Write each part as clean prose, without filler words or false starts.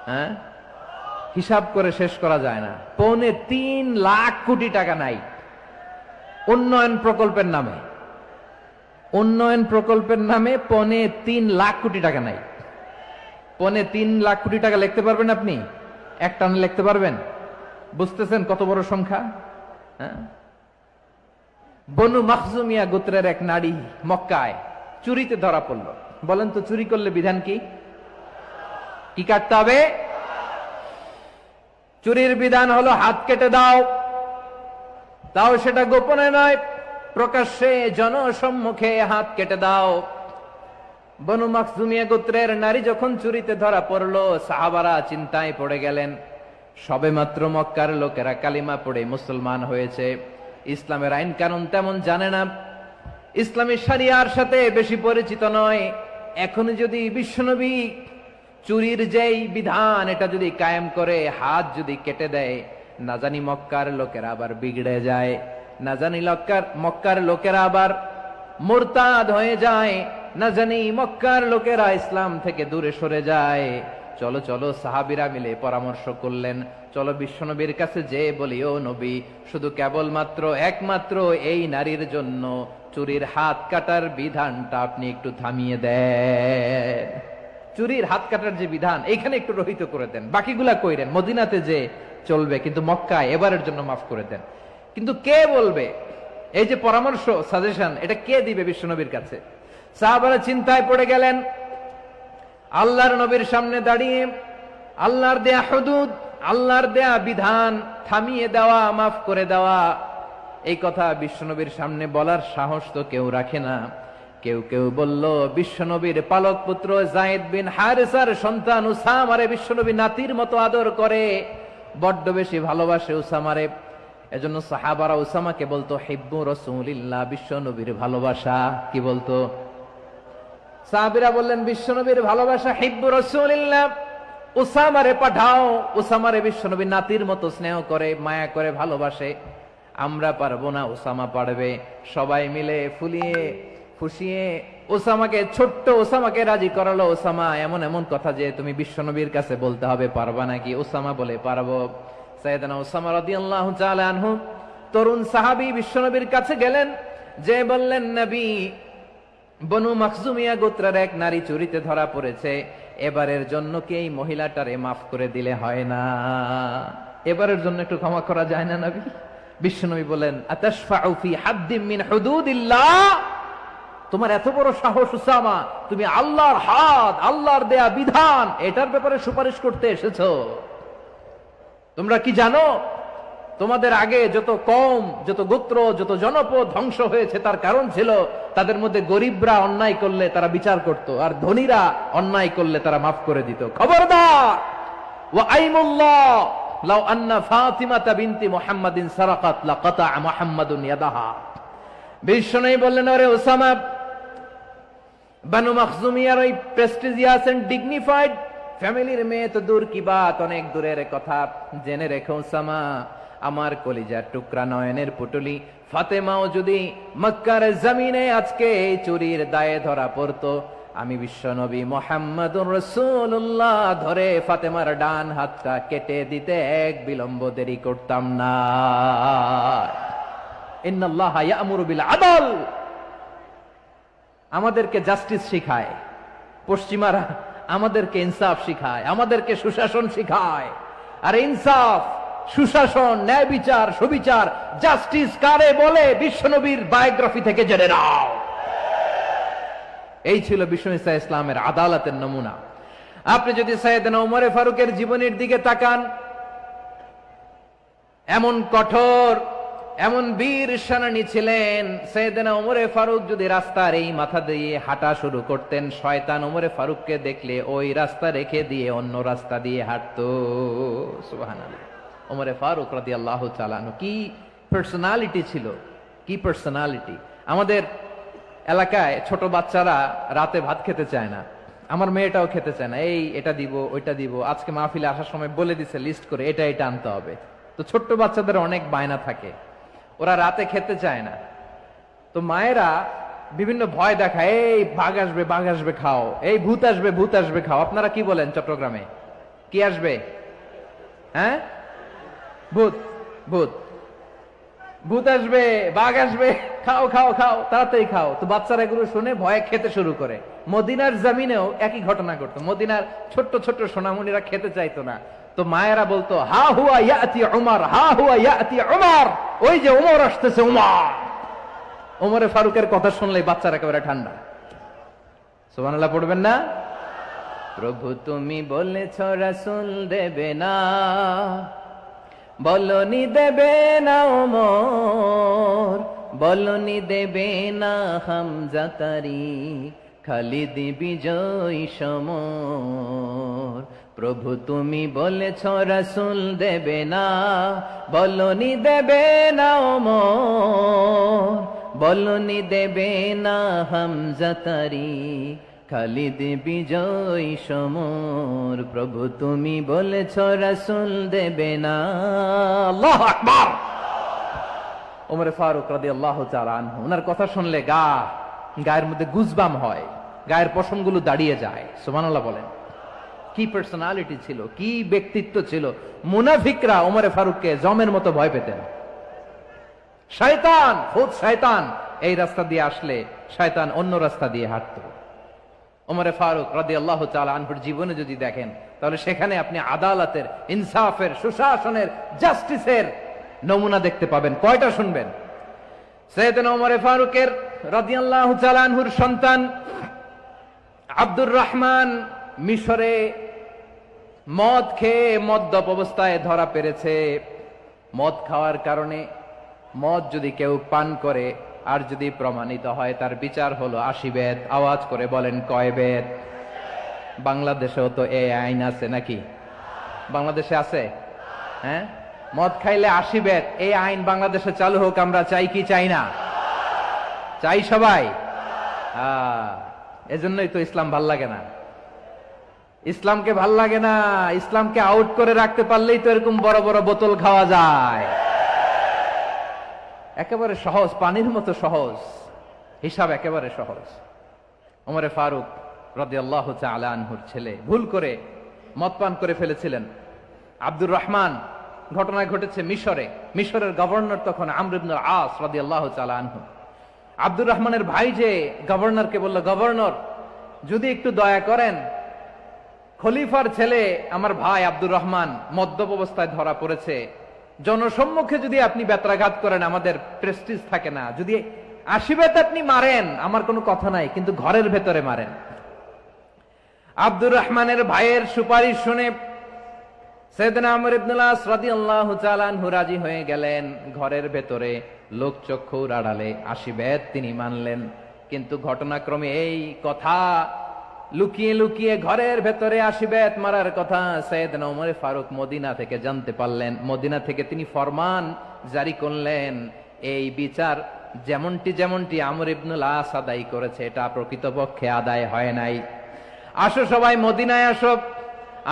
হ্যাঁ, হিসাব করে শেষ করা যায় না। 3.25 কোটি টাকা নাই উন্নয়ন প্রকল্পের নামে। উন্নয়ন প্রকল্পের নামে 3.25 কোটি টাকা নাই। 3.25 কোটি টাকা লিখতে পারবেন আপনি? এক টানে লিখতে পারবেন? বুঝতেছেন কত বড় সংখ্যা? হ্যাঁ, বনু মাখজুমিয়া গোত্রের এক নারী মক্কায় চুরিতে ধরা পড়ল। বলেন তো চুরি করলে বিধান কি? কি কাটতে হবে? চুরির বিধান হলো হাত কেটে দাও, তাও সেটা গোপনে নয়, প্রকাশ্যে জনসম্মুখে হাত কেটে দাও। বনু মাখজুমিয়া গোত্রের নারী যখন চুরিতে ধরা পড়লো, সাহাবারা চিন্তায় পড়ে গেলেন। সবেমাত্র মক্কার লোকেরা কালিমা পড়ে মুসলমান হয়েছে, ইসলামের আইন কানুন তেমন জানে না, ইসলামী শরিয়ার সাথে বেশি পরিচিত নয়। এখন যদি বিশ্বনবী চুরির যেই বিধান এটা যদি কায়েম করে হাত যদি কেটে দেয়, না জানি মক্কার লোকেরা আবার বিগড়ে যায়, না জানি মক্কার লোকেরা আবার মুরতাদ হয়ে যায়, না জানি মক্কার লোকেরা ইসলাম থেকে দূরে সরে যায়। চলো চলো, সাহাবীরা মিলে পরামর্শ করলেন, চলো বিশ্বনবীর কাছে যে বলি, ও নবী, শুধু কেবলমাত্র একমাত্র এই নারীর জন্য চুরির হাত কাটার বিধানটা আপনি একটু থামিয়ে দেন। চুরির হাত কাটার যে বিধান এখানে একটু রহিত করে দেন, বাকিগুলা কইরেন মদিনাতে যে চলবে, কিন্তু মক্কায় এবারের জন্য মাফ করে দেন। কিন্তু কে বলবে? এই যে পরামর্শ, সাজেশন, এটা কে দিবে বিশ্বনবীর কাছে? সাহাবারা চিন্তায় পড়ে গেলেন। আল্লাহর নবীর সামনে দাঁড়িয়ে আল্লাহর দেয়া হুদুদ, আল্লাহর দেয়া বিধান থামিয়ে দেওয়া, মাফ করে দেওয়া, এই কথা বিশ্বনবীর সামনে বলার সাহস তো কেউ রাখে না। কেউ কেউ বলল, বিশ্বনবীর পালক পুত্র যায়েদ বিন হারেসার সন্তান উসামারে বিশ্বনবী নাতির মতো আদর করে, বড্ড বেশি ভালোবাসে উসামারে। এজন্য সাহাবারা উসামাকে বলতো হিব্বু রাসূলিল্লাহ, বিশ্বনবীর ভালোবাসা। কি বলতো? সাহাবীরা বললেন, বিশ্বনবীর ভালোবাসা হিব্বু রাসূলিল্লাহ, উসামারে পাঠাও। উসামারে বিশ্বনবী নাতির মতো স্নেহ করে, মায়া করে, ভালোবাসে। আমরা পারবো না, উসামা পারবে। সবাই মিলে ফুলিয়ে ফুসিয়ে ওসামাকে, ছোট্ট ওসামাকে রাজি করালো। ওসামা, এমন এমন কথা যে তুমি বিশ্বনবীর কাছে বলতে হবে, পারবা নাকি? ওসামা বলে, পারবো। সাইয়েদনা ওসামা রাদিয়াল্লাহু তাআলা আনহু তরুণ সাহাবী বিশ্বনবীর কাছে গেলেন, যে বললেন, নবী, বনু মাখজুমিয়া গোত্রের এক নারী চুরিতে ধরা পড়েছে, এবারের জন্য কি এই মহিলাটারে মাফ করে দিলে হয় না? এবারের জন্য একটু ক্ষমা করা যায় না নবী? বিশ্বনবী বলেন, আতাশফাউ ফি হাদ্দিম মিন হুদুদিল্লাহ, তোমার এত বড় সাহস উসামা, তুমি আল্লাহর হাদ, আল্লাহর দেয়া বিধান, এটার ব্যাপারে সুপারিশ করতে এসেছো? তোমরা কি জানো তোমাদের আগে যত কওম, যত গোত্র, যত জনপদ ধ্বংস হয়েছে তার কারণ ছিল তাদের মধ্যে গরিবরা অন্যায় করলে তারা বিচার করত, আর ধনীরা অন্যায় করলে তারা মাফ করে দিত। খবরদার! ওয়া আইমুল্লাহ লাউ আন্না ফাতিমাতা বিনতি মুহাম্মাদিন সারাকাত লাকাতা মুহাম্মাদুন ইয়াদাহা। বিশ্বনবী বললেন, ওরে ওসামা, বানু মাখজুমিয়ার ওই প্রেস্টিজিয়াস এন্ড ডিগনিফাইড ফ্যামিলির মেয়ে তো দূর কি বাত, অনেক দূরের কথা। জেনে রেখো ওসামা, আমার কলিজার টুকরা, নয়নের পুটুলি ফাতেমাও যদি মক্কার জমিনে আজকে এই চুরির দায়ে ধরা পড়তো, আমি বিশ্বনবী মুহাম্মাদুর রাসূলুল্লাহ ধরে ফাতেমার ডান হাতটা কেটে দিতে এক বিলম্ব দেরি করতাম না। ইন্নাল্লাহা ইয়া'মুরু বিল আদল, আমাদেরকে জাস্টিস শিখায়। পশ্চিমারা আমাদেরকে ইনসাফ শিখায়, আমাদেরকে সুশাসন শিখায়। আর ইনসাফ, সুশাসন, ন্যায় বিচার, সুবিচার, জাস্টিস কারে বলে বিশ্বনবীর বায়োগ্রাফি থেকে জেনে নাও। এই ছিল বিশ্বনবী সাল্লাল্লাহু আলাইহি ইসলামের আদালতের নমুনা। আপনি যদি সাইয়েদনা ওমর ফারুকের জীবনের দিকে তাকান, এমন কঠোর, এমন বীর সেনানী ছিলেন। সাইয়েদনা ওমর ফারুক যদি রাস্তার এই মাথা দিয়ে হাঁটা শুরু করতেন, শয়তান ওমর ফারুককে দেখলে ওই রাস্তা রেখে দিয়ে অন্য রাস্তা দিয়ে হাঁটতো। সুবহানাল্লাহ। ওমর ফারুক রাদিয়াল্লাহু তাআলা আনহু কি পার্সোনালিটি ছিল, কি পার্সোনালিটি! আমাদের এলাকায় ছোট বাচ্চারা রাতে ভাত খেতে চায় না, আমার মেয়েটাও খেতে চায় না। এই এটা দিব, ওইটা দিব, আজকে মাহফিলে আসার সময় বলে দিছে লিস্ট করে এটা এটা আনতে হবে। তো ছোট্ট বাচ্চাদের অনেক বায়না থাকে, ওরা রাতে খেতে চায় না। তো মায়েরা বিভিন্ন ভয় দেখায়, এই বাঘ আসবে, বাঘ আসবে খাও, এই ভূত আসবে, ভূত আসবে খাও। আপনারা কি বলেন চট্টগ্রামে? কি আসবে? হ্যাঁ, ভূত। ভূত ভূত আসবে, বাঘ আসবে, খাও খাও খাও, তাড়াতাড়ি খাও। তো বাচ্চারা এগুলো শুনে ভয়ে খেতে শুরু করে। মদিনার জমিনেও একই ঘটনা ঘটতো। মদিনার ছোট্ট ছোট্ট সোনামণিরা খেতে চাইতো না। তো মায়েরা বলতো, হা হুয়া ইয়াতি উমর, হা হুয়া ইয়াতি উমর, ওই যে উমর আসতেছে, উমর। ওমরে ফারুকের কথা শুনলেই বাচ্চারা একেবারে ঠান্ডা। সুবহানাল্লাহ পড়বেন না? প্রভু তুমি বলেছ রাসূল দেবে না, বলনি দেবে না ওমর, বলনি দেবে না হামজা তারিক, খালিদ বিজয় সমর। প্রভু তুমি বলেছ রাসূল দেবে না, বলনি দেবে না ওমর, বলনি দেবে না হামজা তারিক, খালিদ বিজয় সমর। প্রভু তুমি বলেছ রাসূল দেবে না। আল্লাহু আকবার। ওমরে ফারুক রাদিয়াল্লাহু তাআলা আনহু, ওনার কথা শুনলে গায়ের মধ্যে গুজবাম হয়, গায়ের পশমগুলো দাঁড়িয়ে যায়। সুবহানাল্লাহ বলেন। কি পার্সোনালিটি ছিল, কি ব্যক্তিত্ব ছিল। মুনাফিকরা ওমরে ফারুককে জমের মতো ভয় পেতেন। শয়তান, খুদ শয়তান এই রাস্তা দিয়ে আসলে শয়তান অন্য রাস্তা দিয়ে হাঁটতো। ওমরে ফারুক রাদিয়াল্লাহু তাআলা আনহুর জীবনে যদি দেখেন, তাহলে সেখানে আপনি আদালতের, ইনসাফের, সুশাসনের, জাস্টিসের নমুনা দেখতে পাবেন। কয়টা শুনবেন? সাইয়েদনা ওমরে ফারুকের রাদিয়াল্লাহু তাআলা আনহুর সন্তান আব্দুর রহমান মিশরে মদ খেয়ে মদ্যপ অবস্থায় ধরা পড়েছে। মদ খাওয়ার কারণে, মদ যদি কেউ পান করে আর যদি প্রমাণিত হয়, তার বিচার হলো 80 বেত। আওয়াজ করে বলেন কয় বেত? বাংলাদেশেও তো এই আইন আছে নাকি? বাংলাদেশে আছে? হ্যাঁ, মদ খাইলে 80 বেত, এই আইন বাংলাদেশে চালু হোক। আমরা চাই কি চাই না? চাই সবাই। এজন্যই তো ইসলাম ভাল লাগে না। ইসলামকে ভাল লাগে না। ইসলামকে আউট করে রাখতে পারলেই তো এরকম বড় বড় বোতল খাওয়া যায়। একেবারে সহজ, পানির মতো সহজ, হিসাব একেবারে সহজ। ওমরে ফারুক রাদিয়াল্লাহু তাআলা আনহুর ছেলে ভুল করে মদ পান করে ফেলেছিলেন। আব্দুর রহমান, ঘটনা ঘটেছে মিশরে। মিশরের গভর্নর তখন আমর ইবনুল আস রাদিয়াল্লাহু তাআলা আনহু। আব্দুর রহমানের ভাই যে গভর্নরকে বলল, গভর্নর যদি একটু দয়া করেন, খলিফার ছেলে আমার ভাই আব্দুর রহমান মদ্যপ অবস্থায় ধরা পড়েছে, জনসম্মুখে যদি আপনি বেত্রাঘাত করেন আমাদের প্রেস্টিজ থাকে না, যদি 80 বেত আপনি মারেন আমার কোনো কথা নাই, কিন্তু ঘরের ভেতরে মারেন। আব্দুর রহমানের ভাইয়ের সুপারিশ শুনে সাইয়েদনা আমর ইবনুল আস রাদিয়াল্লাহু তাআলা আনহু রাজি হয়ে গেলেন। ঘরের ভেতরে লোকচক্ষুর আড়ালে 80 বেত তিনি মানলেন। কিন্তু ঘটনাক্রমে এই কথা লুকিয়ে লুকিয়ে ঘরের ভেতরে 80 বেত মারার কথা সাইয়েদনা ওমর ফারুক মদিনা থেকে জানতে পারলেন। মদিনা থেকে তিনি ফরমান জারি করলেন, এই বিচার যেমনটি আমর ইবনুল আস আদায় করেছে, এটা প্রকৃতপক্ষে আদায় হয় নাই। আসো সবাই মদিনায় আসো,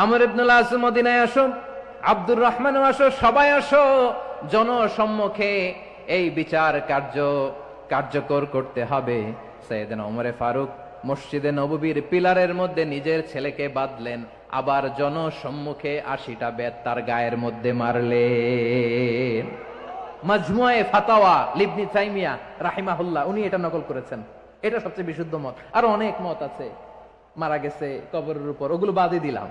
আমর ইবনুল আস মদিনায় আসো, আব্দুর রহমানও আসো, সবাই আসো, জনসম্মুখে এই বিচার কার্যকর করতে হবে। সাইয়েদনা ওমর ফারুক মসজিদে নববীর পিলারের মধ্যে নিজের ছেলেকে বাঁধলেন, আবার জনসম্মুখে 80টা বেত তার গায়ের মধ্যে মারলেন। মাজমুয়ে ফাতাওয়া ইবনে তাইমিয়া রাহিমাহুল্লাহ উনি এটা নকল করেছেন। এটা সবচেয়ে বিশুদ্ধ মত। আর অনেক মত আছে, মারা গেছে কবরের উপর, ওগুলো বাদই দিলাম।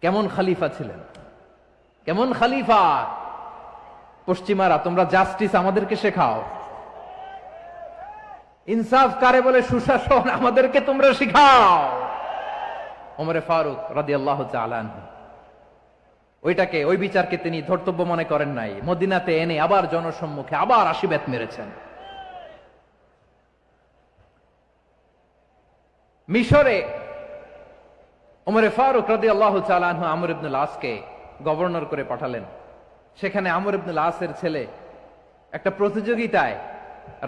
কেমন খলিফা ছিলেন, কেমন খলিফা! পশ্চিমারা তোমরা জাস্টিস আমাদেরকে শেখাও, ইনসাফ কারে বলে, সুশাসন আমাদেরকে তোমরা শিখাও। ওমরে ফারুক রাদিয়াল্লাহু তাআলা আনহু ওই বিচারকে তিনি ধর্তব্য মনে করেন নাই। মদিনাতে এনে আবার জনসম্মুখে আবার 80 বেত মেরেছেন। মিশরে ওমরে ফারুক রাদিয়াল্লাহু তাআলা আনহু আমর ইবনুল আসকে গভর্নর করে পাঠালেন। সেখানে আমর ইবনুল আসের ছেলে একটা প্রতিযোগিতায়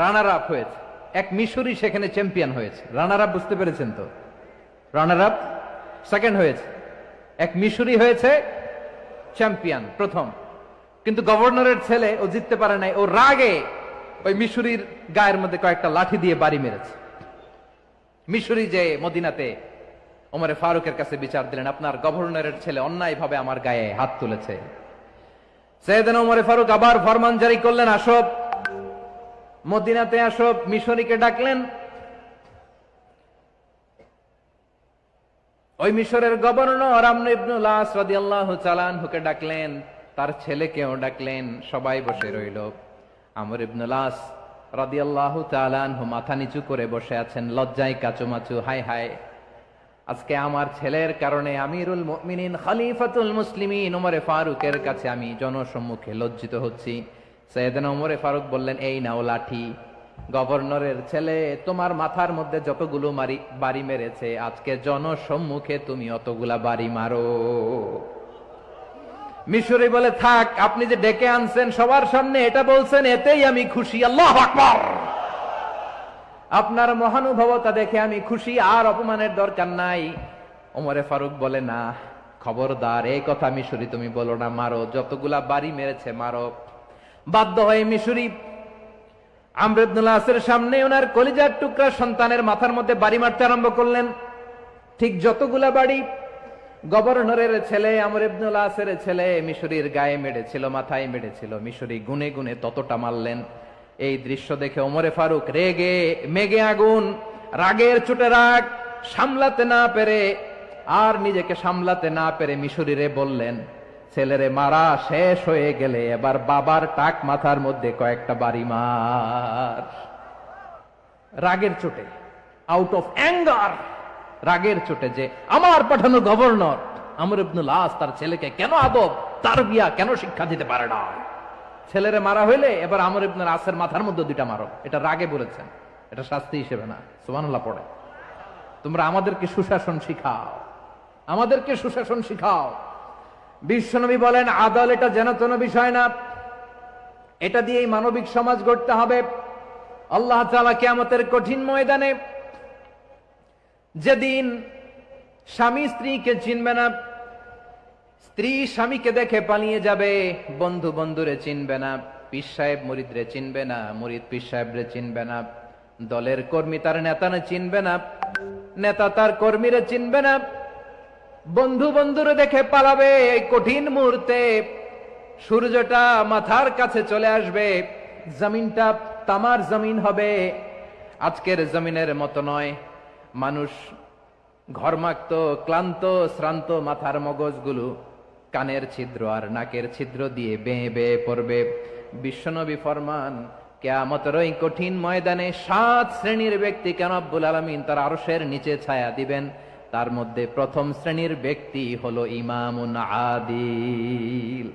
রানার আপ হয়েছে। এক মিশরি সেখানে চ্যাম্পিয়ন হয়েছে। রানার আপ বুঝতে পেরেছেন তো? রানার আপ সেকেন্ড হয়েছে, এক মিশরি হয়েছে চ্যাম্পিয়ন প্রথম। কিন্তু গভর্নরের ছেলে ও জিততে পারে নাই। ও রাগে ওই মিশরির গায়ের মধ্যে কয়েকটা লাঠি দিয়ে বাড়ি মেরেছে। মিশরি যে মদিনাতে ওমরে ফারুকের কাছে বিচার দিলেন, আপনার গভর্নরের ছেলে অন্যায়ভাবে আমার গায়ে হাত তুলেছে। সাইয়েদনা ওমরে ফারুক আবার ফরমান জারি করলেন, আসো মদিনাতে আসো। মিশরীকে ডাকলেন। ওই মিশরের গভর্নর আমর ইবনুল আস রাদিয়াল্লাহু তাআলা আনহুকে ডাকলেন, তার ছেলেকেও ডাকলেন। সবাই বসে রইল। আমর ইবনুল আস রাদিয়াল্লাহু তাআলা আনহু মাথা নিচু করে বসে আছেন, লজ্জায় কাচুমাচু। হায় হায়, আজকে আমার ছেলের কারণে আমিরুল মুমিনিন খলিফাতুল মুসলিমিন ওমরে ফারুকের কাছে আমি জনসম্মুখে লজ্জিত হচ্ছি। সাইয়েদনা ওমরে ফারুক বললেন, এই নাও লাঠি। গভর্নরের ছেলে তোমার মাথার মধ্যে যতগুলো বাড়ি মেরেছে, আজকে জনসম্মুখে তুমি অতগুলা বাড়ি মারো। মিশরী বলে, থাক, আপনি যে ডেকে আনছেন সবার সামনে এটা বলছেন, এতেই আমি খুশি। আল্লাহু আকবার। আপনার মহানুভবতা দেখে আমি খুশি, আর অপমানের দরকার নাই। ওমরে ফারুক বলে, না, খবরদার, এই কথা মিশরী তুমি বলো না, মারো, যতগুলা বাড়ি মেরেছে মারো। বাধ্য হয়ে মিশরী আমর ইবনুল আসের সামনে ওনার কলিজার টুকরা সন্তানের মাথার মধ্যে বাড়ি মারতে আরম্ভ করলেন। ঠিক যতগুলা বাড়ি গভর্নরের ছেলে আমর ইবনুল আসের ছেলে মিশরীর গায়ে মেরেছিল, মাথায় মেরেছিল, মিশরী গুনে গুনে ততটা মারলেন। এই দৃশ্য দেখে ওমরে ফারুক রেগে মেগে আগুন, রাগের চোটে রাগ সামলাতে না পেরে, আর নিজেকে সামলাতে না পেরে মিশরীরে বললেন, ছেলেরে মারা শেষ হয়ে গেলে এবার বাবার টাক মাথার মধ্যে কয়েকটা বাড়ি মার। রাগের চোটে, আউট অফ অ্যাঙ্গার, রাগের চোটে, যে আমার পাঠানো গভর্নর আমর ইবনুল আস তার ছেলেকে কেন আদব তারবিয়া কেন শিক্ষা দিতে পারে না। ছেলেরে মারা হইলে এবার আমর ইবনুল আসের মাথার মধ্যে দুইটা মারো। এটা রাগে বলেছেন, এটা শাস্তি হিসেবে না। সুবহানাল্লাহ পড়ে। তোমরা আমাদেরকে সুশাসন শিখাও, আমাদেরকে সুশাসন শিখাও। বিশ্বনবী বলেন, আদল এটা যেন তেন বিষয় না, এটা দিয়েই মানবিক সমাজ গড়তে হবে। আল্লাহ তাআলা কিয়ামতের কঠিন ময়দানে, যেদিন স্বামী স্ত্রীকে চিনবে না, স্ত্রী স্বামীকে দেখে পালিয়ে যাবে, বন্ধু বন্ধুরে চিনবে না, পীর সাহেব মুরিদরে চিনবে না, মুরিদ পীর সাহেবরে চিনবে না, দলের কর্মী তার নেতারে চিনবে না, নেতা তার কর্মীরে চিনবে না, বন্ধু বন্ধুরে দেখে পালাবে। এই কঠিন মুহূর্তে সূর্যটা মাথার কাছে চলে আসবে, জমিনটা তামার জমিন হবে। আজকের জমিনের মতো নয়। মানুষ ঘর্মাক্ত, ক্লান্ত, শ্রান্ত মাথার মগজগুলো কানের ছিদ্র আর নাকের ছিদ্র দিয়ে বেয়ে বেয়ে পড়বে। বিশ্বনবী ফরমান, কিয়ামতের ওই কঠিন ময়দানে 7 শ্রেণীর ব্যক্তিকে রব্বুল আলামিন তার আরশের নিচে ছায়া দিবেন। তার মধ্যে প্রথম শ্রেণীর ব্যক্তি হলো ইমামুন আদিল।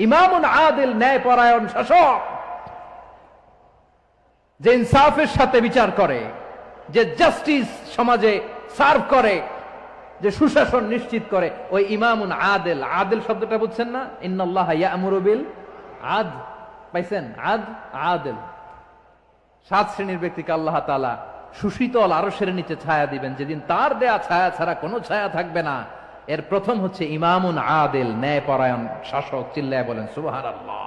ইমামুন আদিল, ন্যায়পরায়ণ শাসক, যে ইনসাফের সাথে বিচার করে, যে জাস্টিস সমাজে সার্ভ করে, যে সুশাসন নিশ্চিত করে, ওই ইমামুন আদিল। আদিল শব্দটা বুঝছেন না? ইন্নাল্লাহা ইয়া'মুরু বিল আদল। পাইছেন? আদিল। 7 শ্রেণীর ব্যক্তিকে আল্লাহ তাআলা সুশীতল আরশের নিচে ছায়া দিবেন, যেদিন তার দেয়া ছায়া ছাড়া কোনো ছায়া থাকবে না। এর প্রথম হচ্ছে ইমামুন আদিল, ন্যায়পরায়ণ শাসক। চিল্লায় বলেন সুবহানাল্লাহ।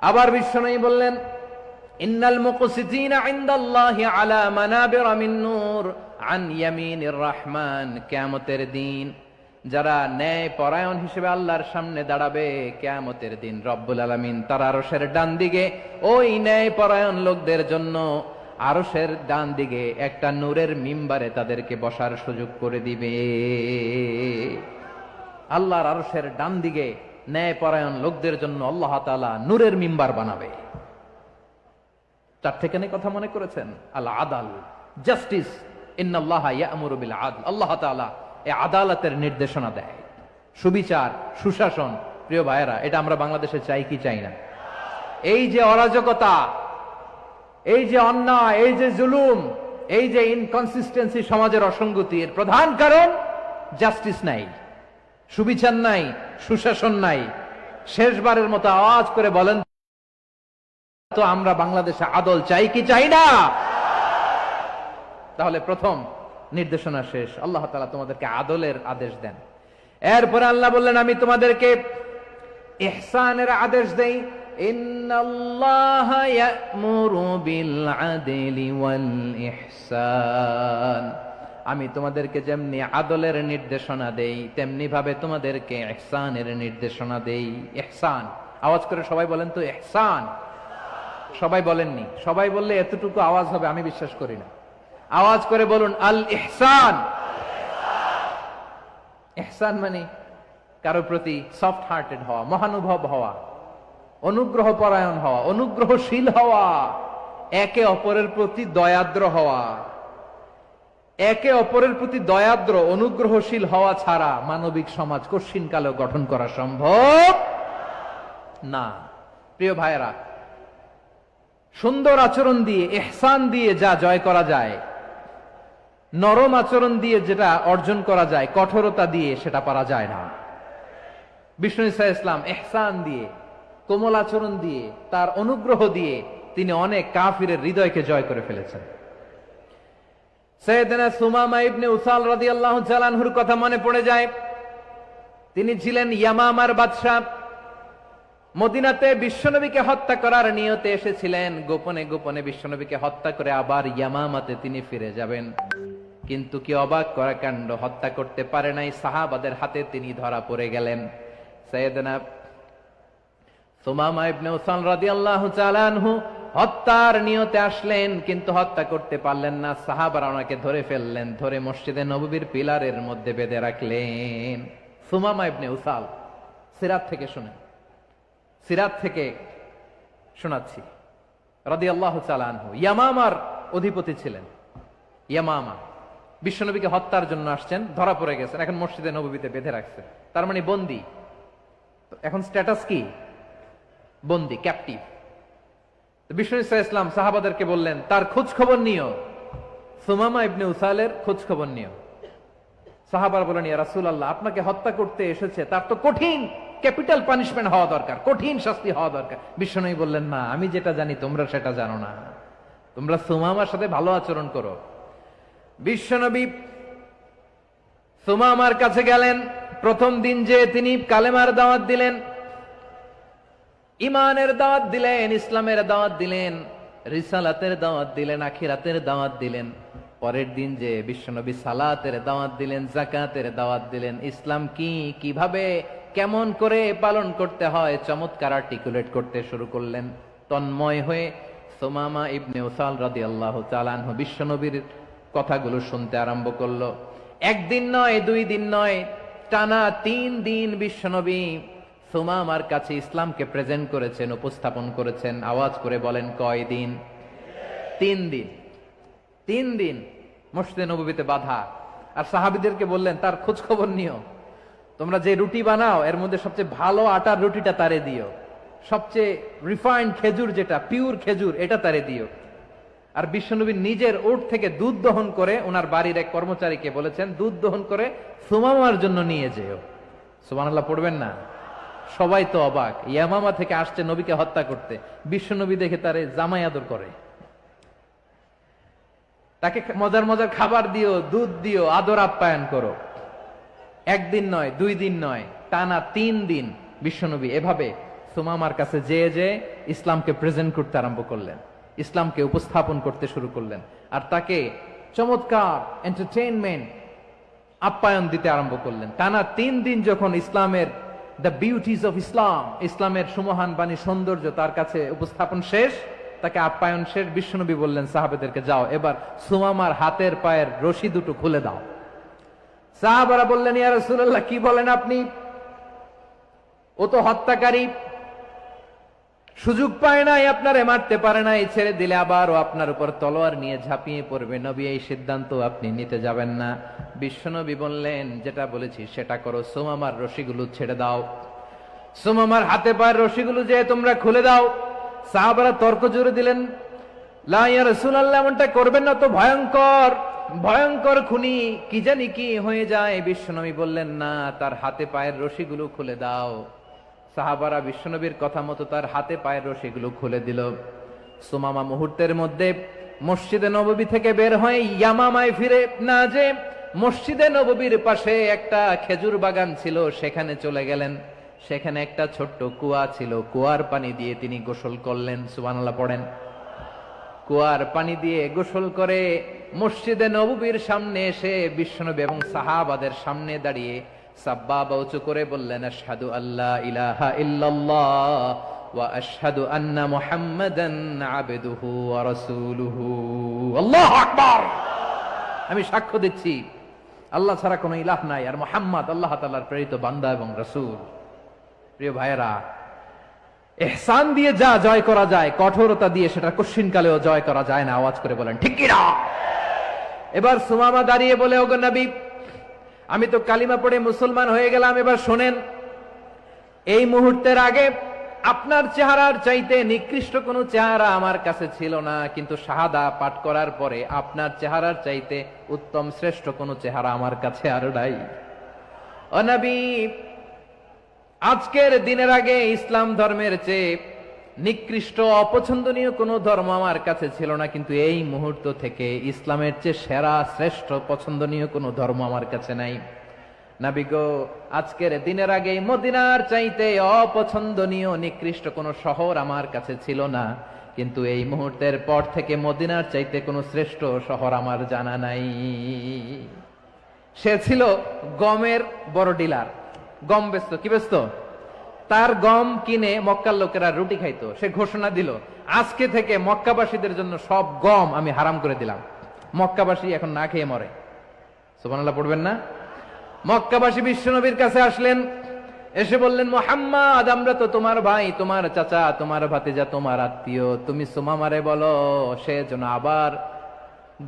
আবার বিশ্বনবী বললেন, ইন্নাল মুকসিতিনা ইনদাল্লাহি আলা মানাবিরা মিন নূর আন ইয়ামিনির রহমান। কিয়ামতের দিন যারা ন্যায়পরায়ণ হিসেবে আল্লাহর সামনে দাঁড়াবে, কিয়ামতের দিন রব্বুল আলামিন তার আরশের ডান দিকে ওই ন্যায়পরায়ণ লোকদের জন্য আরশের ডান দিকে একটা নূরের মিম্বারে তাদেরকে বসার সুযোগ করে দিবে। আল্লাহর আরশের ডান দিকে ন্যায়পরায়ণ লোকদের জন্য আল্লাহ তাআলা নূরের মিম্বার বানাবে। 4 থেকে কথা মনে করেছেন? আল আদাল, জাস্টিস। ইন্নাল্লাহা ইয়া'মুরু বিল আদল। আল্লাহ তাআলা এই আদালতের নির্দেশনা দেয়, সুবিচার, সুশাসন। প্রিয় ভাইয়েরা, এটা আমরা বাংলাদেশে চাই কি চাই না? এই যে অরাজকতা, এই যে অন্যায়, এই যে জুলুম, এই যে ইনকনসিস্টেন্সি, সমাজের অসঙ্গতি, এর প্রধান কারণ জাস্টিস নাই, সুবিচার নাই, সুশাসন নাই। শেষবারের মতো আওয়াজ করে বলেন তো, আমরা বাংলাদেশে আদল চাই কি চাই না? তাহলে প্রথম নির্দেশনা শেষ। আল্লাহ তাআলা তোমাদেরকে আদলের আদেশ দেন। এরপরে আল্লাহ বললেন, আমি তোমাদেরকে ইহসানের আদেশ দেই। ইন্নাল্লাহা ইয়া'মুরু বিল আদলি ওয়াল ইহসান। আমি তোমাদেরকে যেমনি আদলের নির্দেশনা দেই তেমনি ভাবে তোমাদেরকে ইহসানের নির্দেশনা দেই। ইহসান, আওয়াজ করে সবাই বলেন তো ইহসান। সবাই বলেননি, সবাই বললে এতটুকু আওয়াজ হবে আমি বিশ্বাস করি না। আওয়াজ করে বলুন আল ইহসান। ইহসান মানে কারো প্রতি সফট হার্টেড হওয়া, মহানুভব হওয়া, অনুগ্রহ পরায়ণ হওয়া, অনুগ্রহশীল হওয়া, একে অপরের প্রতি দয়াদ্র হওয়া। একে অপরের প্রতি দয়াদ্র অনুগ্রহশীল হওয়া ছাড়া মানবিক সমাজ কশিনকালেও গঠন করা সম্ভব না। প্রিয় ভাইয়েরা, সুন্দর আচরণ দিয়ে, ইহসান দিয়ে যা জয় করা যায়, নরম আচরণ দিয়ে যেটা অর্জন করা যায়, কঠোরতা দিয়ে সেটা পারা যায় না। বিষ্ণু ঈসা ইসলাম ইহসান দিয়ে, কোমল আচরণ দিয়ে, তার অনুগ্রহ দিয়ে তিনি অনেক কাফিরের হৃদয়কে জয় করে ফেলেছেন। সাইয়েদনা সুমামা ইবনে উসাল রাদিয়াল্লাহু তাআলা আনহুর কথা মনে পড়ে যায়। তিনি ছিলেন ইয়ামামার বাদশা। মদিনাতে বিশ্বনবীকে হত্যা করার নিয়তে এসেছিলেন। গোপনে গোপনে বিশ্বনবীকে হত্যা করে আবার ইয়ামামাতে তিনি ফিরে যাবেন। কিন্তু কি অবাক করা কাণ্ড, হত্যা করতে পারে নাই, সাহাবাদের হাতে তিনি ধরা পড়ে গেলেন। সাইয়েদনা সুমামা ইবনে উসাল রাদিয়াল্লাহু তাআলা আনহু হত্যার নিয়তে আসলেন, কিন্তু হত্যা করতে পারলেন না। সাহাবারা ওনাকে ধরে ফেললেন, ধরে মসজিদে নববীর পিলারের মধ্যে বেঁধে রাখলেন। সুমামা ইবনে উসাল, সিরাত থেকে শুনেন, সিরাত থেকে শোনাচ্ছি। রাদিয়াল্লাহু তাআলা আনহু ইয়ামামার অধিপতি ছিলেন। ইয়ামামা বিশ্বনবীকে হত্যার জন্য আসছেন, ধরা পড়ে গেছেন, এখন মসজিদে নববীতে বেঁধে রাখছে, তার মানে বন্দী। এখন স্ট্যাটাস কি? বন্দী, ক্যাপটিভ। বিষ্ণু ঈসা ইসলাম সাহাবাদেরকে বললেন তার খোঁজ খবর নিও, সুমামা ইবনে উসালের খোঁজ খবর নিও। সাহাবারা বলেন ইয়া রাসূলুল্লাহ, আপনাকে হত্যা করতে এসেছে, তার তো কঠিন ক্যাপিটাল পানিশমেন্ট হওয়া দরকার, কঠিন শাস্তি হওয়া দরকার। বিশ্বনবী বললেন না, আমি যেটা জানি তোমরা সেটা জানো না, তোমরা সুমামার সাথে ভালো আচরণ করো। বিশ্বনবী সুমামার কাছে গেলেন। প্রথম দিন যে তিনি কালেমার দাওয়াত দিলেন, ইমানের দাওয়াত দিলেন, ইসলামের দাওয়াত দিলেন, রিসালাতের দাওয়াত দিলেন, আখিরাতের দাওয়াত দিলেন। পরের দিন যে বিশ্বনবী সালাতের দাওয়াত দিলেন, যাকাতের দাওয়াত দিলেন, ইসলাম কি, কিভাবে, কেমন করে পালন করতে হয় চমৎকার আর্টিকুলেট করতে শুরু করলেন। তন্ময় হয়ে সুমামা ইবনে উসাল রাদিয়াল্লাহু তাআলা আনহু বিশ্বনবীর কথাগুলো শুনতে আরম্ভ করলো। একদিন নয়, দুই দিন নয়, টানা 3 দিন বিশ্বনবী সুমামার কাছে ইসলামকে প্রেজেন্ট করেছেন, উপস্থাপন করেছেন। আওয়াজ করে বলেন কয় দিন? 3 দিন। 3 দিন মসজিদে নববীতে বাধা। আর সাহাবীদেরকে বললেন তার খোঁজ খবর নিও, তোমরা যে রুটি বানাও এর মধ্যে সবচেয়ে ভালো আটার রুটিটা তারে দিও, সবচেয়ে রিফাইন্ড খেজুর, যেটা পিওর খেজুর, এটা তারে দিও। আর বিশ্বনবী নিজের ওট থেকে দুধ দহন করে ওনার বাড়ির এক কর্মচারীকে বলেছেন দুধ দহন করে সুমামার জন্য নিয়ে যেও। সুবহানাল্লাহ পড়বেন না? সবাই তো অবাক, ইয়ামামা থেকে আসছে নবীকে হত্যা করতে, বিশ্বনবী দেখে তারে জামাই আদর করে, তাকে মজার মজার খাবার দিও, দুধ দিও, আদর আপ্যায়ন করো। একদিন নয়, 2 দিন নয়, টানা 3 দিন বিশ্বনবী এভাবে সুমামার কাছে যেয়ে যেয়ে ইসলামকে প্রেজেন্ট করতে আরম্ভ করলেন, ইসলামকে উপস্থাপন করতে শুরু করলেন। আর তাকে চমৎকার এন্টারটেইনমেন্ট, আপ্যায়ন দিতে আরম্ভ করলেন। টানা 3 দিন যখন ইসলামের দ্য বিউটিজ অফ ইসলাম, ইসলামের সুমহান বাণী, সৌন্দর্য তার কাছে উপস্থাপন শেষ, তাকে আপ্যায়ন শেষ, বিশ্বনবী বললেন সাহাবেদেরকে যাও এবার সুমামার হাতের পায়ের রশি দুটো খুলে দাও। সাহাবারা বললেন ইয়া রাসূলুল্লাহ, কি বলেন আপনি? ও তো হত্যাকারী, সুযোগ পায় নাই, আপনারে মারতে পারে নাই, ছেড়ে দিলে আবার ও আপনার উপর তলোয়ার নিয়ে ঝাঁপিয়ে পড়বে। নবী, এই সিদ্ধান্ত আপনি নিতে যাবেন না। বিশ্বনবী বললেন যেটা বলেছি সেটা করো, সুমামার রশিগুলো ছেড়ে দাও, সুমামার হাতে পায়ের রশিগুলো যে তোমরা খুলে দাও। সাহাবারা তর্ক জুড়ে দিলেন, লা ইয়া রাসূলুল্লাহ, এমনটা করবেন না, তো ভয়ঙ্কর, ভয়ঙ্কর খুনি, কি জানি কি হয়ে যায়। বিশ্বনবী বললেন না, তার হাতে পায়ের রশিগুলো খুলে দাও। সাহাবারা বিশ্বনবীর কথা মতো তার হাতে পায়ের রশিগুলো খুলে দিল। সুমামা মুহূর্তের মধ্যে মসজিদে নববী থেকে বের হয়ে ইয়ামামায় ফিরে না যে মসজিদে নববীর পাশে একটা খেজুর বাগান ছিল সেখানে চলে গেলেন। সেখানে একটা ছোট্ট কুয়া ছিল, কুয়ার পানি দিয়ে তিনি গোসল করলেন। সুবহানাল্লাহ পড়েন। কুয়ার পানি দিয়ে গোসল করে মসজিদে নববীর সামনে এসে বিশ্বনবী এবং সাহাবাদের সামনে দাঁড়িয়ে সাব্বাবা উঁচু করে বললেন, আশহাদু আল্লা ইলাহা ইল্লাল্লাহ ওয়া আশহাদু আন্না মুহাম্মাদান আবদুহু ওয়া রাসূলুহু। আল্লাহু আকবার। আমি সাক্ষ্য দিচ্ছি আল্লাহ ছাড়া কোনো ইলাহ নাই, আর মুহাম্মদ আল্লাহ তাআলার প্রেরিত বান্দা এবং রাসূল। প্রিয় ভাইয়েরা, ইহসান দিয়ে যা জয় করা যায়, কঠোরতা দিয়ে সেটা কঠিনকালেও জয় করা যায় না। আওয়াজ করে বলেন ঠিক কি না? এবার সুমামা দাঁড়িয়ে বলে, ওগো নবী, আমি তো কালিমা পড়ে মুসলমান হয়ে গেলাম, এবার শোনেন, এই মুহূর্তের আগে আপনার চেহারার চাইতে নিকৃষ্ট কোনো চেহারা আমার কাছে ছিল না, কিন্তু শাহাদা পাঠ করার পরে আপনার চেহারার চাইতে উত্তম শ্রেষ্ঠ কোনো চেহারা আমার কাছে আর নাই। ও নবী, আজকের দিনের আগে ইসলাম ধর্মের চেয়ে নিকৃষ্ট অপছন্দনীয় কোনো ধর্ম আমার কাছে ছিল না, কিন্তু এই মুহূর্ত থেকে ইসলামের চেয়ে সেরা শ্রেষ্ঠ পছন্দনীয় কোনো ধর্ম আমার কাছে নাই। নবী গো, আজকের দিনের আগে মদিনার চাইতে অপছন্দনীয় নিকৃষ্ট কোনো শহর আমার কাছে ছিল না, কিন্তু এই মুহূর্তের পর থেকে মদিনার চাইতে কোনো শ্রেষ্ঠ শহর আমার জানা নাই। সে ছিল গমের বড় ডিলার, গম বেচত। কি বেচত? তার গম কিনে মক্কার লোকেরা রুটি খাইতো। সে ঘোষণা দিল, আজকে থেকে মক্কাবাসীদের জন্য সব গম আমি হারাম করে দিলাম, মক্কাবাসী এখন না খেয়ে মরে। সুবহানাল্লাহ পড়বেন না? মক্কাবাসী বিশ্বনবীর কাছে আসলেন, এসে বললেন, মুহাম্মদ, আমরা তো তোমার ভাই, তোমার চাচা, তোমার ভাতিজা, তোমার আত্মীয়, তুমি সুমামারে বলো সে যেন আবার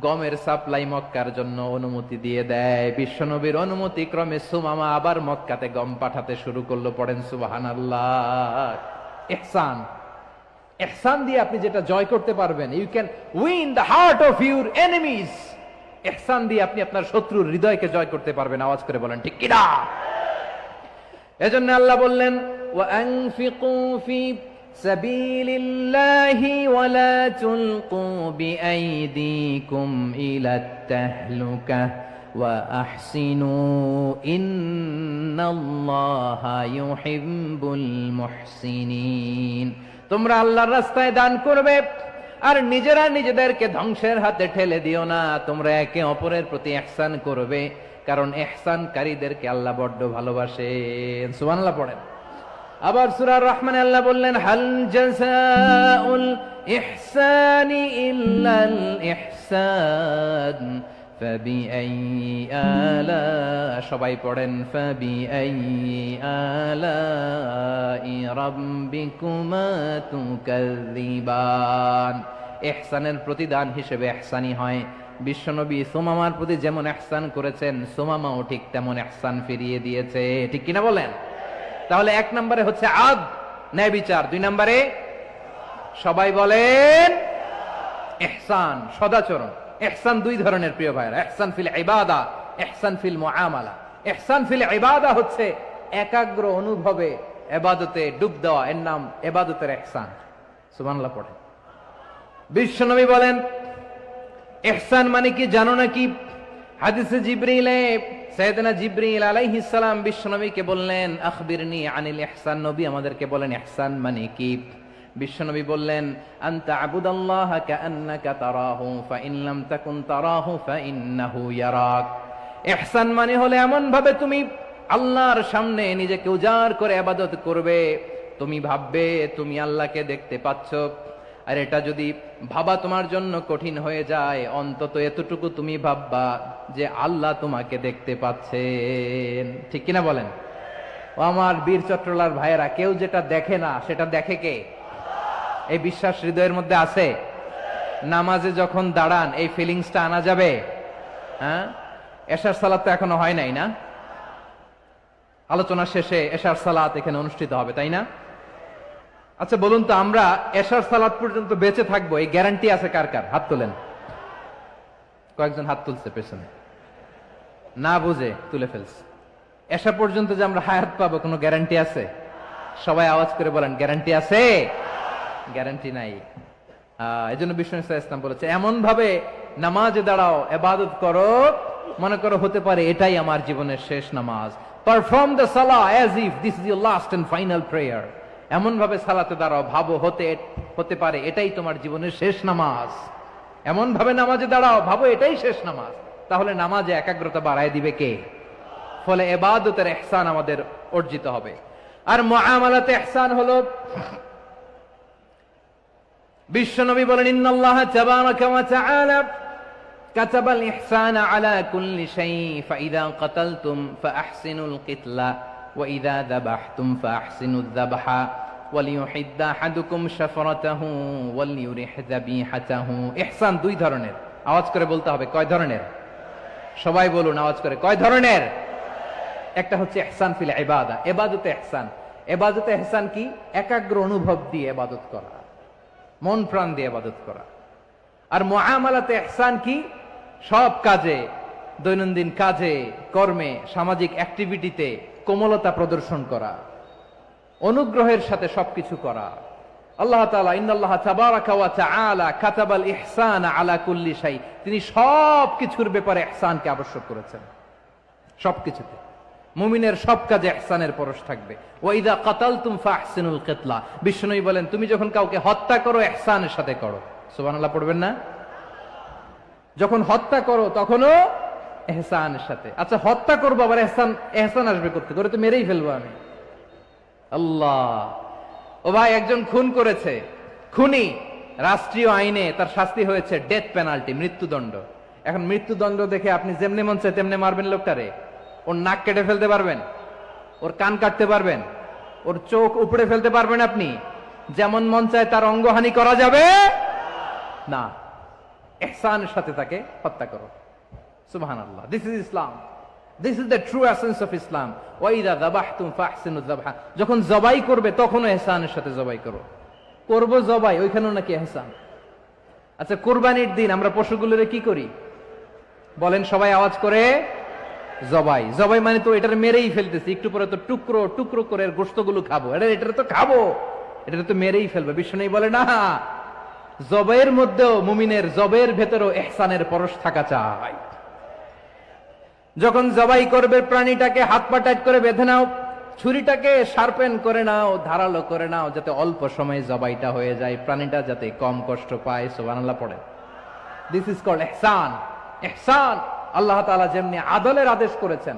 গমের সাপ্লাই মক্কার জন্য অনুমতি দিয়ে দেয়। বিশ্বনবীর অনুমতি ক্রমে সুমামা আবার মক্কাতে গম পাঠাতে শুরু করলো। পড়েন সুবহানাল্লাহ। ইহসান, ইহসান দিয়ে আপনি যেটা জয় করতে পারবেন, you can win the heart of your enemies. ইহসান দিয়ে আপনি আপনার শত্রুর হৃদয়কে জয় করতে পারবেন। আওয়াজ করে বলেন ঠিক কিনা? এজন্য আল্লাহ বললেন, ওয়া আনফিকু ফি সাবিলিল্লাহি ওয়া লা তুলকু বিআইদিকুম ইলাত তাহলুকা ওয়া আহসিনু ইন্নাল্লাহা ইউহিব্বুল মুহসিনিন। তোমরা আল্লাহর রাস্তায় দান করবে আর নিজেরা নিজেদেরকে ধ্বংসের হাতে ঠেলে দিও না। তোমরা একে অপরের প্রতি ইহসান করবে, কারণ ইহসানকারীদেরকে আল্লাহ বড্ড ভালোবাসেন। সুবহানাল্লাহ পড়েন। আবার সূরা রহমানে আল্লাহ বললেন, হাল জাযাউল ইহসানি ইল্লাল ইহসান ফাবিআইয়ি আলা, সবাই পড়েন, ফাবিআইয়ি আলাই রাব্বিকুমা তুকাযযিবান। ইহসানের প্রতিদান হিসেবে ইহসানই হয়। বিশ্বনবী সুমামার প্রতি যেমন ইহসান করেছেন, সুমামাও ঠিক তেমন ইহসান ফিরিয়ে দিয়েছে। ঠিক কিনা বলেন? তাহলে এক নম্বরে হচ্ছে আদ, ন্যায় বিচার। দুই নম্বরে সবাই বলেন ইহসান, সদাচরণ। ইহসান দুই ধরনের প্রিয় ভাইরা, ইহসান ফিল ইবাদা, ইহসান ফিল মুআমালা। ইহসান ফিল ইবাদা হচ্ছে একাগ্র অনুভবে ইবাদতে ডুব দেওয়া, এর নাম ইবাদতের ইহসান। সুবহানাল্লাহ পড়েন। বিশ্বনবী বলেন ইহসান মানে কি জানো নাকি? হাদিসে জিবরিলে সাইয়েদনা জিবরিল আলাইহিস সালাম বিশ্বনবীকে বললেন, আখবিরনি আনিল ইহসান। নবী আমাদেরকে বলেন ইহসান মানে কি? বিশ্বনবী বললেন, আনতা আবুদাল্লাহ কাআন্নাকা তারাহু ফাইন লাম তাকুন তারাহু ফাইন্নাহু ইয়ারাক। ইহসান মানে হলো এমন ভাবে তুমি আল্লাহর সামনে নিজেকে উজাড় করে ইবাদত করবে, তুমি ভাববে তুমি আল্লাহকে দেখতে পাচ্ছ। আর এটা যদি ভাবা তোমার জন্য কঠিন হয়ে যায়, অন্তত এতটুকু তুমি ভাববা যে আল্লাহ তোমাকে দেখতে পাচ্ছেন। ঠিক কিনা বলেন? ও আমার বীর চট্টলার ভাইয়েরা, কেউ যেটা দেখে না সেটা দেখে কে? এই বিশ্বাস হৃদয়ের মধ্যে আছে? নামাজে যখন দাঁড়ান এই ফিলিংসটা আনা যাবে? হ্যাঁ, এশার সালাত তো এখনো হয় নাই না? আলোচনা শেষে এশার সালাত এখানে অনুষ্ঠিত হবে, তাই না? আচ্ছা বলুন তো, আমরা এশার সালাত পর্যন্ত বেঁচে থাকবো এই গ্যারান্টি আছে কার কার? হাত তোলেন। কয়েকজন হাত তুলছে পেছনে, না বুঝে তুলে ফেলছে। এশা পর্যন্ত যে আমরা হায়াত পাবো কোনো গ্যারান্টি আছে? সবাই আওয়াজ করে বলেন গ্যারান্টি আছে? গ্যারান্টি নাই। এজন্য বিষ্ণু ইসলাম বলেছে এমন ভাবে নামাজে দাঁড়াও, ইবাদত করো, মনে করো হতে পারে এটাই আমার জীবনের শেষ নামাজ। পারফর্ম দ্য সালাহ as if this is your last and final prayer. এমন ভাবে সালাতে দাঁড়াও, ভাবো হতে পারে এটাই তোমার জীবনের শেষ নামাজ। এমন ভাবে নামাজে দাঁড়াও, ভাবো এটাই শেষ নামাজ। তাহলে নামাজে একাগ্রতা বাড়ায় দিবে কে? ফলে ইবাদতের ইহসান আমাদের অর্জিত হবে। আর মুআমালাতে ইহসান হলো, বিশ্বনবী বলেন, ইন্নাল্লাহা তাবারাকা ওয়া তাআলা কাতাবাল ইহসানা আলা কুল্লি শাই, ফাইযা কাতালতুম ফাআহসিনুল কিতলা ওয়া ইযা যাবাহতুম ফাআহসিনুয যাবহা ওয়ালিয়ুহিদ্দা আহাদুকুম শাফরাতাহু ওয়ালিয়ুরিহ যাবিহাতাহু। ইহসান দুই ধরনের, আওয়াজ করে বলতে হবে। কয় ধরনের? সবাই বলুন আওয়াজ করে, কয় ধরনের? একটা হচ্ছে ইহসান ফিল ইবাদা, ইবাদতে ইহসান। ইবাদতে ইহসান কি? একাগ্র অনুভব দিয়ে ইবাদত করা, মন প্রাণ দিয়ে ইবাদত করা। আর মুআমালাতে ইহসান কি? সব কাজে, দৈনন্দিন কাজে, কর্মে, সামাজিক অ্যাক্টিভিটিতে কোমলতা প্রদর্শন করা, অনুগ্রহের সাথে সবকিছু করা। আল্লাহ তাআলা ইন্নাল্লাহা তাবারাকা ওয়া তাআলা কাতাবাল ইহসানা আলা কুল্লি শাই, তিনি সব কিছুর ব্যাপারে ইহসানকে আবশ্যক করেছেন। সবকিছুতে মুমিনের সব কাজে ইহসানের পরশ থাকবে। ওয়া ইযা কাতালতুম ফাহসিনুল কিতলা, বিশ্বনবী বলেন, তুমি যখন কাউকে হত্যা করো ইহসানের সাথে করো। সুবহানাল্লাহ পড়বেন না? যখন হত্যা করো তখনও ইহসানের সাথে। আচ্ছা, হত্যা করবো আবার ইহসান আসবে করতে, করে তো মেরেই ফেলবো আমি। আল্লাহ, ও ভাই, একজন খুন করেছে, খুনি, রাষ্ট্রীয় আইনে তার শাস্তি হয়েছে ডেথ পেনাল্টি, মৃত্যুদণ্ড। এখন মৃত্যুদণ্ড দেখে আপনি যেমনি মন চায় তেমনি মারবেন লোকটারে? ওর নাক কেটে ফেলতে পারবেন? ওর কান কাটতে পারবেন? ওর চোখ উপড়ে ফেলতে পারবেন আপনি? যেমন মন চায় তার অঙ্গহানি করা যাবে না। ইহসানের সাথে তাকে হত্যা করো। সুবহানাল্লাহ, this is Islam, this is the true essence of Islam. ওয়া ইযা যাবাহতুম ফাহসিনুয যাবহা, যখন জবাই করবে তখনও ইহসানের সাথে জবাই করো। করব জবাই, ওইখানেও নাকি ইহসান। আচ্ছা, কুরবানির দিন আমরা পশুগুলোরে কি করি বলেন সবাই আওয়াজ করে? জবাই। জবাই মানে তো এটার মেরেই ফেলতেছি, একটু পরে তো টুকরো টুকরো করে গোশতগুলো খাবো, এটা তো খাবো, এটা তো মেরেই ফেলবে। বিষ্ণু বলে না, জবাইয়ের মধ্যেও, মুমিনের জবাইয়ের ভেতরেও ইহসানের পরশ থাকা চাই। যখন জবাই করবে প্রাণীটাকে হাত পা টাইট করে বেঁধে নাও, ছুরিটাকে শার্পেন করে নাও, ধারালো করে নাও, যাতে অল্প সময়ে জবাইটা হয়ে যায়, প্রাণীটা যাতে কম কষ্ট পায়। সুবহানাল্লাহ পড়ে। দিস ইজ কল্ড ইহসান। ইহসান, আল্লাহ তাআলা যেমনি আদলের আদেশ করেছেন,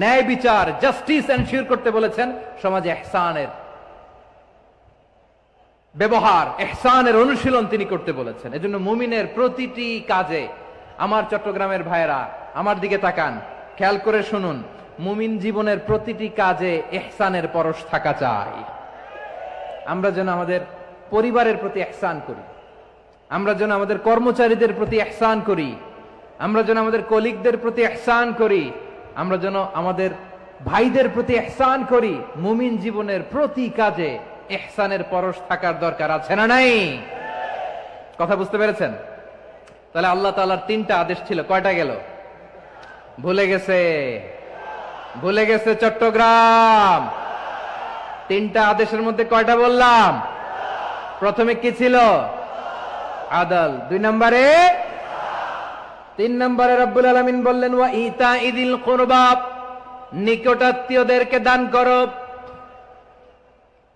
ন্যায় বিচার, জাস্টিস এনশিওর করতে বলেছেন, সমাজে ইহসানের ব্যবহার, ইহসানের অনুশীলন তিনি করতে বলেছেন। এজন্য মুমিনের প্রতিটি কাজে, আমার চট্টগ্রামের ভাইয়েরা আমার দিকে তাকান, খেয়াল করে শুনুন, মুমিন জীবনের প্রতিটি কাজে ইহসানের পরশ থাকা চাই। আমরা যেন আমাদের পরিবারের প্রতি ইহসান করি, আমরা যেন আমাদের কর্মচারীদের প্রতি ইহসান করি, আমরা যেন আমাদের কলিগদের প্রতি ইহসান করি, আমরা যেন আমাদের ভাইদের প্রতি ইহসান করি। মুমিন জীবনের প্রতি কাজে ইহসানের পরশ থাকার দরকার আছে না নাই? কথা বুঝতে পেরেছেন? তাহলে আল্লাহ তাআলার তিনটা আদেশ ছিল, কয়টা গেল? ভুলে গেছে, ভুলে গেছে চট্টগ্রাম। তিনটা আদেশের মধ্যে কয়টা বললাম? প্রথমে কি ছিল? আদল। 2 নম্বরে, 3 নম্বরে রব্বুল আলামিন বললেন, ওয়া ইতাইযিল কুরবা, নিকটাত্মীয়দেরকে দান করো।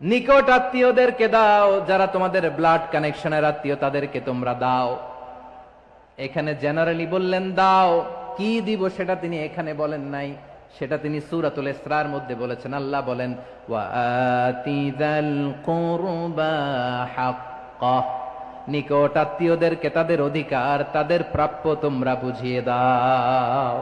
নিকট আত্মীয়দেরকে দাও, যারা তোমাদের ব্লাড কানেকশনের আত্মীয় তাদেরকে তোমরা দাও। এখানে জেনারেলি বললেন দাও, কি দিব সেটা তিনি এখানে বলেন নাই, সেটা তিনি সূরাতুল ইসরার মধ্যে বলেছেন। আল্লাহ বলেন, ওয়া আতিযাল কুরবা হাক্কাহ, নিকট আত্মীয়দেরকে তাদের অধিকার, তাদের প্রাপ্য তোমরা বুঝিয়ে দাও।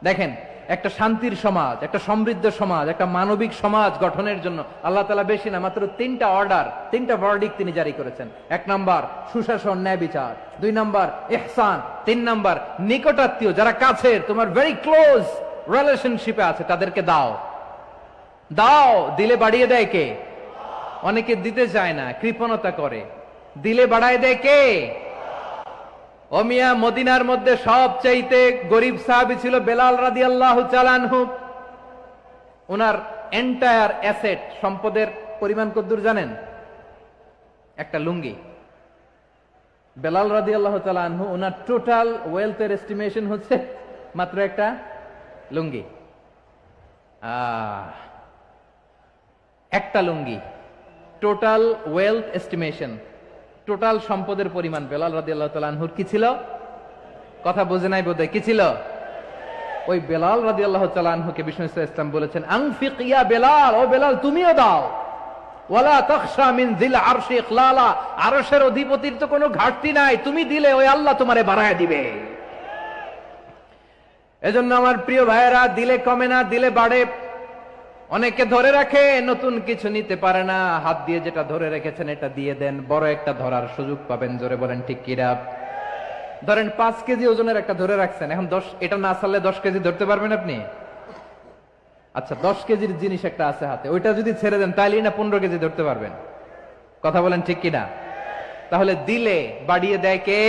দেখেন, একটা শান্তির সমাজ, একটা সমৃদ্ধ সমাজ, একটা মানবিক সমাজ গঠনের জন্য আল্লাহ তাআলা বেশি না, মাত্র 3টা অর্ডার, 3টা ভার্ডিক্ট তিনি জারি করেছেন। 1 নাম্বার সুশাসন, ন্যায় বিচার। 2 নাম্বার ইহসান। 3 নাম্বার নিকটাত্মীয়, যারা কাছের, তোমার ভেরি ক্লোজ রিলেশনশিপে আছে, তাদেরকে দাও। দাও, দিলে বাড়িয়ে দেয় কে? অনেকে দিতে চায় না, কৃপণতা করে। দিলে বাড়ায় দেয় কে? ও মিয়া, মদিনার মধ্যে সবচাইতে গরিব সাহাবী ছিল বেলাল রাদিয়াল্লাহু তাআলা আনহু। ওনার এন্টায়ার অ্যাসেট, সম্পদের পরিমাণ কতদূর জানেন? একটা লুঙ্গি। বেলাল রাদিয়াল্লাহু তাআলা আনহু, ওনার টোটাল ওয়েলথের এস্টিমেশন হচ্ছে মাত্র একটা লুঙ্গি। একটা লুঙ্গি, টোটাল ওয়েলথ এস্টিমেশন টোটাল সম্পদের পরিমাণ বেলাল রাদিয়াল্লাহু তাআলা আনহুর কি ছিল? কথা বোঝে নাই বোধহয়, কি ছিল? ওই বেলাল রাদিয়াল্লাহু তাআলা আনহুকে বিষ্ণু ইসলাম বলেছেন, আনফিক ইয়া বেলাল, ও বেলাল তুমিও দাও। ওয়ালা তাখশা মিন যিল আরশি ইখলালা, আরশের অধিপতির তো কোনো ঘাটতি নাই, তুমি দিলে ওই আল্লাহ তোমারে বাড়ায় দিবে। এজন্য আমার প্রিয় ভাইয়েরা, দিলে কমে না, দিলে বাড়ে। অনেকে ধরে রাখে, নতুন কিছু নিতে পারে না, হাত দিয়ে যেটা ধরে রেখেছেন এটা দিয়ে দেন, বড় একটা ধরার সুযোগ পাবেন। জোরে বলেন ঠিক কিনা? ধরেন 5 কেজি ওজনের একটা ধরে রাখছেন, এখন 10, এটা না ছাড়লে 10 কেজি ধরতে পারবেন আপনি? আচ্ছা, 10 কেজির জিনিস একটা আছে হাতে, ওইটা যদি ছেড়ে দেন তাইলেই না 15 কেজি ধরতে পারবেন। কথা বলেন ঠিক কিনা? তাহলে দিলে বাড়িয়ে দেয় কে?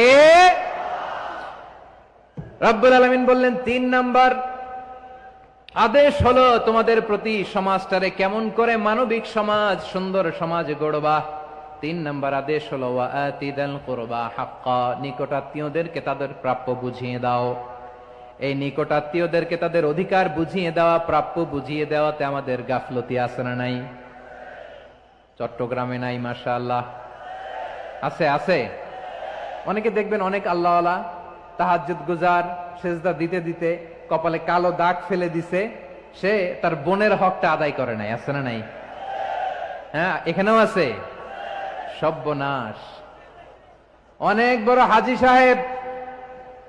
রব্বুল আলামিন বললেন 3 নাম্বার আদেশ হলো তোমাদের প্রতি সমাজটারে কেমন করে মানবিক সমাজ, সুন্দর সমাজ গড়বা। 3 নাম্বার আদেশ হলো ওয়াআতিদাল কুরবা হাক্কা, নিকটাত্মীয়দেরকে তাদের প্রাপ্য বুঝিয়ে দাও। এই নিকটাত্মীয়দেরকে তাদের অধিকার বুঝিয়ে দেওয়া, প্রাপ্য বুঝিয়ে দেওয়াতে আমাদের গাফলতি আছে না নাই? চট্টগ্রামে নাই? মাশাআল্লাহ আছে, আছে। অনেকে দেখবেন অনেক আল্লাহওয়ালা তাহাজ্জুদ গুজার, সেজদা দিতে দিতে কপালে কালো দাগ ফেলে দিছে, সে তার বোনের হকটা আদায় করে নাই। আছে না নাই? হ্যাঁ, এখানেও আছে। সর্বনাশ। অনেক বড় হাজী সাহেব,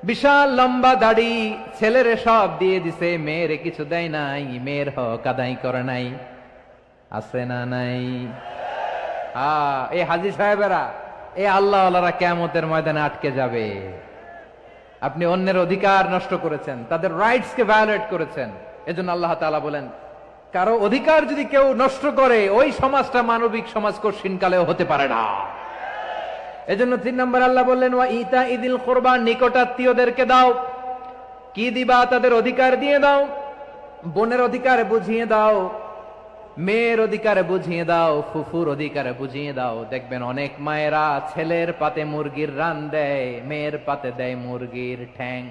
বিশাল লম্বা দাড়ি, ছেলেরে সব দিয়ে দিছে, মেয়েরে কিছু দেয় নাই, মেয়ের হক আদায় করে নাই। আছে না নাই? এই হাজী সাহেবেরা, এই আল্লাহওয়ালারা কিয়ামতের ময়দানে আটকে যাবে। আপনি অন্যের অধিকার নষ্ট করেছেন, তাদের রাইটস কে ভায়োলেট করেছেন। এজন্য আল্লাহ তাআলা বলেন, কারো অধিকার যদি কেউ নষ্ট করে, ওই সমাজটা মানবিক সমাজ কঠিনকালেও হতে পারে না। এজন্য 3 নম্বর আল্লাহ বললেন ওয়া ইতা ইদিল কুরবা, নিকটাত্মীয়দেরকে দাও। কি দিবা? তাদের অধিকার দিয়ে দাও। বোনের অধিকার বুঝিয়ে দাও, মেয়ের অধিকার বুঝিয়ে দাও, ফুফুর অধিকার বুঝিয়ে দাও। দেখবেন অনেক মায়েরা ছেলের পাতে মুরগির রান দেয়, মেয়ের পাতে দেয় মুরগির ঠ্যাং।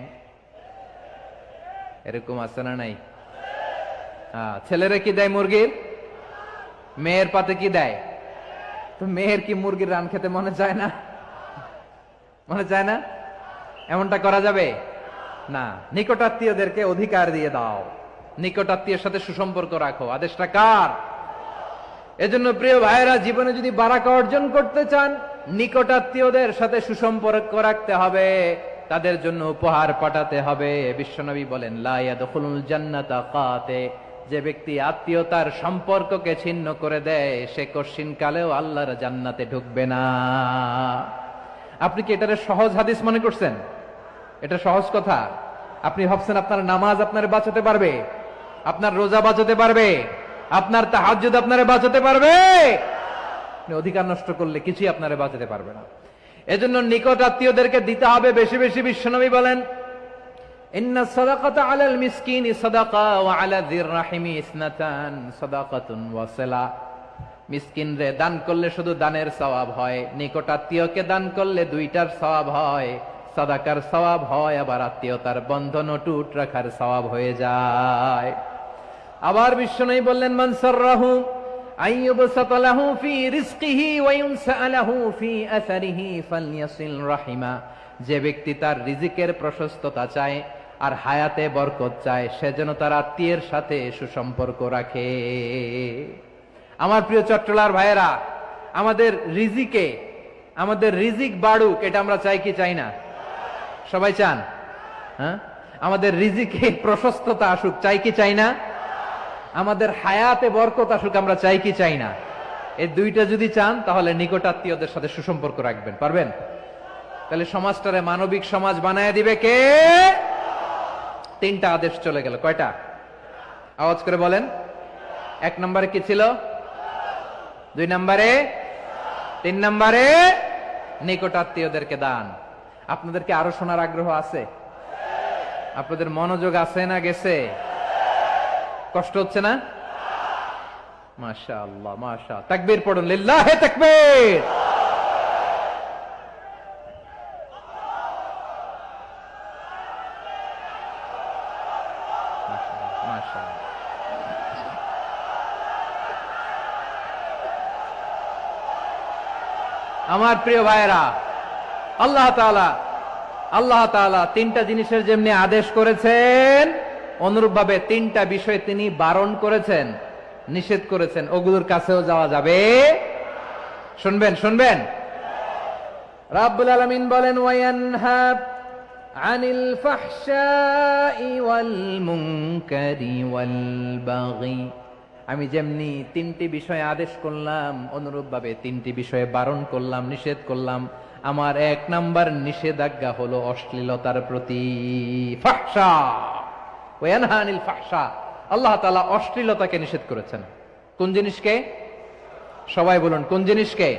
এরকম আছে না নাই? ছেলেরা কি দেয়? মুরগির। মেয়ের পাতে কি দেয়? তো মেয়ের কি মুরগির রান খেতে মনে চায় না? মনে চায় না? এমনটা করা যাবে না। নিকটাত্মীয়দেরকে অধিকার দিয়ে দাও, নিকটাত্মীয়ের সাথে সুসম্পর্ক রাখো। আদেশটা কার? এজন্য প্রিয় ভাইয়েরা, জীবনে যদি বারাকা অর্জন করতে চান, নিকটাত্মীয়দের সাথে সুসম্পর্ক রাখতে হবে, তাদের জন্য উপহার পাঠাতে হবে। বিশ্বনবী বলেন, লা ইয়াদখুলুল জান্নাতা কাতে, যে ব্যক্তি আত্মীয়তার সম্পর্ককে ছিন্ন করে দেয়, সে কশিনকালেও আল্লাহর জান্নাতে ঢুকবে না। আপনি কি এটারে সহজ হাদিস মনে করছেন? এটা সহজ কথা? আপনি ভাবছেন আপনার নামাজ আপনার বাঁচাতে পারবে, আপনার রোজা বাঁচাতে পারবে, আপনার তাহাজ্জুদ আপনারে বাঁচাতে পারবে? অধিকার নষ্ট করলে কিছুই আপনারে বাঁচাতে পারবে না। এজন্য নিকট আত্মীয়দেরকে দিতে হবে বেশি বেশি। বিশ্বনবী বলেন, ইন্না সাদাকাতা আলাল মিসকিনি সাদাকা ওয়া আলা যির রাহিমি ইসনাতান সাদাকাতুন ওয়া সিলা। মিসকিনরে দান করলে শুধু দানের সওয়াব হয়, নিকট আত্মীয়কে দান করলে 2টার সওয়াব হয়। সাদাকার সওয়াব হয়, আবার আত্মীয়তার বন্ধন অটুট রাখার সওয়াব হয়ে যায়। আবার বিশ্বনবী বললেন, মান সাররাহু আইয়ুবসাতা লাহু ফি রিজকিহি ওয়া ইউনসা লাহু ফি আসারিহি ফালইয়াসিল রাহিমা। যে ব্যক্তি তার রিজিকের প্রশস্ততা চায় আর হায়াতে বরকত চায়, সে যেন তার আত্মীয়ের সাথে সুসম্পর্ক রাখে। আমার প্রিয় চট্টলার ভাইয়েরা, আমাদের রিজিক বাড়ুক, এটা আমরা চাই কি চাই না? সবাই চান? হ্যাঁ, আমাদের রিজিকে প্রশস্ততা আসুক, চাই কি চাই না? আমাদের হায়াতে বরকত আসুক, আমরা চাই কি চাই না? এই 2টা যদি চান, তাহলে নিকটাত্মীয়দের সাথে সুসম্পর্ক রাখবেন। পারবেন? তাহলে সমাজটারে মানবিক সমাজ বানায় দিবে কে? 3টা আদেশ চলে গেল। কয়টা? আওয়াজ করে বলেন। 1 নম্বরে কি ছিল? 2 নম্বরে, 3 নম্বরে নিকটাত্মীয়দেরকে দান। আপনাদেরকে আরো শোনার আগ্রহ আছে? আপনাদের মনোযোগ আছে না গেছে? কষ্ট হচ্ছে না? মাশাআল্লাহ, মাশাআল্লাহ। তাকবীর পড়ুন, লিল্লাহে তাকবীর। আমার প্রিয় ভাইয়েরা, আল্লাহ তাআলা তিনটা জিনিসের যেমনি আদেশ করেছেন, অনুরূপ ভাবে তিনটা বিষয় তিনি বারণ করেছেন, নিষেধ করেছেন। ওগুলোর কাছেও যাওয়া যাবে। শুনবেন। রাব্বুল আলামিন বলেন, ওয়ায়ানহা আনিল ফাহশাই ওয়াল মুনকারি ওয়াল বাগি। আমি যেমনি তিনটি বিষয়ে আদেশ করলাম, অনুরূপ ভাবে তিনটি বিষয়ে বারণ করলাম, নিষেধ করলাম। আমার 1 নাম্বার নিষেধাজ্ঞা হলো অশ্লীলতার প্রতি। ফাহশা, ওয়ায়ানহা আনিল ফাহশা, আল্লাহ তাআলা অশ্লীলতাকে নিষেধ করেছেন। কোন জিনিসকে? সবাই বলুন, কোন জিনিসকে?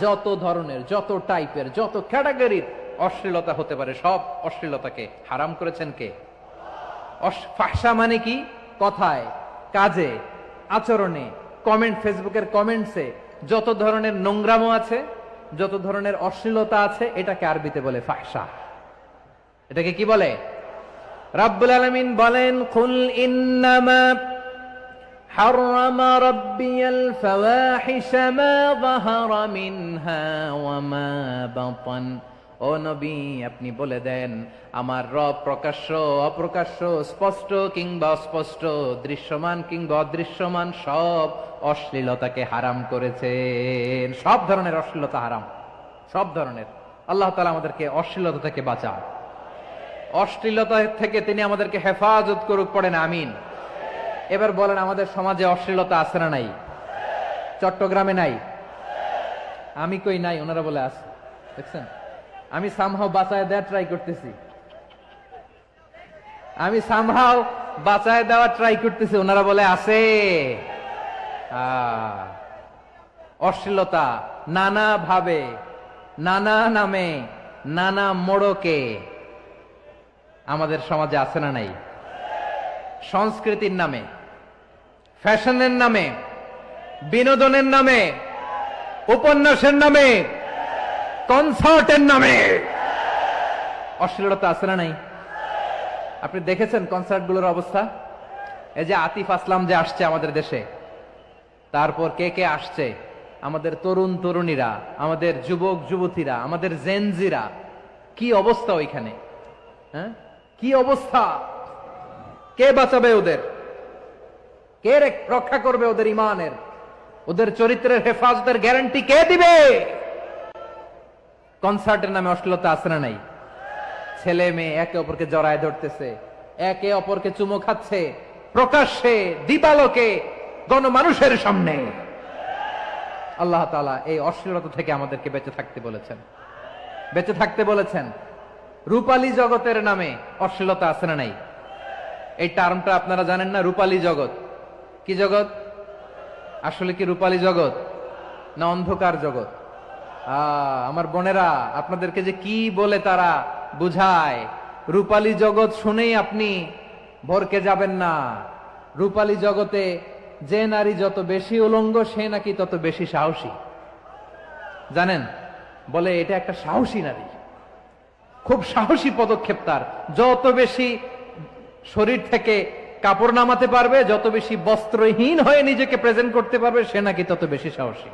যত ধরনের, যত টাইপের, যত ক্যাটাগরির অশ্লীলতা হতে পারে, সব অশ্লীলতাকে হারাম করেছেন কে? ফাহশা মানে কি? কথায়, কাজে, আচরণে, কমেন্ট, ফেসবুকের কমেন্টসে যত ধরনের নোংরামো আছে, যত ধরনের অশ্লীলতা আছে, এটাকে আরবিতে বলে ফাহশা। এটাকে কি বলে? রাব্বুল আলামিন বলেন, কুল ইন্নামা হারামা রাব্বিয়াল ফাওয়াহিশা মা যাহারা মিনহা ওয়া মা বাতান। ও নবী, আপনি বলে দেন, আমার রব প্রকাশ্য, অপ্রকাশ্য, স্পষ্ট কিংবা অস্পষ্ট, দৃশ্যমান কিংবা অদৃশ্যমান সব অশ্লীলতাকে হারাম করেছেন। সব ধরনের অশ্লীলতা হারাম, সব ধরনের। আল্লাহ তাআলা আমাদেরকে অশ্লীলতা থেকে বাঁচান, অশ্লীলতা থেকে তিনি আমাদেরকে হেফাজত করুক। পড়েন আমিন। এবার বলেন, আমাদের সমাজে অশ্লীলতা আছে না নাই? চট্টগ্রামে নাই? আমি কই নাই, ওনারা বলে আছে। দেখছেন, আমি সামহাও বাঁচায় দেওয়ার ট্রাই করতেছি, ওনারা বলে আছে। অশ্লীলতা নানা ভাবে, নানা নামে, নানা মোড়কে আমাদের সমাজে আছে না নাই? সংস্কৃতির নামে, ফ্যাশনের নামে, বিনোদনের নামে, উপন্যাসের নামে, কনসার্টের নামে অশ্লীলতা আছে না নাই? আপনি দেখেছেন কনসার্টগুলোর অবস্থা? এই যে আতিফ আসলাম যে আসছে আমাদের দেশে, তারপর কে কে আসছে, আমাদের তরুণ তরুণীরা, আমাদের যুবক যুবতীরা, আমাদের জেনজিরা, কি অবস্থা ওইখানে? হ্যাঁ, কি অবস্থা? কে বাঁচাবে ওদের? কে রক্ষা করবে ওদের ইমানের, ওদের চরিত্রের হেফাজতের গ্যারান্টি কে দিবে? কনসার্টের নামে অশ্লীলতা আছে না নাই? ছেলে মেয়ে একে অপরকে জড়ায় ধরতেছে, একে অপরকে চুমো খাচ্ছে, প্রকাশ্যে, দিবালোকে, গণমানুষের সামনে। আল্লাহ তাআলা এই অশ্লীলতা থেকে আমাদেরকে বেঁচে থাকতে বলেছেন, বেঁচে থাকতে বলেছেন। রূপালী জগতের নামে অশ্লীলতা আছে না নাই? এই টার্মটা আপনারা জানেন না? রূপালী জগৎ কি জগৎ? আসলে কি রূপালী জগৎ না অন্ধকার জগৎ? আমার বোনেরা, আপনাদেরকে যে কি বলে তারা বুঝায়, রূপালী জগৎ শুনেই আপনি ভরকে যাবেন না। রূপালী জগতে যে নারী যত বেশি উলঙ্গ, সে নাকি তত বেশি সাহসী। জানেন, বলে এটা একটা সাহসী নারী, খুব সাহসী পদক্ষেপ তার। যত বেশি শরীর থেকে কাপড় নামাতে পারবে, যত বেশি বস্ত্রহীন হয়ে নিজেকে প্রেজেন্ট করতে পারবে, সে নাকি তত বেশি সাহসী।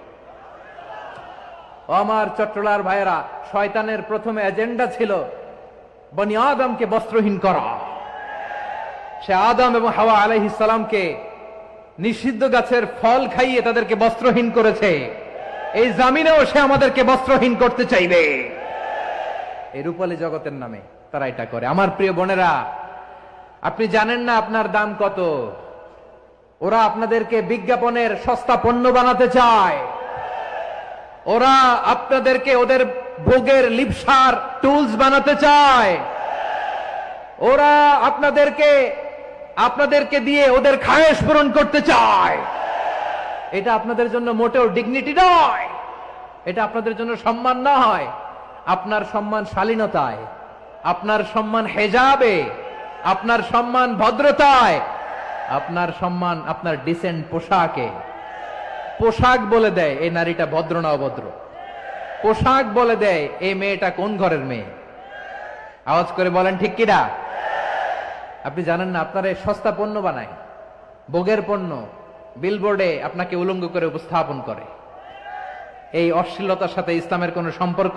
আমার চট্টলার ভাইয়েরা, শয়তানের প্রথমে এজেন্ডা ছিল বনি আদমকে বস্ত্রহীন করা। সে আদম এবং হাওয়া আলাইহিস সালামকে নিষিদ্ধ গাছের ফল খাইয়ে তাদেরকে বস্ত্রহীন করেছে। এই জামিনেও সে আমাদেরকে বস্ত্রহীন করতে চাইবে। এই রূপালী জগতের নামে তারা এটা করে। আমার প্রিয় বোনেরা, আপনি জানেন না আপনার দাম কত। ওরা আপনাদেরকে বিজ্ঞাপনের সস্তা পণ্য বানাতে চায়। ওরা আপনাদেরকে ওদের ভোগের লিপসার টুলস বানাতে চায়। ওরা আপনাদেরকে দিয়ে ওদের খায়েশ পূরণ করতে চায়। এটা আপনাদের জন্য মোটেও ডিগনিটি নয়, এটা আপনাদের জন্য সম্মান নয়। আপনার সম্মান শালীনতায়, আপনার সম্মান হেজাবে, আপনার সম্মান ভদ্রতায়, আপনার সম্মান আপনার ডিসেন্ট পোশাকে। পোশাক বলে দেয় এই নারীটা ভদ্র না অভদ্র। পোশাক বলে দেয় এই মেয়েটা কোন ঘরের মেয়ে। আওয়াজ করে বলেন ঠিক কিনা? আপনি জানেন না, আপনারা এই সস্তা পণ্য বানায়, ভোগের পণ্য, বিলবোর্ডে আপনাকে উলঙ্গ করে উপস্থাপন করে। এই অশ্লীলতার সাথে ইসলামের কোনো সম্পর্ক।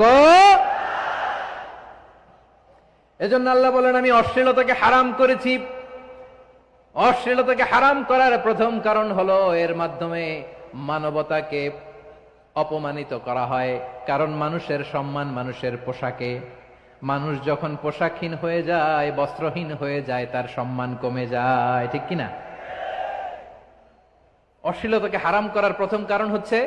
এজন্য আল্লাহ বলেন, আমি অশ্লীলতাকে হারাম করেছি। অশ্লীলতাকে হারাম করার প্রথম কারণ হলো এর মাধ্যমে মানবতাকে অপমানিত করা হয়। কারণ মানুষের সম্মান মানুষের পোশাকে। মানুষ যখন পোশাকহীন হয়ে যায়, বস্ত্রহীন হয়ে যায়, তার সম্মান কমে যায়, ঠিক কিনা? অশ্লীলতাকে হারাম করার প্রথম কারণ হচ্ছে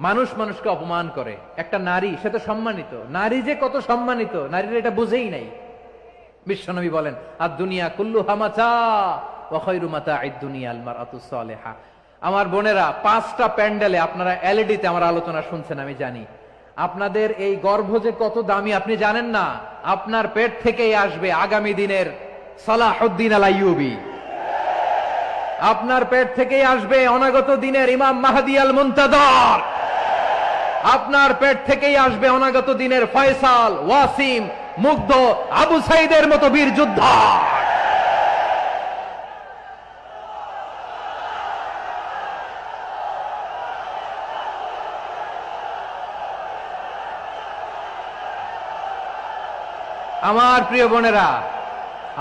মানুষ মানুষকে অপমান করে। একটা নারী, সে তো সম্মানিত, নারী যে কত সম্মানিত নারীর এটা বুঝেই নাই। বিশ্বনবী বলেন, আর দুনিয়া কুল্লুহা মাতা ওয়া খায়রু মাতা'আদ দুনিয়া আল মারআতুস সালিহা। আমার বোনেরা, 5টা প্যান্ডেলে আপনারা এলইডিতে আমার আলোচনা শুনছেন, আমি জানি। আপনাদের এই গর্ভ যে কত দামি আপনি জানেন না। আপনার পেট থেকেই আসবে আগামী দিনের সালাহুদ্দিন আল আইয়ুবী। আপনার পেট থেকেই আসবে অনাগত দিনের ইমাম মাহদী আল মুনতাযর। আপনার পেট থেকেই আসবে অনাগত দিনের ফয়সাল, ওয়াসিম, মুগ্ধ, আবু সাইদের মতো বীর যোদ্ধা। আমার প্রিয় বোনেরা,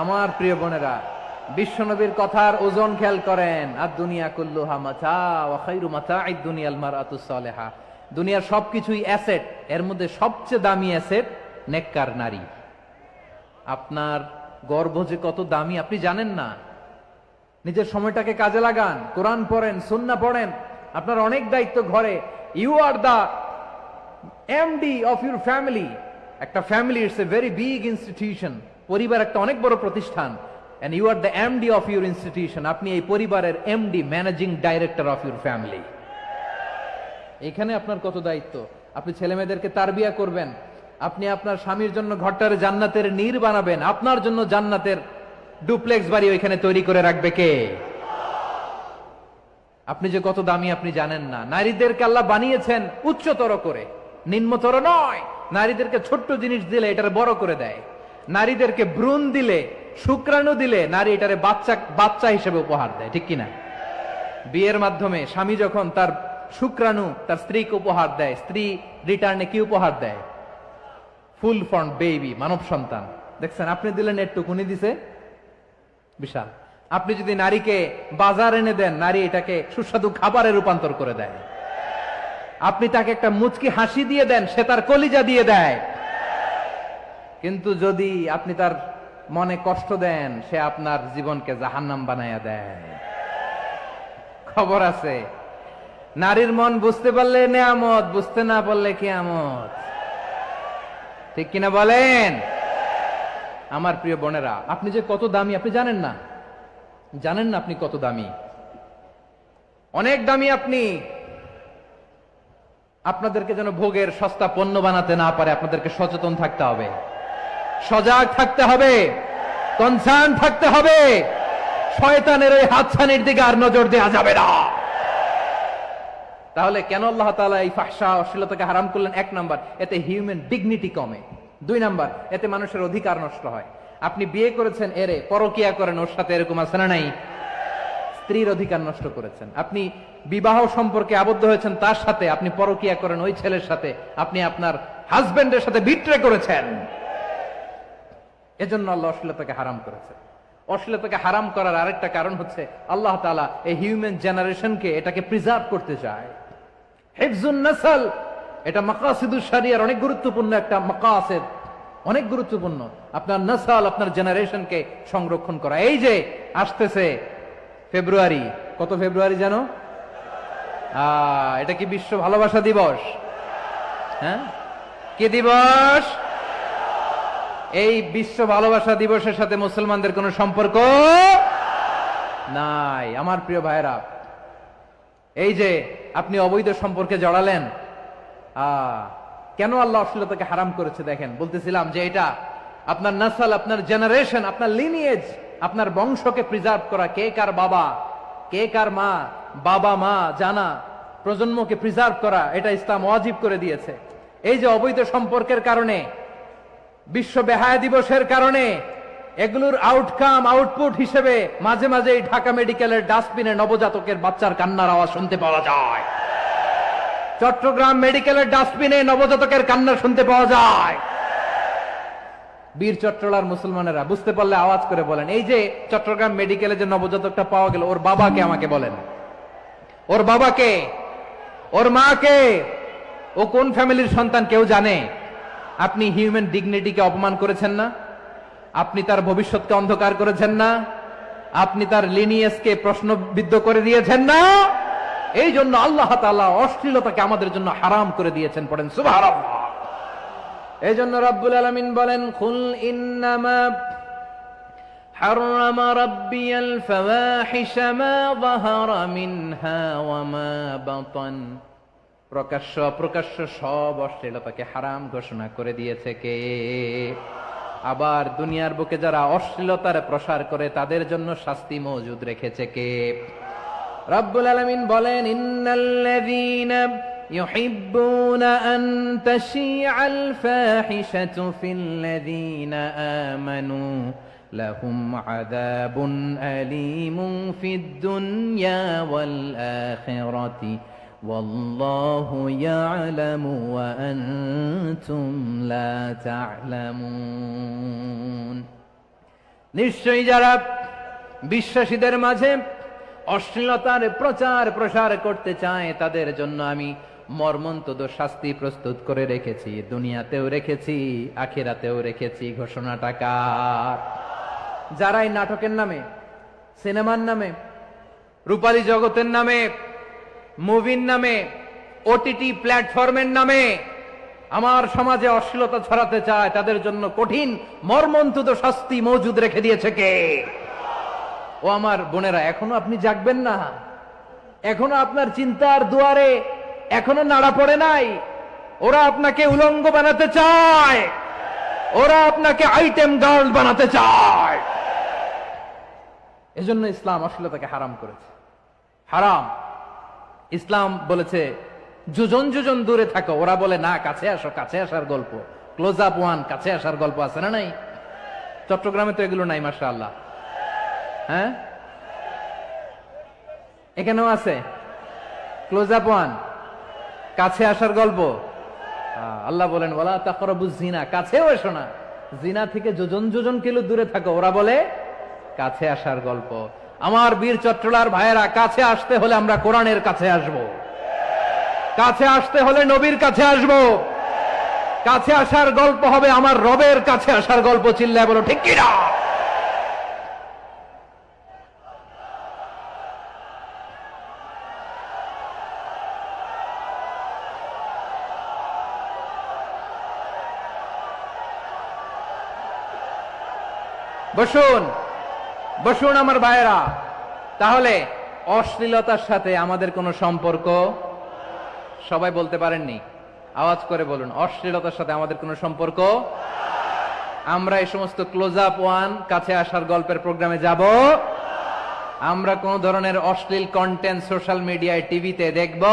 আমার প্রিয় বোনেরা, বিশ্বনবীর কথার ওজন খেয়াল করেন। আর দুনিয়া কুল্লুহা মাতা ওয়া খায়রু মাতা'আদ দুনিয়া আল মারআতুস সালিহা। দুনিয়ার সবকিছুই অ্যাসেট, এর মধ্যে সবচেয়ে দামি অ্যাসেট নেককার নারী। আপনার গর্ভ যে কত দামি আপনি জানেন না। নিজের সময়টাকে কাজে লাগান, কোরআন পড়েন, সুন্নাহ পড়েন। আপনার অনেক দায়িত্ব ঘরে। You are the MD of your family. একটা family it's a very big institution. পরিবার একটা অনেক বড় প্রতিষ্ঠান। and you are the MD of your institution. আপনি এই পরিবারের MD, managing director of your family. এখানে আপনার কত দায়িত্ব। আপনি ছেলে মেয়েদেরকে তারবিয়া করবেন। আপনি আপনার স্বামীর জন্য ঘরটার জান্নাতের নীর বানাবেন। আপনার জন্য জান্নাতের ডুপ্লেক্স বাড়ি ওইখানে তৈরি করে রাখবে কে? আপনি যে কত দামি আপনি জানেন না। নারীদেরকে আল্লাহ বানিয়েছেন উচ্চতর করে, নিম্নতর নয়। নারীদেরকে ছোট্ট জিনিস দিলে এটারে বড় করে দেয়। নারীদেরকে ভ্রূণ দিলে, শুক্রাণু দিলে নারী এটারে বাচ্চা হিসেবে উপহার দেয়, ঠিক কিনা? বিয়ের মাধ্যমে স্বামী যখন তার শুক্রাণু তার স্ত্রীকে উপহার দেয়, স্ত্রী রিটার্নে কি উপহার দেয়? ফুল ফর্ম বেবি, মানব সন্তান। দেখছেন, আপনি দিলেন একটুক, উনি দিছে বিশাল। আপনি যদি নারীকে বাজার এনে দেন, নারী এটাকে সুস্বাদু খাবারে রূপান্তর করে দেয়। আপনি তাকে একটা মুচকি হাসি দিয়ে দেন, সে তার কলিজা দিয়ে দেয়। কিন্তু যদি আপনি তার মনে কষ্ট দেন, সে আপনার জীবনকে জাহান্নাম বানায়া দেয়। খবর আছে, নারীর মন বুঝতে পারলে নেয়ামত, বুঝতে না পারলে কিয়ামত, ঠিক কিনা বলেন? আমার প্রিয় বোনেরা, আপনি যে কত দামি আপনি জানেন না। জানেন না আপনি কত দামি, অনেক দামি আপনি। আপনাদেরকে যেন ভোগের সস্তা পণ্য বানাতে না পারে, আপনাদেরকে সচেতন থাকতে হবে, সজাগ থাকতে হবে, কনসার্ন থাকতে হবে। শয়তানের ওই হাতছানির দিকে আর নজর দেওয়া যাবে না। তাহলে কেন আল্লাহ তাআলা এই ফাহশা, অশ্লীলতাকে হারাম করলেন? 1 নাম্বার, এতে হিউম্যান ডিগনিটি কমে। 2 নাম্বার, এতে মানুষের অধিকার নষ্ট হয়। আপনি বিয়ে করেছেন, এরে পরকিয়া করেন, ওর সাথে এরকম আছে না নাই? স্ত্রীর অধিকার নষ্ট করেছেন। আপনি বিবাহ সম্পর্কে আবদ্ধ হয়েছেন তার সাথে, আপনি পরকিয়া করেন ওই ছেলের সাথে, আপনি আপনার হাজবেন্ডের সাথে বিট্রে করেছেন। এজন্য আল্লাহ অশ্লীলতাকে হারাম করেছে। অশ্লীলতাকে হারাম করার আরেকটা কারণ হচ্ছে আল্লাহ তাআলা এই হিউম্যান জেনারেশনকে, এটাকে প্রিজার্ভ করতে চায়। হিফজুন নাসল, এটা মাকাসিদুশ শরিয়ার অনেক গুরুত্বপূর্ণ একটা মাকাসিদ, অনেক গুরুত্বপূর্ণ। আপনার নাসল, আপনার জেনারেশনকে সংরক্ষণ করা। এই যে আসতেছে ফেব্রুয়ারি, কত ফেব্রুয়ারি জানো? এটা কি বিশ্ব ভালোবাসা দিবস? হ্যাঁ, কি দিবস? এই বিশ্ব ভালোবাসা দিবসের সাথে মুসলমানদের কোনো সম্পর্ক নাই। আমার প্রিয় ভাইরা, এই যে আপনি অবৈধ সম্পর্কে জড়ালেন, কেন আল্লাহ অশ্লীলতাকে হারাম করেছে দেখেন। বলতেছিলাম যে এটা আপনার নাসল, আপনার জেনারেশন, আপনার লিনিয়েজ, আপনার বংশকে প্রিজার্ভ করা। কে কার বাবা, কে কার মা, বাবা মা জানা, প্রজন্মকে প্রিজার্ভ করা, এটা ইসলাম ওয়াজিব করে দিয়েছে। এই যে অবৈধ সম্পর্কের কারণে, বিশ্ব বেহায়া দিবসের কারণে, এগুলোর আউটকাম, আউটপুট হিসেবে মাঝে মাঝে ঢাকা মেডিকেলের ডাস্টবিনে নবজাতকের বাচ্চার কান্নার আওয়াজ শুনতে পাওয়া যায়। চট্টগ্রাম মেডিকেলের ডাস্টবিনে নবজাতকের কান্না শুনতে পাওয়া যায়। বীর চট্টলার মুসলমানেরা বুঝতে পারলে আওয়াজ করে বলেন, এই যে চট্টগ্রাম মেডিকেলে যে নবজাতকটা পাওয়া গেল, ওর বাবাকে আমাকে বলেন, ওর বাবাকে, ওর মাকে, ও কোন ফ্যামিলির সন্তান কেউ জানে? আপনি হিউম্যান ডিগনিটিকে অপমান করেছেন না? আপনি তার ভবিষ্যৎকে অন্ধকার করেছেন না? আপনি তার লিনিয়েজকে প্রশ্নবিদ্ধ করে দিয়েছেন না? এই জন্য আল্লাহ তাআলা অশ্লীলতাকে আমাদের জন্য হারাম করে দিয়েছেন। পড়েন সুবহানাল্লাহ। এই জন্য রব্বুল আলামিন বলেন, কুল ইন্নামা حرم ربي الفواحش ما ظهر منها وما بطن। প্রকাশ্য অপ্রকাশ্য সব অশ্লীলতাকে হারাম ঘোষণা করে দিয়েছে কে? আবার দুনিয়ার বুকে যারা অশ্লীলতার প্রসার করে তাদের জন্য শাস্তি মজুদ রেখেছে কে? রব্বুল আলামিন বলেন, ইন্নাল্লাযীনা ইউহিব্বুনা আন তাশিআল ফাহিশাতু ফিল্লাযীনা আমানু লাহুম আযাবুন আলীমুন ফিদ দুনিয়া ওয়াল আখিরাতি ওয়াল্লাহু ইয়ালামু ওয়া আনতুম লা তা'লামুন। নিশ্চয়ই যারা বিশ্বাসীদের মাঝে অশ্লীলতার প্রচার প্রসার করতে চায় তাদের জন্য আমি মর্মন্তুদ শাস্তি প্রস্তুত করে রেখেছি, দুনিয়াতেও রেখেছি, আখিরাতেও রেখেছি। ঘোষণাটা কার? যারা এই নাটকের নামে, সিনেমার নামে, রূপালী জগতের নামে, মুভির নামে, ওটিটি প্ল্যাটফর্মের নামে আমার সমাজে অশ্লীলতা ছড়াতে চায় তাদের জন্য কঠিন মর্মন্তুদ শাস্তি মজুদ রেখে দিয়েছে কে? ও আমার বোনেরা, এখনো আপনি জাগবেন না? এখনো আপনার চিন্তার দুয়ারে এখনো নাড়া পড়ে নাই? ওরা আপনাকে উলঙ্গ বানাতে চায়, ওরা আপনাকে আইটেম গার্ল বানাতে চায়। এজন্য ইসলাম অশ্লীলতাকে হারাম করেছে। হারাম। ইসলাম বলেছে যোজন যোজন দূরে থাকো, ওরা বলে না কাছে আসো, কাছে আসার গল্প, ক্লোজ আপ ওয়ান, কাছে আসার গল্প আছে না নাই? চট্টগ্রামে তো এগুলো নাই মাশাআল্লাহ। হ্যাঁ, এখানেও আছে ক্লোজ আপ ওয়ান, কাছে আসার গল্প। আল্লাহ বলেন ওয়ালা তাকরাবুজ জিনা, কাছেও এসো না, জিনা থেকে যোজন যোজন কিলো দূরে থাকো, ওরা বলে কাছে আসার গল্প। আমার বীর চট্টলার ভাইয়েরা, কাছে আসতে হলে আমরা কোরআনের কাছে আসব, কাছে আসতে হলে নবীর কাছে আসব, কাছে আসার গল্প হবে আমার রবের কাছে আসার গল্প। চিল্লায় বলো ঠিক কিনা? বসুন বসুন আমার ভাইয়েরা। তাহলে অশ্লীলতার সাথে আমাদের কোনো সম্পর্ক? সবাই বলতে পারেননি, আওয়াজ করে বলুন, অশ্লীলতার সাথে আমাদের কোনো সম্পর্ক? আমরা এই সমস্ত ক্লোজ আপ ওয়ান, কাছে আসার গল্পের প্রোগ্রামে যাব? আমরা কোন ধরনের অশ্লীল কন্টেন্ট সোশ্যাল মিডিয়ায়, টিভিতে দেখব?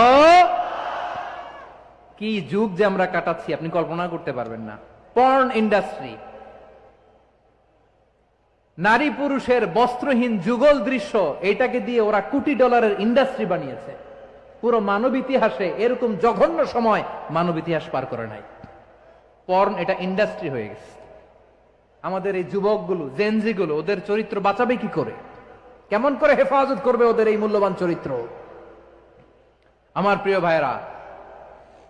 কি যুগ যে আমরা কাটাচ্ছি আপনি কল্পনা করতে পারবেন না। পর্ন ইন্ডাস্ট্রি, নারী পুরুষের বস্ত্রহীন যুগল দৃশ্য, এটাকে দিয়ে ওরা কোটি ডলারের ইন্ডাস্ট্রি বানিয়েছে। পুরো মানব ইতিহাসে এরকম জঘন্য সময় মানব ইতিহাস পার করে নাই। পর্ন এটা ইন্ডাস্ট্রি হয়ে গেছে। আমাদের এই যুবকগুলো, জেনজিগুলো, ওদের চরিত্র বাঁচাবে কি করে? কেমন করে হেফাজত করবে ওদের এই মূল্যবান চরিত্র? আমার প্রিয় ভাইরা,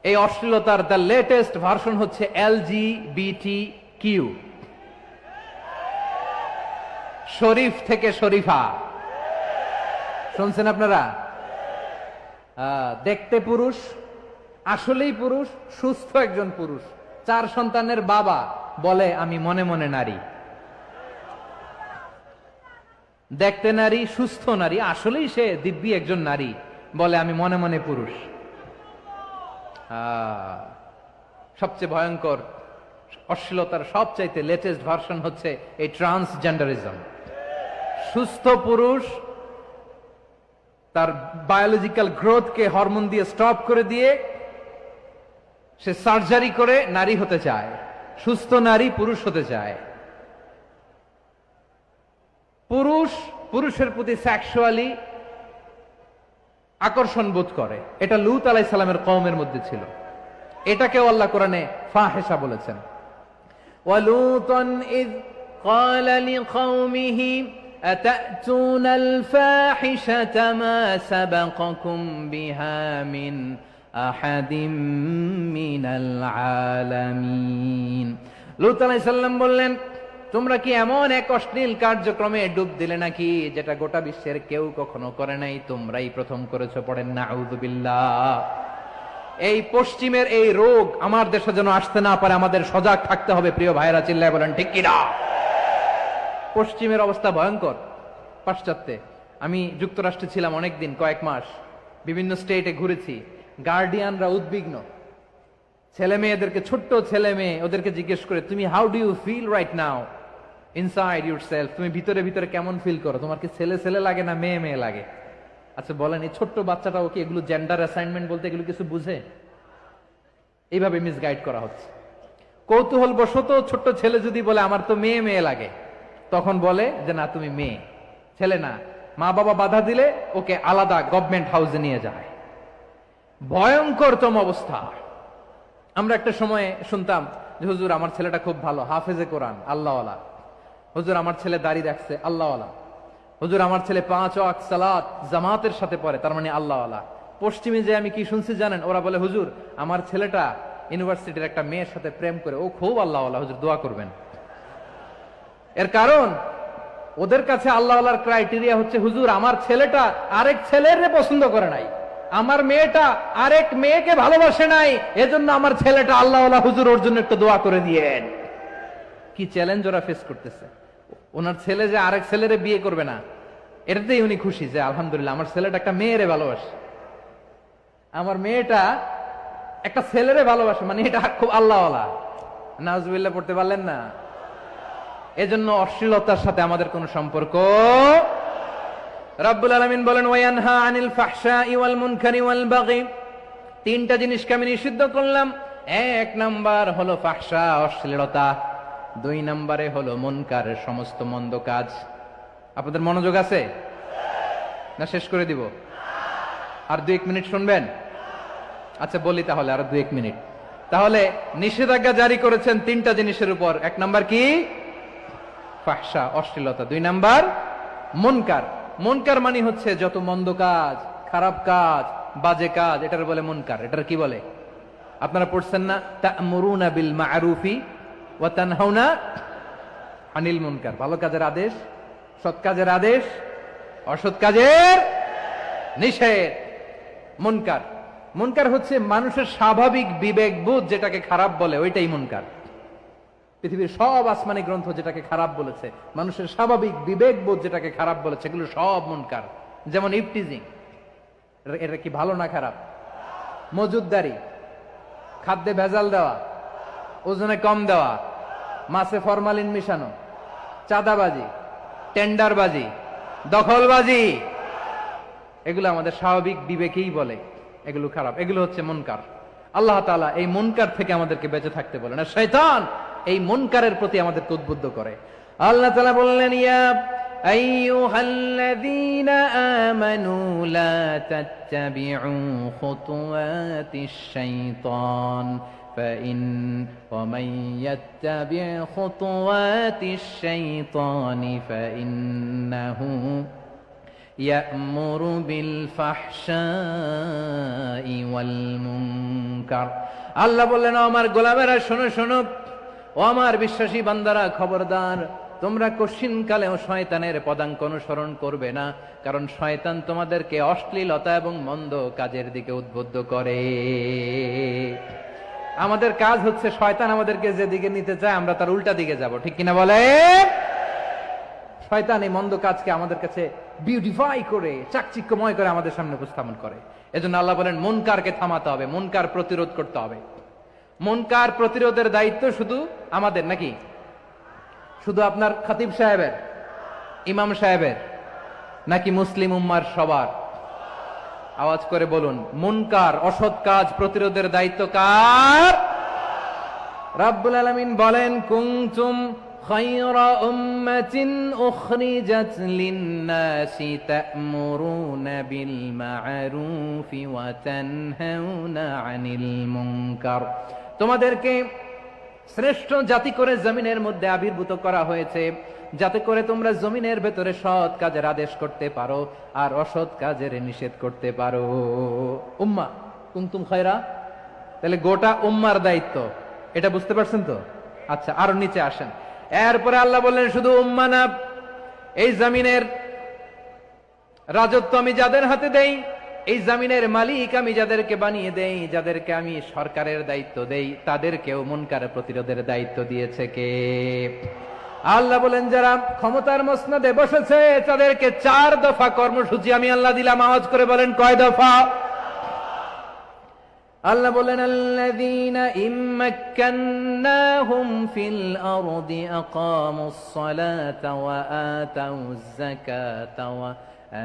এই অশ্লীলতার দ্য লেটেস্ট ভার্সন হচ্ছে LGBTQ, শরীফ থেকে শরীফা। শুনছেন আপনারা? দেখতে পুরুষ, আসলেই পুরুষ, সুস্থ একজন পুরুষ, 4 সন্তানের বাবা, বলে আমি মনে মনে নারী। দেখতে নারী, সুস্থ নারী, আসলেই সে দিব্যি একজন নারী, বলে আমি মনে মনে পুরুষ। সবচেয়ে ভয়ঙ্কর অশ্লীলতার সবচাইতে লেটেস্ট ভার্সন হচ্ছে এই ট্রান্সজেন্ডারিজম। সুস্থ পুরুষ তার বায়োলজিক্যাল গ্রোথকে হরমোন দিয়ে স্টপ করে দিয়ে সে সার্জারি করে নারী হতে চায়, সুস্থ নারী পুরুষ হতে চায়। পুরুষ পুরুষের প্রতি সেক্সুয়ালি আকর্ষণ বোধ করে। এটা লূত আলাইহিস সালামের কওমের মধ্যে ছিল। এটাকেও আল্লাহ কোরআনে ফাহিশা বলেছেন। ওয়ালুতান ইয قال لقومه أتأتون الفاحشة ما سبقكم بها من أحد من العالمين। লূত আলাইহিস সালাম বললেন, তোমরা কি এমন এক অশ্লীল কার্যক্রমে ডুব দিলে নাকি যেটা গোটা বিশ্বের কেউ কখনো করে নাই, তোমরাই প্রথম করেছো। পড়েন নাউযুবিল্লাহ। এই পশ্চিমের এই রোগ আমার দেশে যেন আসতে না পারে, আমাদের সজাগ থাকতে হবে। প্রিয় ভাইরা চিল্লায় বলেন ঠিক কিনা? পশ্চিমের অবস্থা ভয়ঙ্কর। পাশ্চাত্যে আমি যুক্তরাষ্ট্রে ছিলাম অনেকদিন, কয়েক মাস, বিভিন্ন স্টেটে ঘুরেছি। গার্ডিয়ানরা উদ্বিগ্ন, ছেলে মেয়েদেরকে, ছোট্ট ছেলে মেয়ে, ওদেরকে জিজ্ঞেস করে, তুমি how do you feel right now inside yourself? তুমি ভিতরে ভিতরে কেমন ফিল করো? তোমার কি ছেলে ছেলে লাগে না মেয়ে মেয়ে লাগে? আচ্ছা বলেন, এই ছোট্ট বাচ্চাটাও কি এগুলো জেন্ডার অ্যাসাইনমেন্ট বলতে এগুলো কিছু বুঝে? এইভাবে মিসগাইড করা হচ্ছে। কৌতূহল বশত ছোট্ট ছেলে যদি বলে আমার তো মেয়ে মেয়ে লাগে, তখন বলে যে না তুমি মেয়ে, ছেলে না। মা বাবা বাধা দিলে ওকে আলাদা গভর্নমেন্ট হাউসে নিয়ে যায়। ভয়ঙ্করতম অবস্থা। আমরা একটা সময় শুনতাম যে হুজুর আমার ছেলেটা খুব ভালো, হাফেজে কোরআন, আল্লাহওয়ালা। হুজুর আমার ছেলে দাড়ি রাখছে, আল্লাহওয়ালা। হুজুর আমার ছেলে 5 ওয়াক্ত সালাত জামাতের সাথে পড়ে, তার মানে আল্লাহওয়ালা। পশ্চিমে যে আমি কি শুনছি জানেন? ওরা বলে হুজুর আমার ছেলেটা ইউনিভার্সিটির একটা মেয়ের সাথে প্রেম করে, ও খুব আল্লাহওয়ালা, হুজুর দোয়া করবেন। এর কারণ ওদের কাছে আল্লাহওয়ালার ক্রাইটেরিয়া হচ্ছে হুজুর আমার ছেলেটা আরেক ছেলের পছন্দ করে নাই, আমার মেয়েটা আরেক মেয়েকে ভালোবাসে নাই, এজন্য আমার ছেলেটা আল্লাহওয়ালা, হুজুর ওর জন্য একটু দোয়া করে দিয়েন। কি চ্যালেঞ্জ ওরা ফেস করতেছে। ওনার ছেলে যে আরেক ছেলেরে বিয়ে করবে না, এটাতেই উনি খুশি যে আলহামদুলিল্লাহ আমার ছেলেটা একটা মেয়েরে ভালোবাসে, আমার মেয়েটা একটা ছেলেরে ভালোবাসে, মানে এটা খুব আল্লাহওয়ালা। নাউজুবিল্লাহ পড়তে পারলেন না? এজন্য অশ্লীলতার সাথে আমাদের কোনো সম্পর্ক। রাব্বুল আলামিন বলেন ওয়ায়ানহা আনিল ফাহশাই ওয়াল মুনকারি ওয়াল বাগি। তিনটা জিনিসকে আমি নিষিদ্ধ করলাম। এক নাম্বার হলো ফাহশা, অশ্লীলতা। 2 নম্বরে হলো মুনকার, সমস্ত মন্দ কাজ। আপনাদের মনোযোগ আছে না? শেষ করে দিব? আর 2-1 মিনিট শুনবেন? আচ্ছা বলি তাহলে, আর 2-1 মিনিট। তাহলে নিষেধাজ্ঞা জারি করেছেন 3টা জিনিসের উপর। 1 নাম্বার কি? ফাহশা, অশ্লীলতা। 2 নাম্বার মুনকার। মুনকার মানে হচ্ছে যত মন্দ কাজ, খারাপ কাজ, বাজে কাজ, এটার বলে মুনকার। এটার কি বলে? আপনারা পড়ছেন না তা'মুরুনা বিল মা'রুফি ওয়া তানহাউনা আনিল মুনকার। ভালো কাজের আদেশ, সৎ কাজের আদেশ, অসৎ কাজের নিষেধ। মুনকার, মুনকার হচ্ছে মানুষের স্বাভাবিক বিবেকবোধ যেটাকে খারাপ বলে, ওইটাই মুনকার। পৃথিবীর সব আসমানি গ্রন্থ যেটাকে খারাপ বলেছে, মানুষের স্বাভাবিক বিবেকবোধ যেটাকে খারাপ বলেছে, এগুলো সব মুনকার। যেমন ইফটিজিং, এটা কি ভালো না খারাপ? মজুদদারি, খাদ্যে ভেজাল দেওয়া, ওজনে কম দেওয়া, মাছে ফরমালিন মিশানো, চাঁদাবাজি, টেন্ডারবাজি, দখলবাজি, এগুলো আমাদের স্বাভাবিক বিবেকেই বলে এগুলো খারাপ, এগুলো হচ্ছে মুনকার। আল্লাহ তাআলা এই মুনকার থেকে আমাদেরকে বেঁচে থাকতে বলেন, আর শয়তান এই মুনকারের প্রতি আমাদেরকে উদ্বুদ্ধ করে। আল্লাহ তাআলা বললেন ইয়া আইয়ুহাল্লাযীনা আমানু লা তাত্তাবিউ খুতুওয়াতিশ শাইতান فإن ومن يتبع خطوات الشيطان فإنه يأمر بالفحشاء والمنكر। আল্লাহ বললেন আমার গোলামেরা শোনো শোনো, ও আমার বিশ্বাসী বান্দারা খবরদার, তোমরা কশিনকালেও শয়তানের পদাঙ্ক অনুসরণ করবে না, কারণ শয়তান তোমাদেরকে অশ্লীলতা এবং মন্দ কাজের দিকে উদ্বুদ্ধ করে। আমাদের কাজ হচ্ছে শয়তান আমাদেরকে যেদিকে নিতে চায় আমরা তার উল্টা দিকে যাব, ঠিক কিনা বলে? শয়তান এই মন্দ কাজকে আমাদের কাছে বিউটিফাই করে, চাকচিক্যময় করে আমাদের সামনে উপস্থাপন করে। এজন্য আল্লাহ বলেন মুনকারকে থামাতে হবে, মুনকার প্রতিরোধ করতে হবে। মুনকার প্রতিরোধের দায়িত্ব শুধু আমাদের নাকি? শুধু আপনার খতিব সাহেবের, ইমাম সাহেবের, নাকি মুসলিম উম্মার সবার? আওয়াজ করে বলুন, মুনকার অসৎ কাজ প্রতিরোধের দায়িত্ব কার? রাব্বুল আলামিন বলেন কুনতুম خير أمة أخرجت للناس تأمرون بالمعروف وتنهون عن المنكر তোমাদেরকে শ্রেষ্ঠ জাতি করে জমিনের মধ্যে আবির্ভূত করা হয়েছে যাতে করে তোমরা জমিনের ভেতরে সৎ কাজের আদেশ করতে পারো আর অসৎ কাজের নিষেধ করতে পারো। উম্মাহ কুনতুম খায়রা, তাহলে গোটা উম্মার দায়িত্ব, এটা বুঝতে পারছেন তো? আচ্ছা, আরো নিচে আসেন। এরপরে আল্লাহ বললেন শুধু উম্মাহ না, এই জমিনের রাজত্ব আমি যাদের হাতে দেই, এই জমিনের মালিক আমি যাদেরকে বানিয়ে দেই, যাদেরকে আমি সরকারের দায়িত্ব দেই, তাদেরকেও মুনকার প্রতিরোধের দায়িত্ব দিয়েছে কে? আল্লাহ বলেন যারা ক্ষমতার মসনদে বসেছে তাদেরকে 4 দফা কর্মসূচি আমি আল্লাহ দিলাম। আওয়াজ করে বলেন কয় দফা? আল্লাহ বলেন আল্লাযীনা ইম্মাক্কান্নাহুম ফিল আরদি আকামুস সালাতা ওয়া আতাউয যাকাতা ওয়া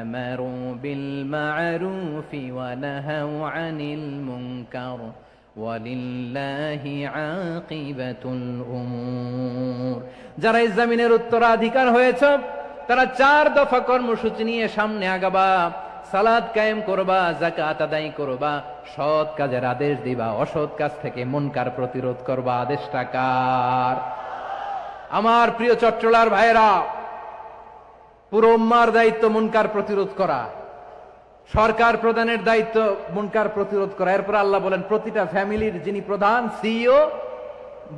আমারু বিল মা'রুফি ওয়া নাহাউ আনিল মুনকার ওয়ালিল্লাহি আকিবাতুল উমুর। যারা এই জমিনের উত্তরাধিকার হয়েছে তারা 4 দফা কর্মসূচি নিয়ে সামনে আগাবা। সালাত কায়েম করবা, যাকাত আদায় করবা, সৎ কাজের আদেশ দিবা, অসৎ কাজ থেকে মুনকার প্রতিরোধ করবা। আদেশটা কার? আমার প্রিয় চট্টলার ভাইরা, পুরো উম্মার দায়িত্ব মুনকার প্রতিরোধ করা, সরকার প্রধানের দায়িত্ব মুনকার প্রতিরোধ করা। এরপর আল্লাহ বলেন প্রতিটা ফ্যামিলির যিনি প্রধান সিইও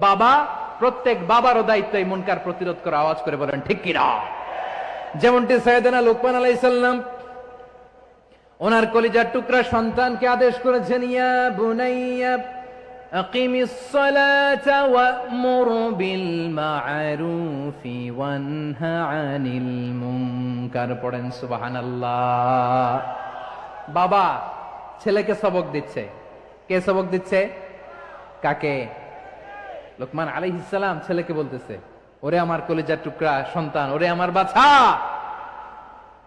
বাবা, প্রত্যেক বাবারও দায়িত্ব এই মুনকার প্রতিরোধ করা। আওয়াজ করে বলেন ঠিক কিনা? যেমনটি সাইয়েদনা লুকমান আলাইহিস সালাম ওনার কলিজার টুকরা সন্তানকে আদেশ করেছেন, ইয়া বুনাইয়া আকিমিস সালাতা ওয়া'মুর বিল মা'রুফি ওয়ানহা আনিল মুনকার। পড়েন সুবহানাল্লাহ। বাবা ছেলেকে সবক দিচ্ছে। কে সবক দিচ্ছে? কাকে? লুকমান আলাইহিস সালাম ছেলেকে বলতেছে, ওরে আমার কলিজার টুকরা সন্তান, ওরে আমার বাছা,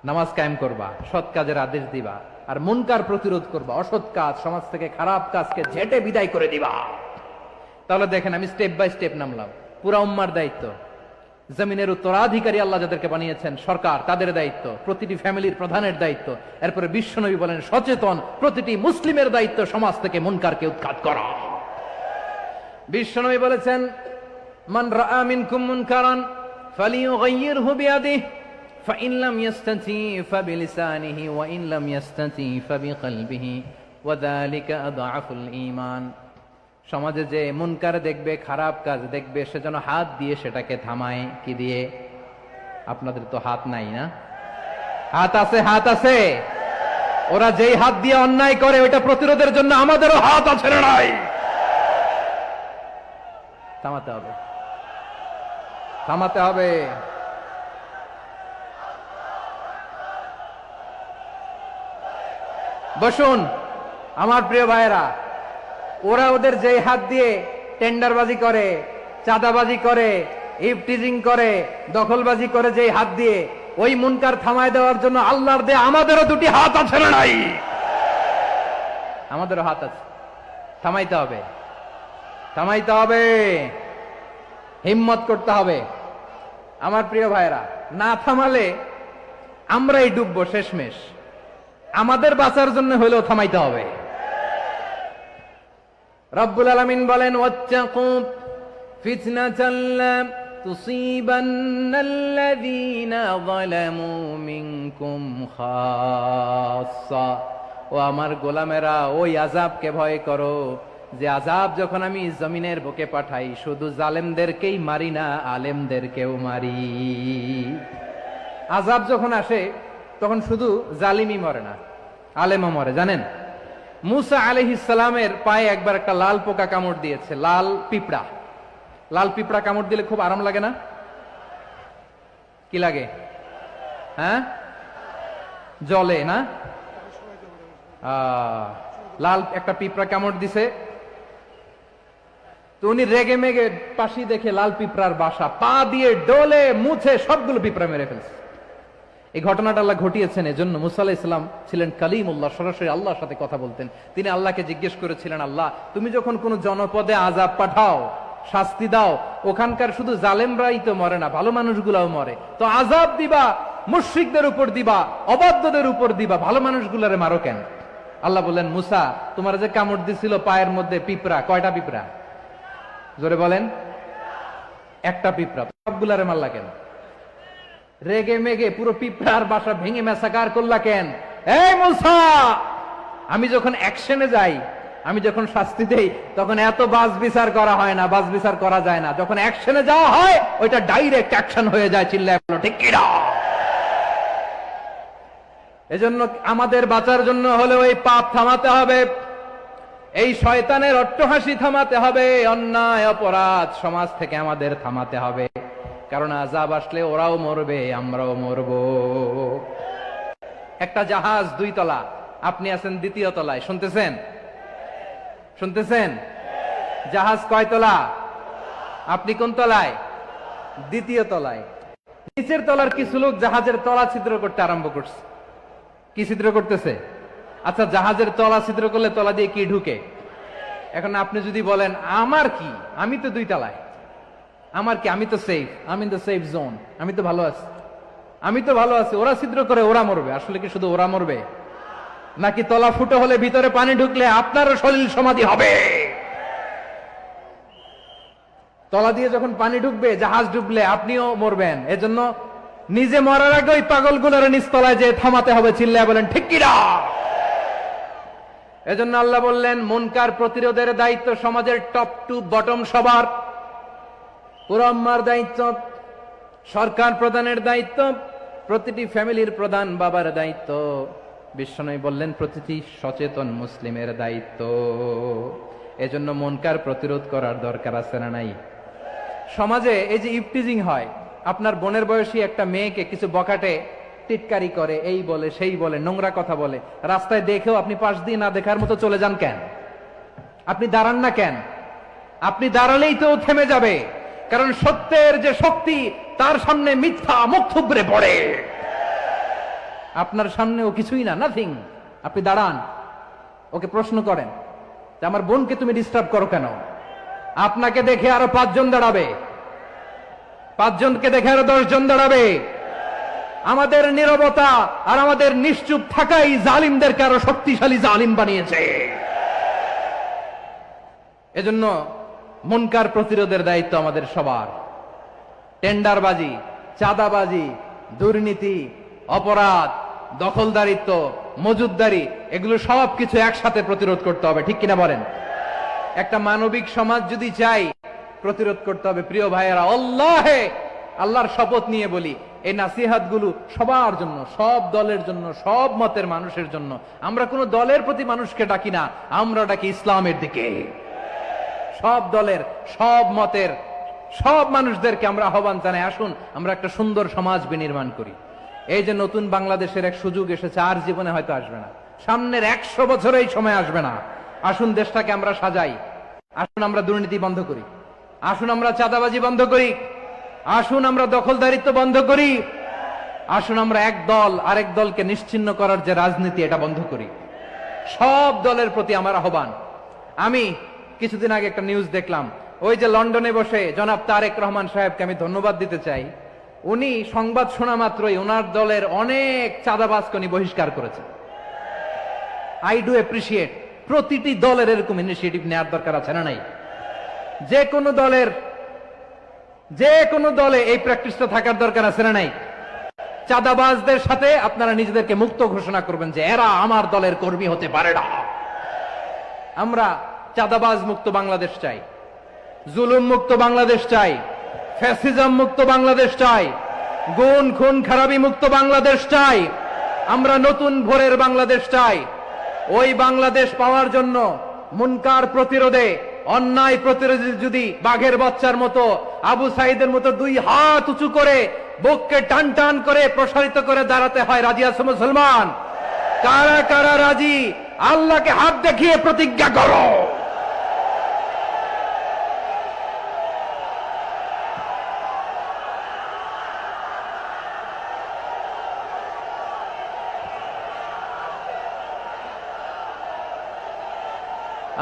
নামাজ কায়েম করবা, সৎ কাজের আদেশ দিবা, আর মুনকার প্রতিরোধ করবা, অসৎ কাজ, সমাজ থেকে খারাপ কাজকে ঝেঁটে বিদায় করে দিবা। তাহলে দেখেন আমি স্টেপ বাই স্টেপ নামলাম। পুরা উম্মার দায়িত্ব, জমিনের উত্তরাধিকারী আল্লাহ যাদেরকে বানিয়েছেন সরকার, তাদের দায়িত্ব, প্রতিটি ফ্যামিলির প্রধানের দায়িত্ব। এরপরে বিশ্বনবী বলেন সচেতন প্রতিটি মুসলিমের দায়িত্ব সমাজ থেকে মুনকারকে উৎখাত করা। বিশ্বনবী বলেছেন মান রাআ মিনকুম মুনকারান ফালিয়ুগাইয়িরহু বিয়াদিহি فإن لم يستطع فبلسانه وإن لم يستطع فبقلبه وذلك أضعف الإيمان। সমাজে যে মুনকার দেখবে, খারাপ কাজ দেখবে, সে যেন হাত দিয়ে সেটাকে থামায়। কি দিয়ে? আপনাদের তো হাত নাই না? হাত আছে, হাত আছে। ওরা যেই হাত দিয়ে অন্যায় করে ওটা প্রতিরোধের জন্য আমাদেরও হাত আছে না নাই? থামাতে হবে, থামাতে হবে। বসুন আমার প্রিয় ভাইয়েরা, ওরা ওদের যে হাত দিয়ে টেন্ডারবাজি করে, চাঁদাবাজি করে, ইফটিজিং করে, দখলবাজি করে, যে হাত দিয়ে, ওই মুনকার থামায় দেওয়ার জন্য আল্লাহর দেয়া আমাদেরও 2টি হাত আছে না নাই? আমাদেরও হাত আছে। থামাইতে হবে, থামাইতে হবে, হিম্মত করতে হবে। আমার প্রিয় ভাইয়েরা, না থামালে আমরাই ডুববো শেষমেশ। আমাদের বাঁচার জন্য হলেও থামাইতে হবে। রব্বুল আলামিন বলেন ওয়াত্তাকু ফিতনাতাল লা তুসিবান্নাল্লাযীনা যালামু মিনকুম খাসসা। ও আমার গোলামেরা, ওই আযাবকে ভয় করো যে আযাব যখন আমি জমিনের বুকে পাঠাই শুধু জালেমদেরকেই মারি না, আলেমদেরকেও মারি। আযাব যখন আসে তখন শুধু জালিমই মরে না, আলেমও মরে। জানেন মুসা আলাইহিস সালামের পায়ে একবার একটা লাল পোকা কামড় দিয়েছে, লাল পিঁপড়া। লাল পিঁপড়া কামড় দিলে খুব আরাম লাগে না? কি লাগে? হ্যাঁ, জলে না? লাল একটা পিঁপড়া কামড় দিছে, তো উনি রেগে মেগে পাশি দেখে লাল পিঁপড়ার বাসা, পা দিয়ে ডলে মুছে সবগুলো পিঁপড়া মেরে ফেলছে। এই ঘটনাটা আল্লাহ ঘটিয়েছেন এজন্য মুসা আলাইহিস সালাম ছিলেন কালিমুল্লাহ, সরাসরি আল্লাহর সাথে কথা বলতেন। তিনি আল্লাহকে জিজ্ঞেস করেছিলেন, আল্লাহ তুমি যখন কোন জনপদে আযাব পাঠাও শাস্তি দাও। ওখানকার শুধু জালেমরাই তো মরে না, ভালো মানুষগুলাও মরে। তো আযাব দিবা মুশরিকদের উপর দিবা, অবাধ্যদের উপর দিবা, ভালো মানুষগুলারে মারো কেন? আল্লাহ বললেন, মুসা তোমার যে কামড় দিছিল পায়ের মধ্যে পিঁপড়া, কয়টা পিঁপড়া? জোরে বলেন। একটা পিঁপড়া, সবগুলারে মারলা কেন? রেগে মেগে পুরো পিঁপড়ার বাসা ভেঙে মেসাকার করলা কেন? এই মুসা, আমি যখন অ্যাকশনে যাই, আমি যখন শাস্তি দেই, তখন এত বাস বিচার করা হয় না, বাস বিচার করা যায় না। যখন অ্যাকশনে যাওয়া হয়, ওইটা ডাইরেক্ট অ্যাকশন হয়ে যায়। চিল্লায় বলো ঠিক কি না? এজন্য আমাদের বাঁচার জন্য হলে ওই পাপ থামাতে হবে, এই শয়তানের অট্টহাসি থামাতে হবে, অন্যায় অপরাধ সমাজ থেকে আমাদের থামাতে হবে। কারণ আযাব আসলে ওরাও মরবে, আমরাও মরব। একটা জাহাজ 2 তলা, আপনি আছেন 2য় তলায়, শুনতেছেন? শুনতেছেন? জাহাজ কয় তলা? আপনি কোন তলায়? 2য় তলায়। নিচের তলার কিছু লোক জাহাজের তলা ছিদ্র করতে আরম্ভ করছে। কি ছিদ্র করতেছে? আচ্ছা, জাহাজের তলা ছিদ্র করলে তলা দিয়ে কি ঢুকে? এখন আপনি যদি বলেন আমার কি, আমি তো 2 তলায়, আমার কি, আমি তো সেফ, আমি ইন দ্য সেফ জোন, আমি তো ভালো আছি, আমি তো ভালো আছি, ওরা ছিদ্র করে ওরা মরবে। আসলে কি শুধু ওরা মরবে? নাকি তলা ফুটো হলে ভিতরে পানি ঢুকলে আপনারও শরীর সমাধি হবে? তলা দিয়ে যখন পানি ঢুকবে, জাহাজ ডুবলে আপনিও মরবেন। এজন্য নিজে মরার আগে ওই পাগলগুলোর নিচতলায় যে থামাতে হবে। চিল্লায় বলেন ঠিক কি না? এজন্য আল্লাহ বললেন, মুনকার প্রতিরোধের দায়িত্ব সমাজের টপ টু বটম সবার। পুরো আম্মার দায়িত্ব, সরকার প্রধানের দায়িত্ব, প্রতিটি ফ্যামিলির প্রধান বাবার দায়িত্ব, বিশ্বনবী বললেন প্রতিটি সচেতন মুসলিমের দায়িত্ব। এজন্য মুনকার প্রতিরোধ করার দরকার আছে না নাই? সমাজে এই যে ইফটিজিং হয়, আপনার বোনের বয়সী একটা মেয়েকে কিছু বকাটে টিটকারি করে, এই বলে সেই বলে, নোংরা কথা বলে, রাস্তায় দেখেও আপনি পাশ দিয়ে না দেখার মতো চলে যান কেন? আপনি দাঁড়ান না কেন? আপনি দাঁড়ালেই তো থেমে যাবে। কারণ সত্যের যে শক্তি, তার সামনে মিথ্যা মুখ থুবড়ে পড়ে। আপনার সামনে ও কিছুই না, নাথিং। আপনি দাঁড়ান, ওকে প্রশ্ন করেন যে আমার বোনকে তুমি ডিস্টার্ব করো কেন? আপনাকে দেখে আরো 5 জন দাঁড়াবে, 5 জনকে দেখে আরো 10 জন দাঁড়াবে। আমাদের নীরবতা আর আমাদের নিশ্চুপ থাকাই জালিমদেরকে আরো শক্তিশালী জালিম বানিয়েছে। এজন্য মুনকার প্রতিরোধের দায়িত্ব আমাদের সবার। টেন্ডারবাজি, চাঁদাবাজি, দুর্নীতি, অপরাধ, দখলদারিত্ব, মজুদদারি, এগুলো সব কিছু একসাথে প্রতিরোধ করতে হবে। ঠিক কিনা বলেন? একটা মানবিক সমাজ যদি চাই, প্রতিরোধ করতে হবে। প্রিয় ভাইয়েরা, আল্লাহর শপথ নিয়ে বলি, এই নাসিহাত গুলো সবার জন্য, সব দলের জন্য, সব মতের মানুষের জন্য। আমরা কোন দলের প্রতি মানুষকে ডাকি না, আমরা ডাকি ইসলামের দিকে। সব দলের, সব মতের, সব মানুষদেরকে আমরা আহ্বান জানাই, আসুন আমরা একটা সুন্দর সমাজ বিনির্মাণ করি। এই যে নতুন বাংলাদেশের এক সুযোগ এসেছে, আর জীবনে হয়তো আসবে না, সামনের 100 বছরে এই সময় আসবে না। আসুন দেশটাকে আমরা সাজাই, আসুন আমরা দুর্নীতি বন্ধ করি, আসুন আমরা চাঁদাবাজি বন্ধ করি, আসুন আমরা দখলদারিত্ব বন্ধ করি, আসুন আমরা এক দল আরেক দলকে নিশ্চিহ্ন করার যে রাজনীতি, এটা বন্ধ করি। সব দলের প্রতি আমার আহ্বান। আমি কিছুদিন আগে একটা নিউজ দেখলাম, ওই যে লন্ডনে বসে জনাব তারেক রহমান সাহেবকে আমি ধন্যবাদ দিতে চাই। উনি সংবাদ শোনা মাত্রই ওনার দলের অনেক চাঁদাবাজকে উনি বহিষ্কার করেছেন। I do appreciate. প্রতিটি দলের এরকম ইনিশিয়েটিভ নেওয়ার দরকার আছে না নাই? যে কোনো দলে এই প্র্যাকটিসটা থাকার দরকার আছে না নাই? চাঁদাবাজদের সাথে আপনারা নিজেদেরকে মুক্ত ঘোষণা করবেন যে এরা আমার দলের কর্মী হতে পারে না। আমরা চাঁদাবাজ মুক্ত বাংলাদেশ চাই, জুলুম মুক্ত বাংলাদেশ চাই, ফ্যাসিজম মুক্ত বাংলাদেশ চাই, গুণ খুন খারাপি মুক্ত বাংলাদেশ চাই। আমরা নতুন ভোরের বাংলাদেশ চাই। ওই বাংলাদেশ পাওয়ার জন্য মুনকার প্রতিরোধে, অন্যায় প্রতিরোধে যদি বাঘের বাচ্চার মতো, আবু সাইদের মতো 2 হাত উঁচু করে, বুককে টান টান করে প্রসারিত করে দাঁড়াতে হয়, রাজি আছে মুসলমান? কারা কারা রাজি? আল্লাহকে হাত দেখিয়ে প্রতিজ্ঞা করো।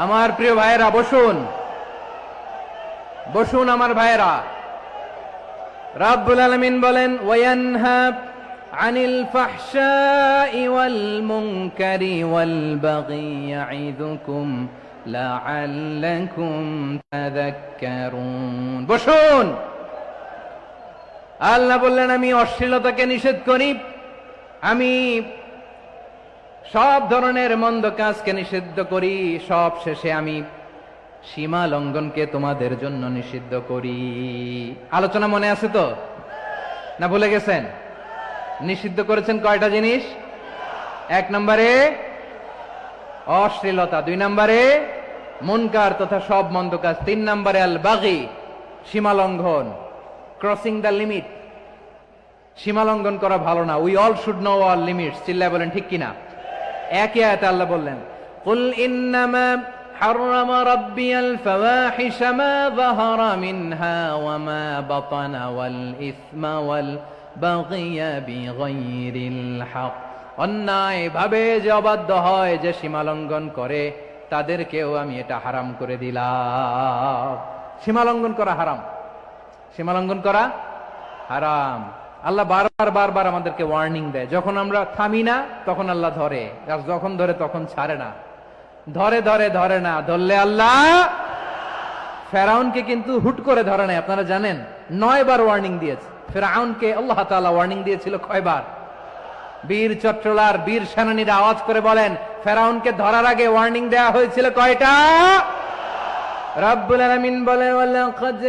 আমার প্রিয় ভাইয়েরা, বসুন বসুন আমার ভাইয়েরা। রাব্বুল আলামিন বলেন, ওয়ায়ানহা আনিল ফাহশাই ওয়াল মুনকারি ওয়াল বাগি ইয়াইযুকুম লাআল্লাকুম তাযাক্কারুন। বসুন। আল্লাহ বললেন, আমি অশ্লীলতাকে নিষেধ করি, আমি সব ধরনের মন্দ কাজকে নিষিদ্ধ করি, সব শেষে আমি সীমা লঙ্ঘনকে তোমাদের জন্য নিষিদ্ধ করি। আলোচনা মনে আছে তো, না ভুলে গেছেন? নিষিদ্ধ করেছেন কয়টা জিনিস? 1 নম্বরে অশ্লীলতা, 2 নম্বরে মুনকার তথা সব মন্দ কাজ, 3 নম্বরে আল বাগি সীমা লঙ্ঘন, ক্রসিং দ্য লিমিট। সীমা লঙ্ঘন করা ভালো না। We all should know our limits. চিল্লায় বলেন ঠিক কিনা? একই আয়াতে আল্লাহ বললেন, কুল ইন্নামা حرم ربي الفواحش ما ظهر منها وما بطن والإثم والبغي بغير الحق। অন্যায় ভাবে যে অবাধ্য হয়, যে সীমা লঙ্ঘন করে, তাদেরকেও আমি এটা হারাম করে দিলাম। সীমা লঙ্ঘন করা হারাম, সীমা লঙ্ঘন করা হারাম। আল্লাহ বারবার আমাদেরকে ওয়ার্নিং দেয়। যখন আমরা থামি না তখন আল্লাহ ধরে, আর যখন ধরে তখন ছাড়ে না। ধরে না, ধরলে আল্লাহ। ফেরাউনকে কিন্তু হুট করে ধরে নাই, আপনারা জানেন 9 বার ওয়ার্নিং দিয়েছে। ফেরাউনকে আল্লাহ তাআলা ওয়ার্নিং দিয়েছিল কয়বার? বীর চট্টলার বীর সেনানীরা আওয়াজ করে বলেন, ফেরাউনকে ধরার আগে ওয়ার্নিং দেওয়া হয়েছিল কয়টা? রব্বুল আলামিন বলেন, ওয়ালাকাদ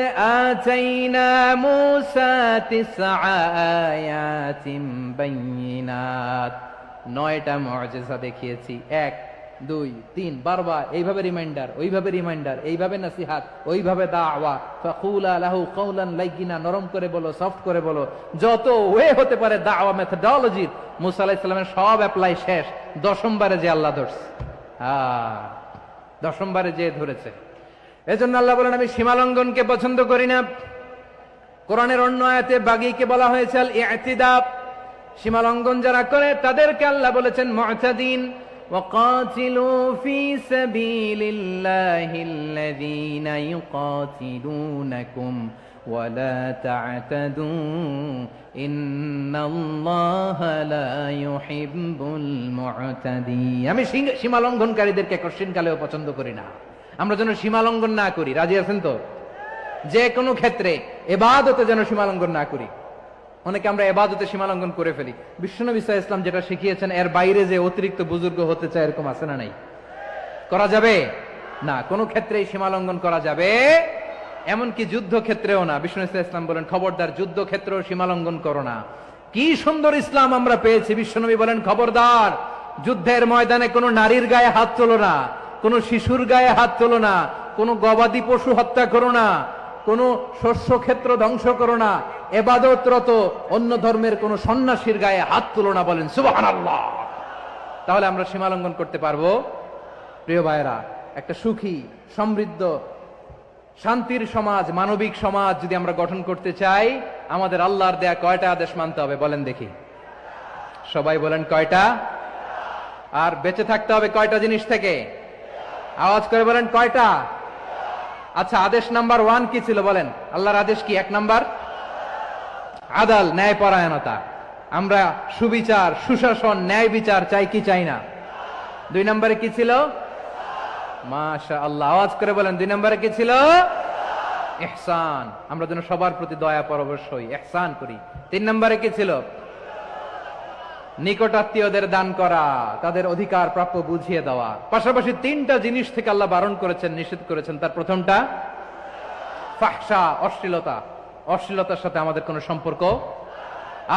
আতাইনা মূসা 9 আয়াতিন বাইয়িনাত। 9টা মুআজিজা দেখিয়েছি। 1 2 3 বারবার এইভাবে রিমাইন্ডার, ওইভাবে রিমাইন্ডার, এইভাবে নসিহাত, ওইভাবে দাওয়া। ফাকুলা লাহু কাওলান লাইয়িনা, নরম করে বলো, সফট করে বলো, যত ওয়ে হতে পারে দাওয়া মেথডোলজি। মুসা আলাইহিস সালামের সব অ্যাপ্লাই শেষ। 10ম বারে যে আল্লাহ ধরছে, 10ম বারে যে ধরেছে। এজন্য আল্লাহ বলেন, আমি সীমা লঙ্ঘনকে পছন্দ করি না। কোরআনের অন্য আয়াতে বাগীকে বলা হয়েছে আল ইতিদা। সীমা লঙ্ঘন যারা করে তাদেরকে আল্লাহ বলেছেন মুতাদিন। وقاتلوا في سبيل الله الذين يقاتلونكم ولا تعتدوا إن الله لا يحب المعتدين। আমি সীমা লঙ্ঘনকারীদেরকে কোশ্চেন কালেও পছন্দ করি না। আমরা যেন সীমা লঙ্ঘন না করি। রাজি আছেন তো? যে কোনো ক্ষেত্রে ইবাদতে যেন সীমা লঙ্ঘন না করি। অনেকে আমরা ইবাদতে সীমা লঙ্ঘন করে ফেলি। বিশ্বনবী সাল্লাল্লাহু আলাইহি ওয়াসাল্লাম যেটা শিখিয়েছেন এর বাইরে যে অতিরিক্ত বুজুর্গ হতে চায়, এরকম আছে না নাই? করা যাবে না, কোনো ক্ষেত্রেই সীমা লঙ্ঘন করা যাবে, এমনকি যুদ্ধ ক্ষেত্রেও না। বিশ্বনবী সাল্লাল্লাহু আলাইহি ওয়াসাল্লাম বলেন, খবরদার যুদ্ধ ক্ষেত্রেও সীমা লঙ্ঘন করো না। কি সুন্দর ইসলাম আমরা পেয়েছি। বিশ্বনবী বলেন, খবরদার যুদ্ধের ময়দানে কোনো নারীর গায়ে হাত তোলো না, কোনো শিশুর গায়ে হাত তোলো না, কোনো গবাদি পশু হত্যা করো না, কোনো শস্য ক্ষেত্র ধ্বংস করো না, ইবাদতরত অন্য ধর্মের কোন সন্ন্যাসীর গায়ে হাত তুলো না। বলেন সুবহানাল্লাহ। তাহলে আমরা সীমা লঙ্ঘন করতে পারবো? প্রিয় ভাইরা, একটা সুখী, সমৃদ্ধ, শান্তির সমাজ, মানবিক সমাজ যদি আমরা গঠন করতে চাই, আমাদের আল্লাহর দেয়া কয়টা আদেশ মানতে হবে বলেন দেখি? সবাই বলেন কয়টা? আর বেঁচে থাকতে হবে কয়টা জিনিস থেকে? আওয়াজ করে বলেন কয়টা? আচ্ছা, আদেশ নাম্বার 1 কি ছিল বলেন? আল্লাহর আদেশ কি? 1 নাম্বার আদাল, ন্যায় পরায়ণতা। আমরা সুবিচার, সুশাসন, ন্যায় বিচার চাই কি চাই না? 2 নম্বরে কি ছিল? মাশাআল্লাহ, আওয়াজ করে বলেন 2 নম্বরে কি ছিল? ইহসান। আমরা যেন সবার প্রতি দয়া পরবশ হই, ইহসান করি। 3 নম্বরে কি ছিল? নিকটাত্মীয়দের দান করা, তাদের অধিকার প্রাপ্য বুঝিয়ে দেওয়া। পাশাপাশি 3টা জিনিস থেকে আল্লাহ বারণ করেছেন, নিষেধ করেছেন। তার প্রথমটা ফাহশা, অশ্লীলতা। অশ্লীলতার সাথে আমাদের কোনো সম্পর্ক।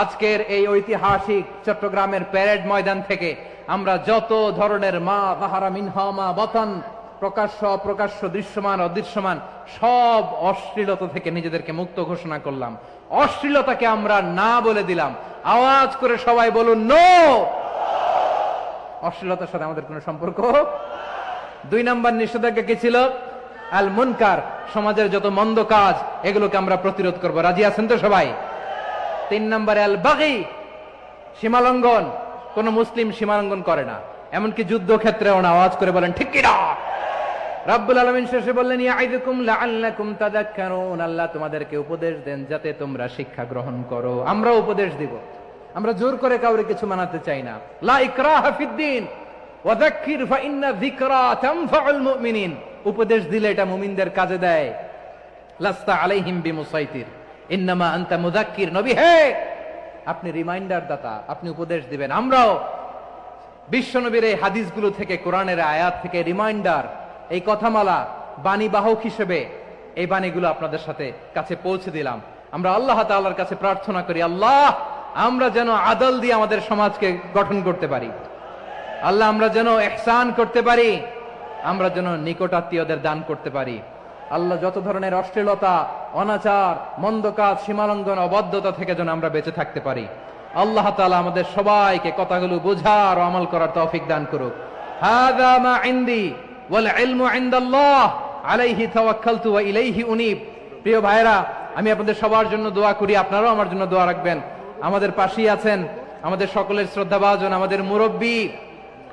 আজকের এই ঐতিহাসিক চট্টগ্রামের প্যারেড ময়দান থেকে আমরা যত ধরনের মা যাহারা মিনহা মা বাতান, প্রকাশ্য অপ্রকাশ্য, দৃশ্যমান অদৃশ্যমান, সব অশ্লীলতা থেকে নিজেদেরকে মুক্ত ঘোষণা করলাম। অশ্লীলতাকে আমরা না বলে দিলাম। আওয়াজ করে সবাই বলুন নো। অশ্লীলতার সাথে আমাদের কোনো সম্পর্ক। 2 নম্বর নিষেধাজ্ঞা কি ছিল? আল মুনকার, সমাজের যত মন্দ কাজ, এগুলোকে আমরা প্রতিরোধ করব। রাজি আছেন তো সবাই? 3 নম্বরে আল বাগী, সীমালঙ্ঘন। কোন মুসলিম সীমালঙ্ঘন করে না, এমনকি যুদ্ধ ক্ষেত্রেও না। আওয়াজ করে বলেন ঠিক কিনা? রাব্বুল আলামিন শেষে বললেন ইয়াইদুকুম লাআল্লাকুম তাযাক্কারুন, আল্লাহ তোমাদেরকে উপদেশ দেন যাতে তোমরা শিক্ষা গ্রহণ করো। আমরা উপদেশ দিব, আমরা জোর করে কাউরে কিছু মানাতে চাই না। লা ইকরাহা ফিদ্দিন ওয়া যাক্কির ফা ইন্না যিকরা তানফাউল মুমিনিন, উপদেশ দিলে এটা মুমিনদের কাজে দেয়। লাস্তা আলাইহিম বিমুসাইতির ইন্নামা আনতা মুযাক্কির, নবী হে আপনি রিমাইন্ডার দাতা, আপনি উপদেশ দিবেন। আমরাও বিশ্বনবীর এই হাদিসগুলো থেকে, কোরআনের আয়াত থেকে রিমাইন্ডার, এই কথামালা বাণী বাহক হিসেবে এই বাণীগুলো আপনাদের সাথে কাছে পৌঁছে দিলাম। আমরা আল্লাহ তাআলার কাছে প্রার্থনা করি, আল্লাহ আমরা যেন আদল দিয়ে আমাদের সমাজকে গঠন করতে পারি, আল্লাহ আমরা যেন ইহসান করতে পারি, আমরা যেন নিকটাত্মীয়দের দান করতে পারি। আল্লাহ যত ধরনের অশ্লীলতা, অনাচার, মন্দ কাজ, সীমালঙ্ঘন, অবাধ্যতা থেকে যেন আমরা বেঁচে থাকতে পারি। আল্লাহ তাআলা আমাদের সবাইকে কথাগুলো বোঝার ও আমল করার তৌফিক দান করুক। হাযা মা ইনদি ওয়াল ইলমু ইনদাল্লাহ আলাইহি তাওয়াক্কালতু ওয়া ইলাইহি উনীব। প্রিয় ভাইরা, আমি আপনাদের সবার জন্য দোয়া করি, আপনারাও আমার জন্য দোয়া রাখবেন। আমাদের পাশেই আছেন আমাদের সকলের শ্রদ্ধাভাজন আমাদের মুরব্বী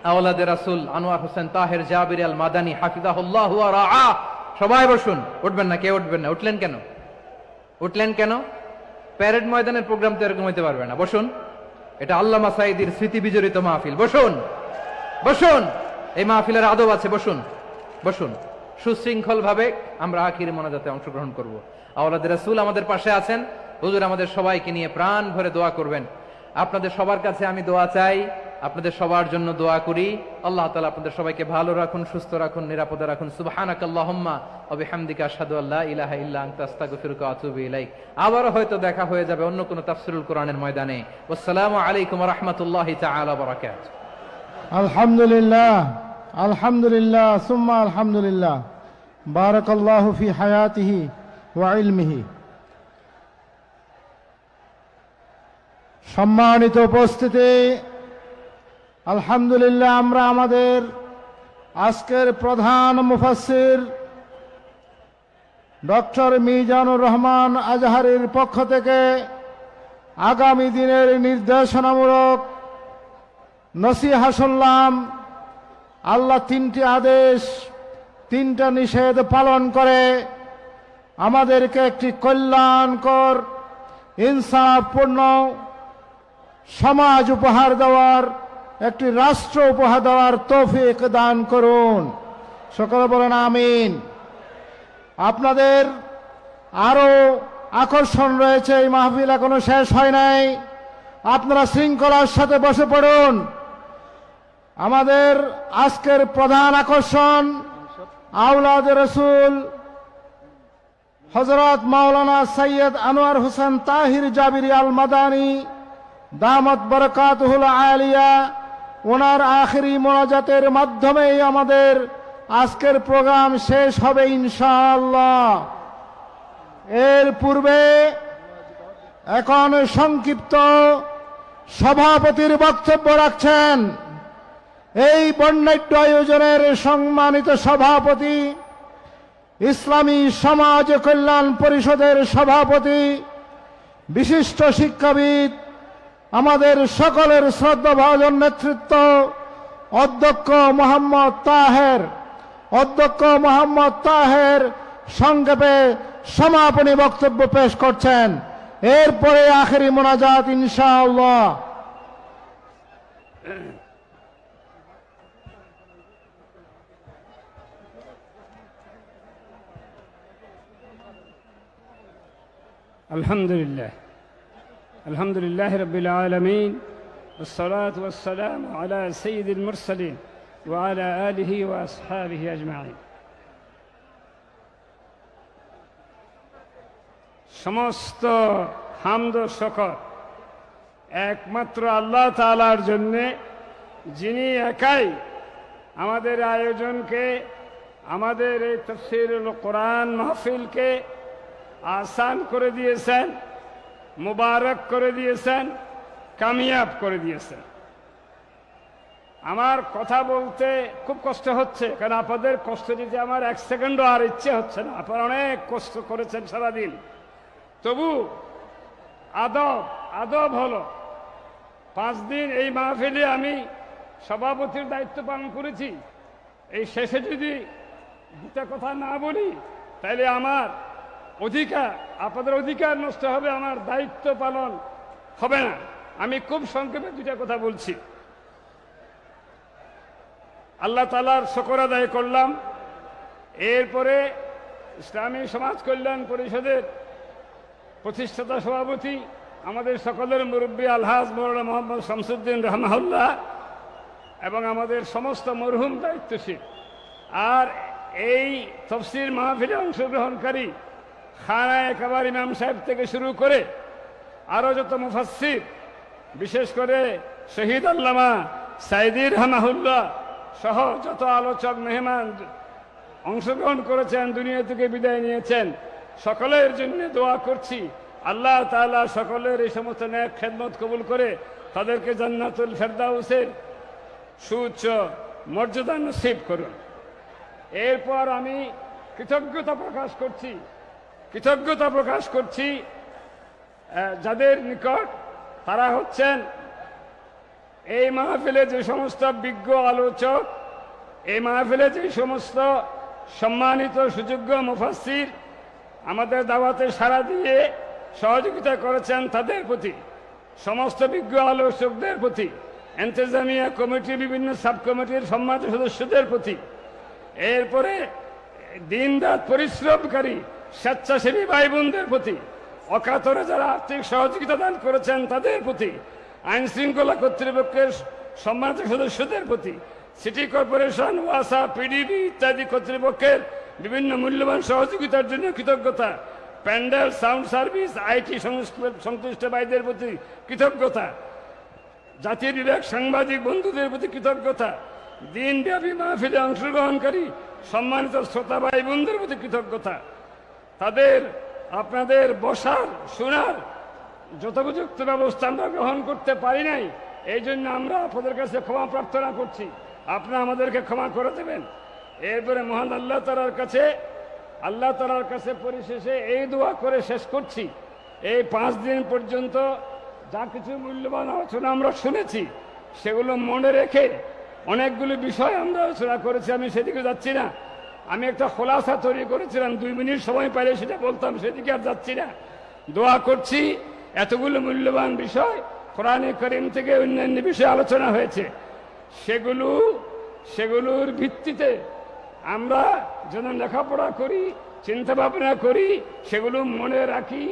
আওলাদে রাসূল আনোয়ার হোসেন তাহের জাবির আল মাদানী হাফিজাহুল্লাহ ওয়া রাআ। সবাই বসুন, উঠবেন না, কেউ উঠবেন না। উঠলেন কেন? উঠলেন কেন? প্যারেড ময়দানের প্রোগ্রাম তো এরকম হইতে পারবে না। বসুন, এটা আল্লামা সাঈদীর স্মৃতি বিজড়িত মাহফিল। বসুন, বসুন, এই মাহফিলের আদব আছে। বসুন, বসুন। সুশৃঙ্খল ভাবে আমরা আখির মোনাজাতে অংশগ্রহণ করব। আওলাদে রাসূল আমাদের পাশে আছেন, হুজুর আমাদের সবাইকে নিয়ে প্রাণ ভরে দোয়া করবেন। আপনাদের সবার কাছে আমি দোয়া চাই, আপনাদের সবার জন্য দোয়া করি। আল্লাহ তাআলা আপনাদের সবাইকে ভালো রাখুন, সুস্থ রাখুন, নিরাপদে রাখুন। সুবহানাকাল্লাহুম্মা ওয়া বিহামদিকা আশহাদু আল্লা ইলাহা ইল্লা আনতা আস্তাগফিরুকা ওয়া আতুবু ইলাইক। আবারও হয়তো দেখা হয়ে যাবে অন্য কোনো তাফসীরুল কোরআনের ময়দানে। আসসালামু আলাইকুম ওয়া রাহমাতুল্লাহি তাআলা ওয়া বারাকাতুহু। আলহামদুলিল্লাহ, আলহামদুলিল্লাহ, সুম্মা আলহামদুলিল্লাহ। বারাকাল্লাহু ফি হায়াতিহি ওয়া ইলমিহি। সম্মানিত উপস্থিতি, আলহামদুলিল্লাহ আমরা আমাদের আজকের প্রধান মুফাসসির ডক্টর মিজানুর রহমান আজহারীর পক্ষ থেকে আগামী দিনের নির্দেশনামূলক নসিহা শুনলাম। আল্লাহ তিনটি আদেশ, তিনটা নিষেধ পালন করে আমাদেরকে একটি কল্যাণকর, ইনসাফপূর্ণ সমাজ উপহার দেওয়ার, একটি রাষ্ট্র উপহার দেওয়ার তৌফিক দান করুন। সকলে বলেন আমিন। আপনাদের আরো আকর্ষণ রয়েছে, এই মাহফিল এখনো শেষ হয় নাই। আপনারা শৃঙ্খলার সাথে বসে পড়ুন। আমাদের আজকের প্রধান আকর্ষণ আওলাদে রাসূল হযরত মাওলানা সৈয়দ আনোয়ার হোসেন তাহির জাবিরি আল মাদানী দামাত বরকাতুহুল আলিয়া, ওনার আখেরি মোনাজাতের মাধ্যমেই আমাদের আজকের প্রোগ্রাম শেষ হবে ইনশাআল্লাহ। এর পূর্বে এখন সংক্ষিপ্ত সভাপতির বক্তব্য রাখছেন এই বর্ণাঢ্য আয়োজনের সম্মানিত সভাপতি, ইসলামী সমাজ কল্যাণ পরিষদের সভাপতি, বিশিষ্ট শিক্ষাবিদ, আমাদের সকলের শ্রদ্ধাভাজন নেতৃত্ব অধ্যক্ষ মোহাম্মদ তাহের সংক্ষেপে সমাপনী বক্তব্য পেশ করছেন। এরপরে আখেরি মোনাজাত ইনশাআল্লাহ। আলহামদুলিল্লাহ, আলহামদুলিল্লাহ রাব্বিল আলামিন, والصلاة والسلام على سيد المرسلين وعلى آله وأصحابه أجمعين। সমস্ত হামদ ও শকর একমাত্র আল্লাহ তাআলার জন্যে, যিনি একাই আমাদের আয়োজনকে, আমাদের এই তাফসীরুল কোরআন মাহফিলকে আসান করে দিয়েছেন, মুবারক করে দিয়েছেন, কামিয়াব করে দিয়েছেন। আমার কথা বলতে খুব কষ্ট হচ্ছে, কারণ আপনাদের কষ্ট দিতে আমার এক সেকেন্ডও আর ইচ্ছে হচ্ছে না। আপনারা অনেক কষ্ট করেছেন সারাদিন, তবু আদব হলো 5 দিন এই মাহফিলে আমি সভাপতির দায়িত্ব পালন করেছি। এই শেষে যদি দুটা কথা না বলি তাহলে আমার অধিকার, আপনাদের অধিকার নষ্ট হবে, আমার দায়িত্ব পালন হবে না। আমি খুব সংক্ষেপে দুটা কথা বলছি। আল্লাহ তাআলার শুকর আদায় করলাম। এরপরে ইসলামী সমাজ কল্যাণ পরিষদের প্রতিষ্ঠাতা সভাপতি, আমাদের সকলের মুরব্বী আলহাজ মৌলানা মোহাম্মদ শামসুদ্দিন রাহমাহুল্লাহ এবং আমাদের সমস্ত মরহুম দায়িত্বশীল, আর এই তফসির মাহফিলে অংশগ্রহণকারী খানায়ে কাবার ইমাম সাহেব থেকে শুরু করে আরও যত মুফাসসির, বিশেষ করে শহীদ আল্লামা সাইদি রাহমাহুল্লাহ সহ যত আলোচক মেহমান অংশগ্রহণ করেছেন, দুনিয়া থেকে বিদায় নিয়েছেন, সকলের জন্য দোয়া করছি। আল্লাহ তাআলা সকলের এই সমস্ত ন্যাক খেদমত কবুল করে তাদেরকে জান্নাতুল ফেরদাউসের সুউচ্চ মর্যাদা নসিব করুন। এরপর আমি কৃতজ্ঞতা প্রকাশ করছি যাদের নিকট, তারা হচ্ছেন এই মাহফিলে যে সমস্ত বিজ্ঞ আলোচক, এই মাহফিলে যে সমস্ত সম্মানিত সুযোগ্য মুফাসসির আমাদের দাওয়াতে সাড়া দিয়ে সহযোগিতা করেছেন, তাদের প্রতি, সমস্ত বিজ্ঞ আলোচকদের প্রতি, ইন্তেজামিয়া কমিটির বিভিন্ন সাব কমিটির সম্মানিত সদস্যদের প্রতি, এরপরে দিনরাত পরিশ্রমকারী স্বেচ্ছাসেবী ভাই বোনদের প্রতি, অকাতরে যারা আর্থিক সহযোগিতা দান করেছেন তাদের প্রতি, আইন শৃঙ্খলা কর্তৃপক্ষের সম্মানিত সদস্যদের প্রতি, সিটি কর্পোরেশন, ওয়াসা, পিডিবি ইত্যাদি কর্তৃপক্ষের বিভিন্ন মূল্যবান সহযোগিতার জন্য কৃতজ্ঞতা, প্যান্ডেল, সাউন্ড সার্ভিস, আইটি সংশ্লিষ্ট ভাইদের প্রতি কৃতজ্ঞতা, জাতীয় বিভাগ সাংবাদিক বন্ধুদের প্রতি কৃতজ্ঞতা, দিনব্যাপী মাহফিলে অংশগ্রহণকারী সম্মানিত শ্রোতা ভাই বোনদের প্রতি কৃতজ্ঞতা। তাদের আপনাদের বসার শোনার যথোপযুক্ত ব্যবস্থা আমরা গ্রহণ করতে পারি নাই, এই জন্য আমরা আপনাদের কাছে ক্ষমা প্রার্থনা করছি, আপনারা আমাদেরকে ক্ষমা করে দেবেন। এরপরে মহান আল্লাহ তাআলার কাছে পরিশেষে এই দোয়া করে শেষ করছি, এই 5 দিন পর্যন্ত যা কিছু মূল্যবান আলোচনা আমরা শুনেছি সেগুলো মনে রেখে অনেকগুলো বিষয় আমরা আলোচনা করেছি, আমি সেদিকে যাচ্ছি না। আমি একটা খোলাসা তৈরি করেছিলাম, 2 মিনিট সময় পাইলে সেটা বলতাম, সেদিকে আর যাচ্ছি না। দোয়া করছি এতগুলো মূল্যবান বিষয় কোরআনে কারীম থেকে অন্যান্য বিষয়ে আলোচনা হয়েছে, সেগুলোর ভিত্তিতে আমরা যেন লেখাপড়া করি, চিন্তা ভাবনা করি, সেগুলো মনে রাখি,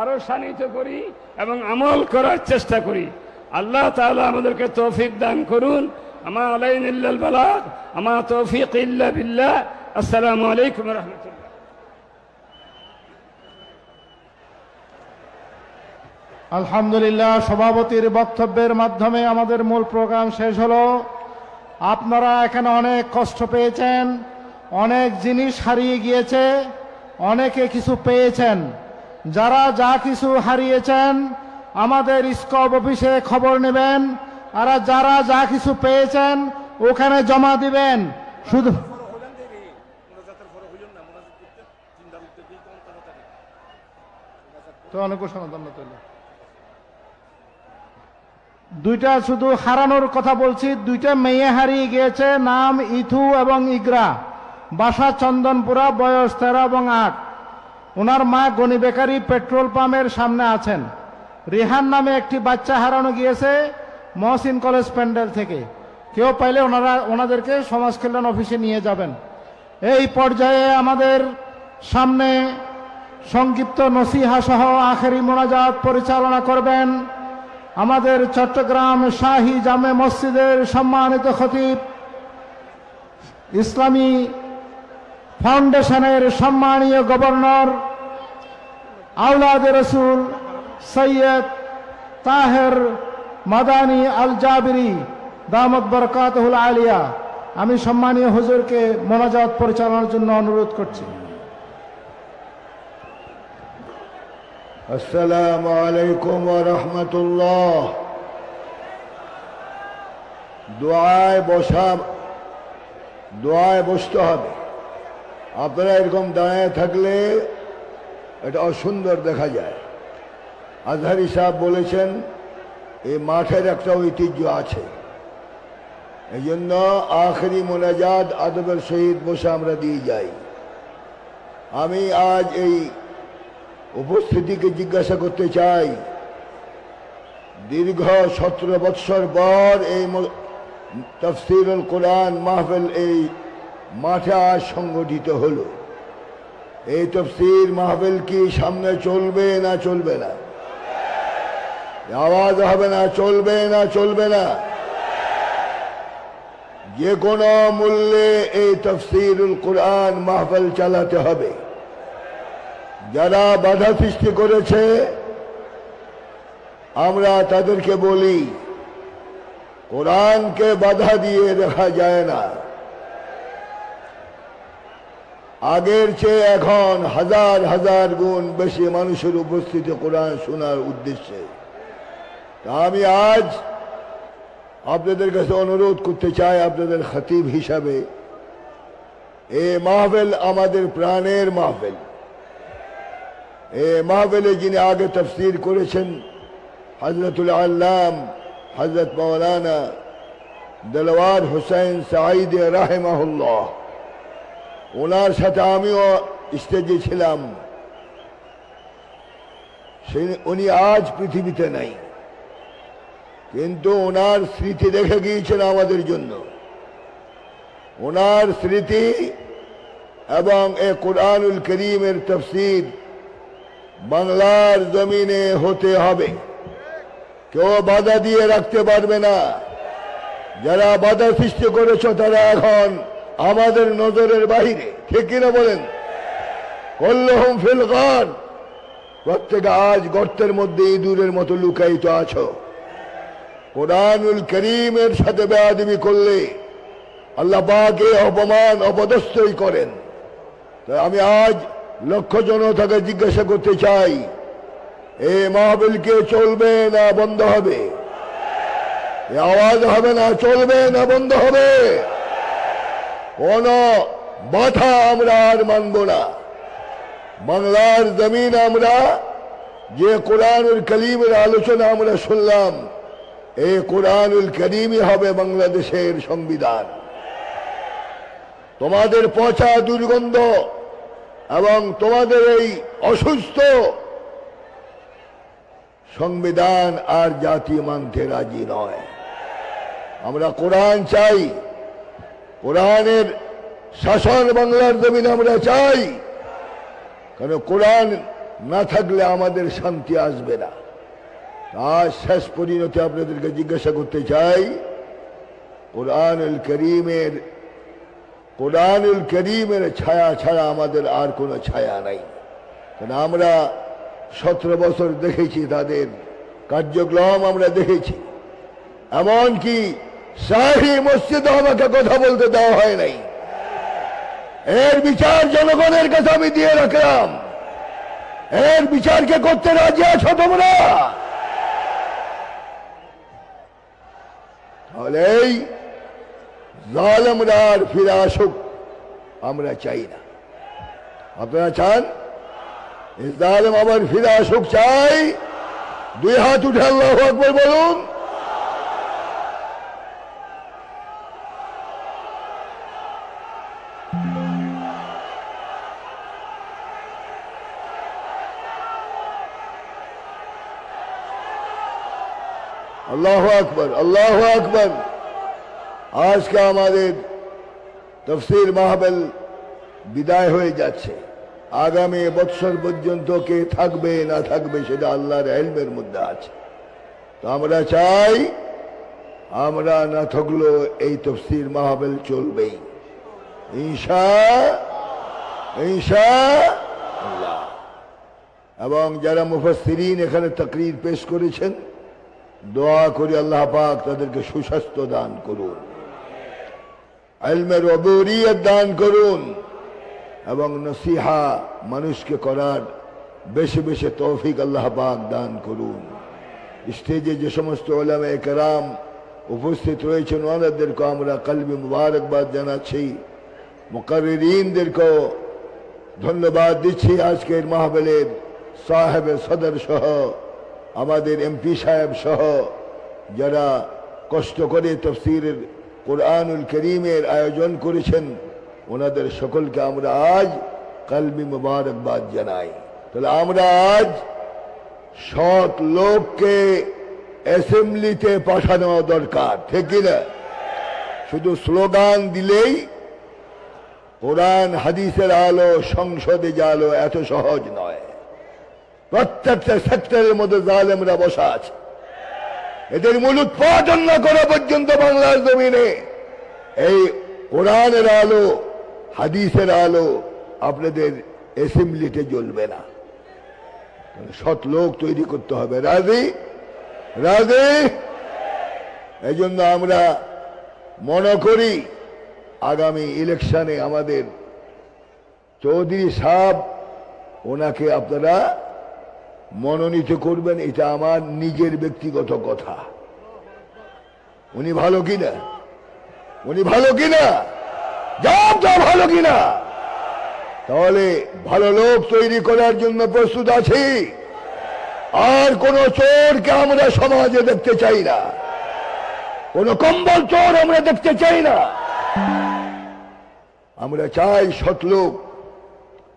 আরো শানিত করি এবং আমল করার চেষ্টা করি। আল্লাহ তাআলা আমাদেরকে তৌফিক দান করুন। আমা আলাইনা ইল্লাল বালাগ, আমা তৌফিক ইল্লা বিল্লাহ। আসসালামু আলাইকুম ওয়া রাহমাতুল্লাহ। আলহামদুলিল্লাহ, সভাপতির বক্তব্যের মাধ্যমে আমাদের মূল প্রোগ্রাম শেষ হলো। আপনারা এখানে অনেক কষ্ট পেয়েছেন, অনেক জিনিস হারিয়ে গিয়েছে, অনেকে কিছু পেয়েছেন। যারা যা কিছু হারিয়েছেন আমাদের স্কপ অফিসে খবর নেবেন, আর যারা যা কিছু পেয়েছেন ওখানে জমা দিবেন। শুধু তো অনেক দুইটা শুধু হারানোর কথা বলছি, 2টা মেয়ে হারিয়ে গিয়েছে, নাম ইথু এবং ইগরা, বাসা চন্দনপুরা, বয়স 13 এবং 8। ওনার মা গনি বেকারি পেট্রোল পাম্পের সামনে আছেন। রিহান নামে একটি বাচ্চা হারানো গিয়েছে মহসিন কলেজ প্যান্ডেল থেকে। কেউ পাইলে ওনাদেরকে সমাজ কল্যাণ অফিসে নিয়ে যাবেন। এই পর্যায়ে আমাদের সামনে সংক্ষিপ্ত নসিহা সহ আখেরি মোনাজাত পরিচালনা করবেন আমাদের চট্টগ্রাম শাহী জামে মসজিদের সম্মানিত খতিব, ইসলামী ফাউন্ডেশনের সম্মানীয় গভর্নর আওলাদ রসুল সৈয়দ তাহের মাদানী আল জাবিরি দামত বরকাতুল আলিয়া। আমি সম্মানীয় হুজুরকে মোনাজাত পরিচালনার জন্য অনুরোধ করছি। আসসালামু আলাইকুম ওয়া রাহমাতুল্লাহ। দোয়ায় বসতে হবে। আপনারা এরকম দাঁড়ায় থাকলে এটা অসুন্দর দেখা যায়। আজহারি সাহেব বলেছেন এই মাঠের একটা ঐতিহ্য আছে, এই জন্য আখেরি মোনাজাত আদবের সহিত বসে আমরা দিয়ে যাই। আমি আজ এই উপস্থিতিকে জিজ্ঞাসা করতে চাই, দীর্ঘ 17 বৎসর পর এই তাফসীরুল কোরআন মাহফিল এই মাঠে আজ সংগঠিত হলো। এই তাফসীর মাহফিল কি সামনে চলবে না চলবে না? আওয়াজ হবে না, চলবে না চলবে না? যে কোনো মূল্যে এই তাফসীরুল কোরআন মাহফিল চালাতে হবে। যারা বাধা সৃষ্টি করেছে আমরা তাদেরকে বলি, কোরআনকে বাধা দিয়ে রাখা যায় না। আগের চেয়ে এখন হাজার হাজার গুণ বেশি মানুষের উপস্থিতি কোরআন শোনার উদ্দেশ্যে। তা আমি আজ আপনাদের কাছে অনুরোধ করতে চাই, আপনাদের খতিব হিসাবে, এই মাহফিল আমাদের প্রাণের মাহফিল। এই মাহফিলে যিনি আগে তাফসীর করেছেন হযরতুল আল্লাম হযরত মাওলানা দিলওয়ার হোসেন সাঈদী রাহিমাহুল্লাহ, ওনার সাথে আমিও স্টেজে ছিলাম। উনি আজ পৃথিবীতে নাই, কিন্তু ওনার স্মৃতি রেখে গিয়েছেন আমাদের জন্য। ওনার স্মৃতি এবং এ কোরআনুল করিমের তাফসীর বাংলার জমিনে হতে হবে। কেউ বাধা দিয়ে রাখতে পারবে না। যারা বাধা সৃষ্টি করেছ তারা এখন আমাদের নজরের বাহিরে, ঠিক কিনা বলেন? কুল্লুহুম ফিল গার, প্রত্যেকে আজ গর্তের মধ্যে ইঁদুরের মতো লুকায়িত আছো। কোরআনুল করিমের সাথে বেয়াদবি করলে আল্লাহ পাকে অপমান অপদস্থই করেন। তাই আমি আজ লক্ষ জনতাকে জিজ্ঞাসা করতে চাই, এই মাহফিল কে চলবে না বন্ধ হবে? আওয়াজ হবে না, চলবে না বন্ধ হবে? কোন বাধা আমরা আর মানব না। বাংলার জমিন আমরা যে কোরআনুল করিমের আলোচনা আমরা শুনলাম, এই কোরআনুল করিমই হবে বাংলাদেশের সংবিধান। তোমাদের পচা দুর্গন্ধ এবং তোমাদের এই অসুস্থ সংবিধান আর জাতি মানতে রাজি নয়। আমরা কোরআন চাই, কোরআনের শাসন বাংলার জমিনে আমরা চাই। কারণ কোরআন না থাকলে আমাদের শান্তি আসবে না। আজ শেষ পরিণতি আপনাদেরকে জিজ্ঞাসা করতে চাই, কোরআনুল করিমের ছায়া ছাড়া আমাদের আর কোনো ছায়া নাই। কারণ আমরা 17 বছর দেখেছি তাদের কার্যক্রম, আমরা দেখেছি। এমনকি শাহী মসজিদে আমাকে কথা বলতে দেওয়া হয় নাই। এর বিচার জনগণের কাছে আমি দিয়ে রাখলাম। এর বিচারকে করতে রাজি আছো তোমরা? তাহলে এই জালেমরা আর ফিরে আসুক আমরা চাই না। আপনারা চান এই জালেম আবার ফিরে আসুক? চাই? দুই হাত উঠে আল্লাহু আকবার বলুন। আল্লাহু আকবার, আল্লাহু আকবার। আজকে আমাদের তাফসীর মাহফিল বিদায় হয়ে যাচ্ছে। আগামী বৎসর পর্যন্ত কে থাকবে না থাকবে সেটা আল্লাহর ইলমের মধ্যে আছে। তো আমরা চাই, আমরা না থাকলেও এই তাফসীর মাহফিল চলবেই ইনশাআল্লাহ। এবং যারা মুফাসসিরিন এখানে তাকরীর পেশ করেছেন, দোয়া করি আল্লাহ পাক তাদেরকে সুস্বাস্থ্য দান করুন, ইলমের অবুরিয়ত দান করুন, এবং নসিহা মানুষকে করার বেশি বেশি তৌফিক আল্লাহ পাক দান করুন। স্টেজে যে সমস্ত উলামায়ে কেরাম উপস্থিত রয়েছেন ওনাদেরকে আমরা কলবি মুবারকবাদ জানাচ্ছি। মুকাররিনদেরকেও ধন্যবাদ দিচ্ছি। আজকের মাহফিলের সাহেব সদর সহ আমাদের এমপি সাহেব সহ যারা কষ্ট করে তাফসীরের কোরআনুল করিমের আয়োজন করেছেন ওনাদের সকলকে আমরা আজ কলবি মুবারকবাদ জানাই। তাহলে আমরা আজ সৎ লোককে অ্যাসেম্বলিতে পাঠানো দরকার, ঠিক কিনা? শুধু স্লোগান দিলেই কোরআন হাদিসের আলো সংসদে জালো এত সহজ নয়। প্রত্যেকটা সেক্টরের মধ্যে জালেমরা বসা আছে, এদের মূল উৎপাদন না করা পর্যন্ত বাংলার জমিনে এই কোরআনের আলো হাদিসের আলো আপনাদের অ্যাসেম্বলিতে জ্বলবে না। সৎ লোক তৈরি করতে হবে। রাজি? রাজি? এই জন্য আমরা মনে করি আগামী ইলেকশনে আমাদের চৌধুরী সাহেব, ওনাকে আপনারা মনোনীত করবেন। এটা আমার নিজের ব্যক্তিগত কথা। উনি ভালো কিনা? উনি ভালো কিনা? জবাব দাও, ভালো কিনা? তাহলে ভালো লোক তৈরি করার জন্য প্রস্তুত আছি। আর কোন চোরকে আমরা সমাজে দেখতে চাই না, কোন কম্বল চোর আমরা দেখতে চাই না। আমরা চাই সৎ লোক।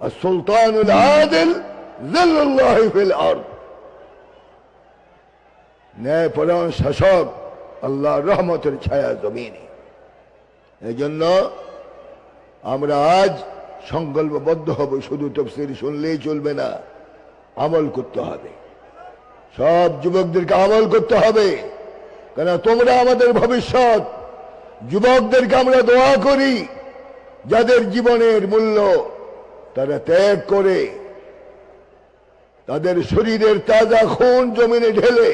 আর সুলতানুল আদিল জিল্লুল্লাহি ফিল আরদ, ন্যায়পরায়ণ শাসক আল্লাহর রহমতের ছায়া জমিনে। এই জন্য আমরা আজ সংকল্পবদ্ধ হব, শুধু তাফসীর শুনলেই চলবে না, আমল করতে হবে। সব যুবকদেরকে আমল করতে হবে, কেন তোমরা আমাদের ভবিষ্যৎ। যুবকদেরকে আমরা দোয়া করি যাদের জীবনের মূল্য তারা ত্যাগ করে তাদের শরীরের তাজা খুন জমিনে ঢেলে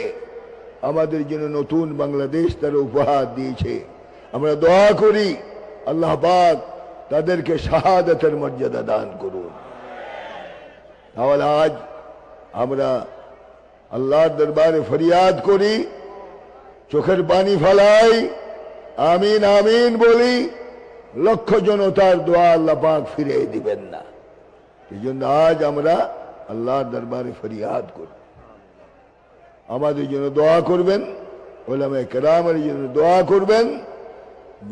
আমাদের জন্য নতুন বাংলাদেশ তারা উপহার দিয়েছে। আমরা দোয়া করি আল্লাহ পাক তাদেরকে শাহাদাতের মর্যাদা দান করুন। তাহলে আজ আমরা আল্লাহর দরবারে ফরিয়াদ করি, চোখের পানি ফেলাই, আমিন আমিন বলি। লক্ষ জনতার দোয়া আল্লাহ পাক ফিরিয়ে দিবেন না। এই জন্য আজ আমরা আল্লাহর দরবারে ফরিয়াদ করি, আমাদের জন্য দোয়া করবেন, উলামায়ে কেরামের জন্য দোয়া করবেন,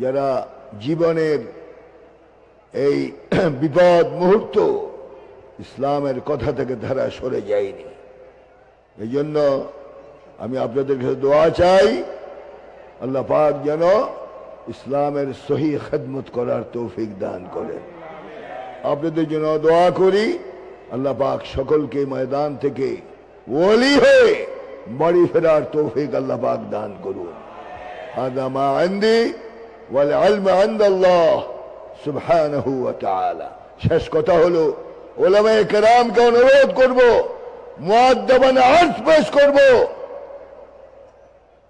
যারা জীবনের এই বিপদ মুহূর্ত ইসলামের কথা থেকে ধারা সরে যায়নি। এই জন্য আমি আপনাদের কাছে দোয়া চাই, আল্লাহ পাক যেন ইসলামের সহি খেদমত করার তৌফিক দান করেন। আপনাদের জন্য দোয়া করি, আল্লাহ পাক সকলকে ময়দান থেকে ওলি হয়ে বাড়ি ফেরার তৌফিক আল্লাহ পাক দান করুন। হাদা মা ইনদি ওয়াল ইলমু ইনদাল্লাহ সুবহানাহু ওয়া তাআলা। শেষ কথা হলো, উলামায়ে কেরামকে অনুরোধ করব, মুআদ্দাবান আরজ পেশ করব,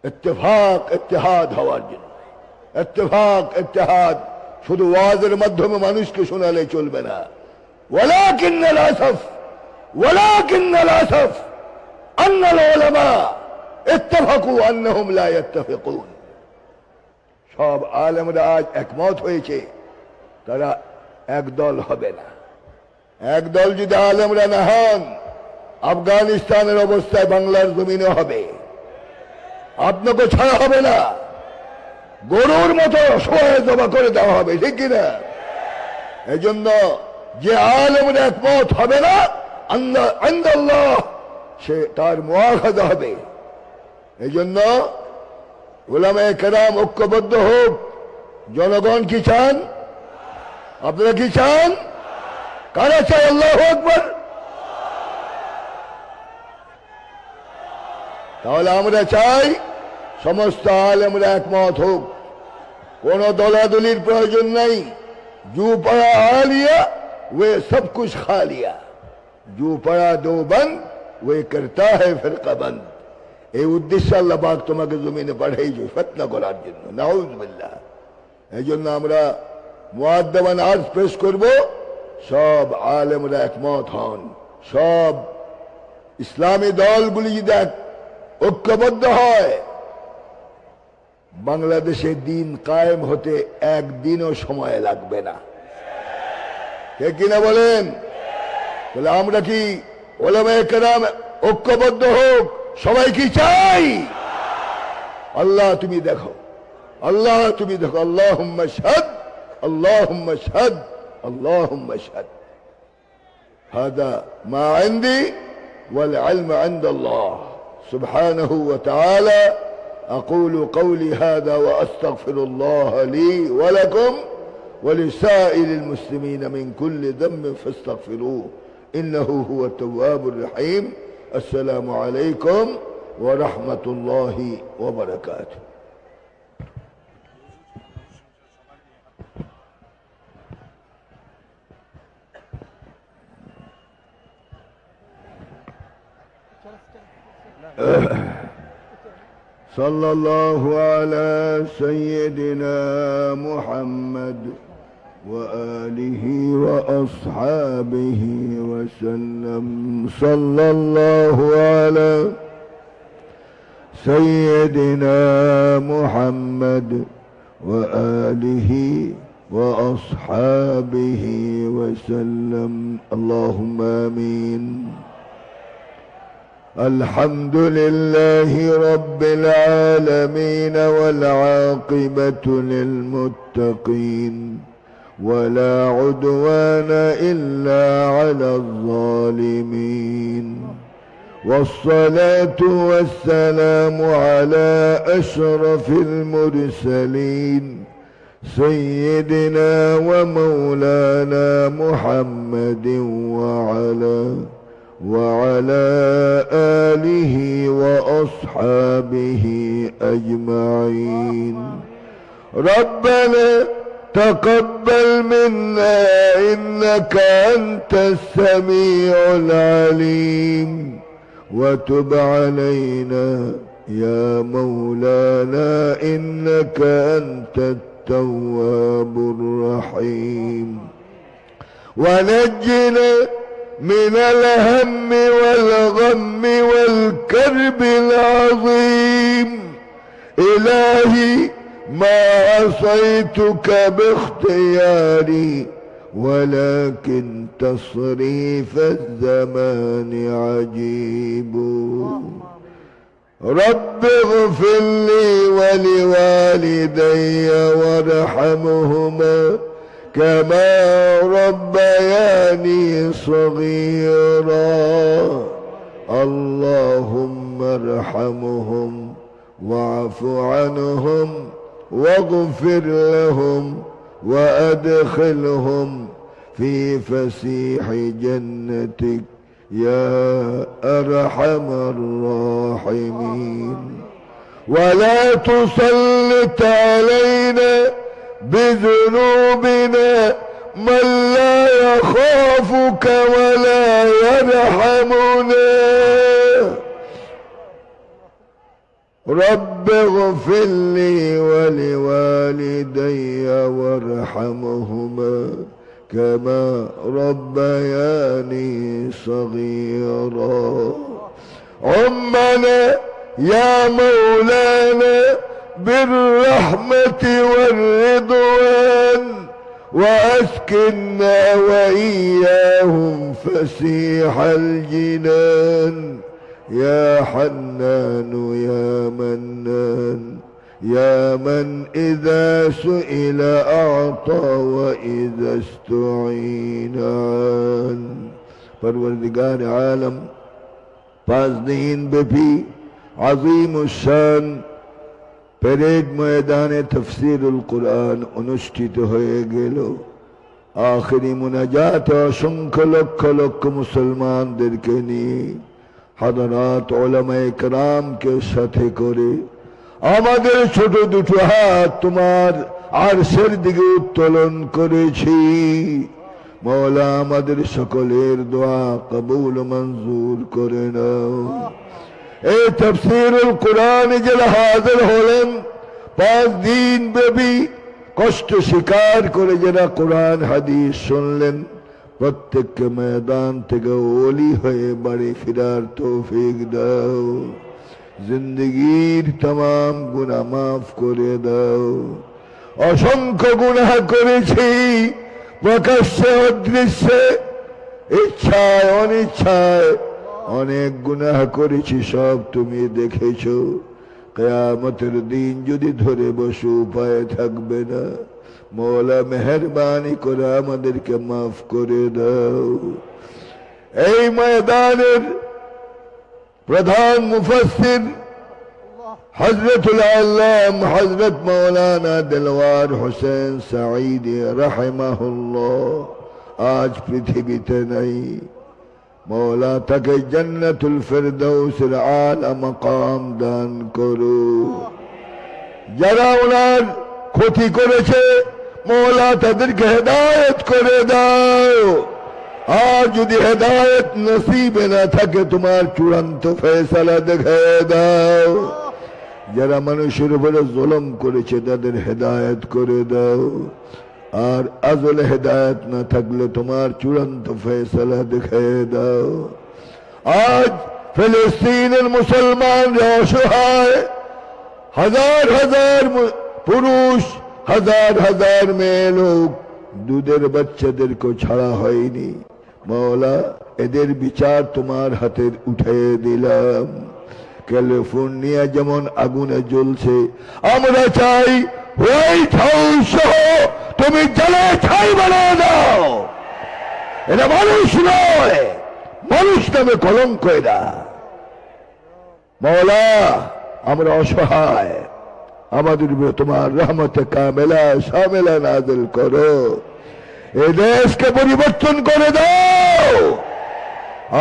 ইত্তেফাক ইত্তেহাদ হওয়ার জন্য। ইত্তেফাক ইত্তেহাদ শুধু ওয়াজের মাধ্যমে মানুষকে শোনালে চলবে না। ওয়ালাকিন্নাল আসফ আন্নাল উলামা ইত্তাফাকু আন্নাহুম লা ইত্তাফিকুন। সব আলেমরা আজ একমত হয়েছে তারা একদল হবে না। একদল যদি আলেমরা না হন, আফগানিস্তানের অবস্থায় বাংলার জমিনে হবে, আপনাকে ছাড়া হবে না, গরুর মতো সোয়ায় জমা করে দেওয়া হবে, ঠিক কিনা? এই জন্য যে আলেমরা একমত হবে না, আল্লাহ সে তার মুআখাযা হবে। এই জন্য উলামায়ে কেরাম ঐক্যবদ্ধ হোক। জনগণ কি চান? আপনারা কি চান? কারা চাই? আল্লাহু আকবার। তাহলে আমরা চাই সমস্ত আলেমরা একমত হোক, কোন দলাদলির প্রয়োজন নাই। জু পড়া আলিয়া वे सब कुछ खा लिया, जो पड़ा दो बंद वे करता है फिरका बंद। এই উদ্দেশ্যে আল্লাহ পাক তোমাকে জমিনে পাঠাইছে ফিতনা করার জন্য, নাউযুবিল্লাহ। এই জন্য আমরা মুআদ্দাবান আরজ পেশ করব, সব আলেমরা একমত হন, সব ইসলামী দলগুলি যদি ঐক্যবদ্ধ হয়, বাংলাদেশে দিন কায়েম হতে একদিনও সময় লাগবে না, ঠিক কিনা বলেন? তাহলে আমরা কি উলামায়ে কেরাম ঐক্যবদ্ধ হোক, সবাই কি চাই? আল্লাহ তুমি দেখো আল্লাহ তুমি দেখো, আল্লাহুম্মা শাহাদ, আল্লাহুম্মা শাহাদ, আল্লাহুম্মা শাহাদ। هذا ما عندي والعلم عند الله سبحانه وتعالى. أقول قولي هذا وأستغفر الله لي ولكم ولسائر المسلمين من كل ذنب فاستغفروه إنه هو التواب الرحيم. السلام عليكم ورحمة الله وبركاته. صلى الله على سيدنا محمد وآله وأصحابه وسلم. صلى الله على سيدنا محمد وآله وأصحابه وسلم. اللهم آمين. الحمد لله رب العالمين والعاقبة للمتقين ولا عدوان إلا على الظالمين، والصلاة والسلام على أشرف المرسلين سيدنا ومولانا محمد وعلى آله وأصحابه أجمعين. ربنا تقبل منا إنك أنت السميع العليم، وتب علينا يا مولانا إنك أنت التواب الرحيم. ونجنا من الهم والغم والكرب العظيم. إلهي ما عصيتك باختياري ولكن تصريف الزمان عجيب. رب اغفر لي ولوالدي وارحمهما كما ربياني صغيرا. اللهم ارحمهم واعف عنهم واغفر لهم وادخلهم في فسيح جنتك يا ارحم الراحمين. ولا تسلط علينا بذنوبنا من لا يخافك ولا يرحمنا. رب اغفر لي ولوالدي وارحمهما كما ربياني صغيرا. عمنا يا مولانا بالرحمة والرضوان، وأسكننا وإياهم فسيح الجنان. يا حنان يا منان يا من إذا سئل أعطى وإذا استعين عان. پروردگار عالم 5 দিন ব্যাপী عظيم الشان প্যারেড ময়দানে তাফসীরুল কুরআন অনুষ্ঠিত হয়ে গেল। আখিরি মুনাজাত অসংখ্য লক্ষ লক্ষ মুসলমানদেরকে নিয়ে হাদারাত উলামায়ে কেরামকে সাথে করে আমাদের ছোট দুটো হাত তোমার আরশের দিকে উত্তোলন করেছি। মওলা আমাদের সকলের দোয়া কবুল মঞ্জুর করে নাও। এই তাফসীরুল কুরআনে যারা হাজির হলেন 5 দিন ব্যাপী কষ্ট স্বীকার করে যারা কোরআন হাদিস শুনলেন, প্রত্যেককে ময়দান থেকে ওলি হয়ে বাড়ি ফেরার তৌফিক দাও। জিন্দগির तमाम গুনাহ মাফ করে দাও। অসংখ্য গুনাহ করেছি, প্রকাশ্যে অদৃশ্যে, ইচ্ছায় অনিচ্ছায় অনেক গুনাহ করেছি, সব তুমি দেখেছো। কিয়ামতের দিন যদি ধরে বসে উপায় থাকবে না। মওলা মেহেরবানি করে আমাদেরকে মাফ করে দাও। এই ময়দানের প্রধান মুফাসসির হযরতুল আল্লাম হযরত মাওলানা দিলওয়ার হোসেন সাঈদী রাহিমাহুল্লাহ আজ পৃথিবীতে নাই। মওলা তাকে জান্নাতুল ফিরদাউসের আলা মাকাম দান করো। যারা ওনার ক্ষতি করেছে মওলা তাদেরকে হেদায়েত করে দাও। আর যদি হেদায়েত নসিবে না থাকে তোমার চূড়ান্ত ফয়সালা দেখিয়ে দাও। যারা মানুষের উপরে জুলুম করেছে তাদের হেদায়েত করে দাও। আর আজলে হেদায়েত না থাকলে তোমার চূড়ান্ত ফয়সালা দেখিয়ে দাও। আজ ফিলিস্তিনের মুসলমানরা অসহায়, হাজার হাজার পুরুষ, হাজার হাজার মেয়ে লোক দুধের বাচ্চাদেরকে ছাড়া হয়নি। মওলা এদের বিচার তোমার হাতে উঠিয়ে দিলাম। ক্যালিফোর্নিয়া যেমন আগুনে জ্বলছে, আমরা চাই হোয়াইট হাউস সহ তুমি জ্বালা ছাই বানিয়ে দাও। এটা মানুষ নয়, মানুষ নামে কলঙ্ক এরা। মওলা আমরা অসহায়, আমাদের উপরে তোমার রহমতে কামেলা শামেলা নাযিল করো। এই দেশকে পরিবর্তন করে দাও।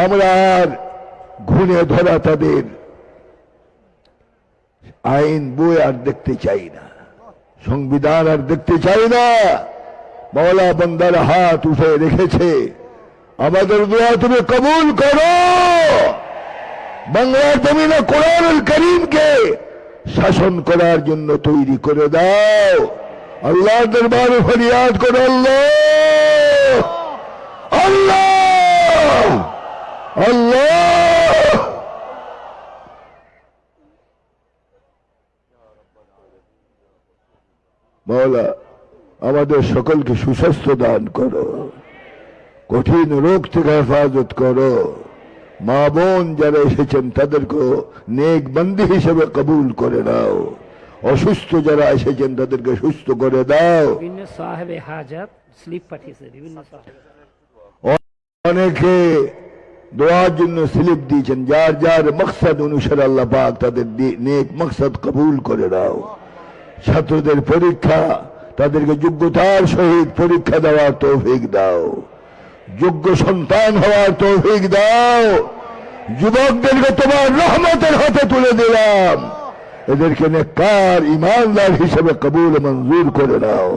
আমরা আর ঘুণে ধরা তাদের আইন বই আর দেখতে চাই না, সংবিধান আর দেখতে চাই না। মওলা বান্দার হাত উঠে রেখেছে, আমাদের দোয়া তুমি কবুল করো। বাংলার জমিনে কোরআনুল কারীমকে শাসন করার জন্য তৈরি করে দাও। আল্লাহর দরবারে ফরিয়াদ করো, আল্লাহ আল্লাহ আল্লাহ। মওলা আমাদের সকলকে সুস্বাস্থ্য দান করো, কঠিন রোগ থেকে হেফাজত করো। মা বোন যারা এসেছেন তাদেরকে নেক বান্দি হিসেবে কবুল করে দাও। অসুস্থ যারা এসেছেন তাদেরকে সুস্থ করে দাও। বিভিন্ন সাহেবে হাজাত স্লিপ পাঠিয়েছে, বিভিন্ন অনেকে দোয়ার জন্য স্লিপ দিয়েছেন, যার যার মকসদ অনুসারে আল্লাহ পাক তাদের নেক মকসদ কবুল করে দাও। ছাত্রদের পরীক্ষা, তাদেরকে যোগ্যতার সহিত পরীক্ষা দেওয়ার তৌফিক দাও। যোগ্য সন্তান হওয়ার তৌফিক দাও। যুবকদেরকে তোমার রহমতের হাতে তুলে দিলাম, এদেরকে নেককার ইমানদার হিসেবে কবুল মঞ্জুর করে দাও।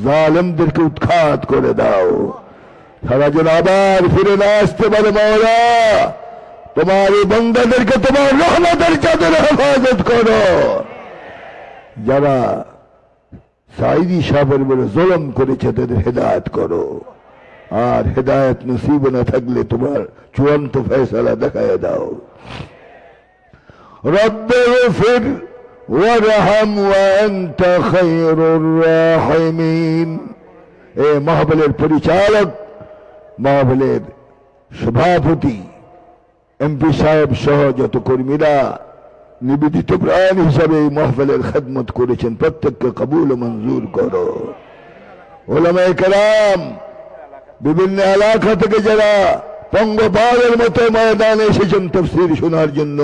জালেমদেরকে উৎখাত করে দাও। তারা যেন আবার ফিরে না আসতে পারে। মওলা তোমার এই বান্দাদেরকে তোমার রহমতের চাদরে হেফাজত করো। যারা সাঈদী সাহেবের উপরে জুলুম করেছে তাদের হেদায়েত করো। আর হেদায়েত নসিব না থাকলে তোমার চূড়ান্ত ফয়সালা দেখায় দাও। রব্বিগফির ওয়ারহাম ওয়া আনতা খায়রুর রাহিমিন। এ মাহফিলের পরিচালক, মাহফিলের সভাপতি, এমপি সাহেব সহ যত কর্মীরা নিবেদিত প্রাণ হিসাবে এই মাহফিলের খেদমত করেছেন, প্রত্যেককে কবুল মঞ্জুর করো। উলামায়ে কেরাম, বিভিন্ন এলাকা থেকে যারা পঙ্গপালের মতো ময়দানে এসেছেন তাফসীর শোনার জন্য,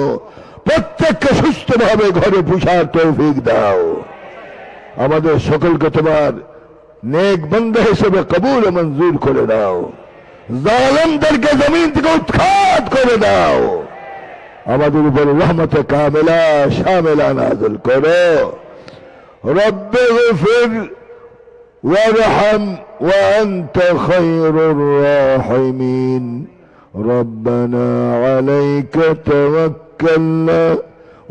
প্রত্যেককে সুস্থভাবে ঘরে পৌঁছার তৌফিক দাও। আমাদের সকলকে তোমার নেক বান্দা হিসেবে কবুল মঞ্জুর করে দাও। জালেমদেরকে জমিন থেকে উৎখাত করে দাও। আমাদের উপর রহমতে কামেলা শামেলা নাযিল করো। রব্বিগফির ওয়ারহাম ওয়া আনতা খায়রুর রাহিমিন। রব্বানা আলাইকা তাওয়াক্কালনা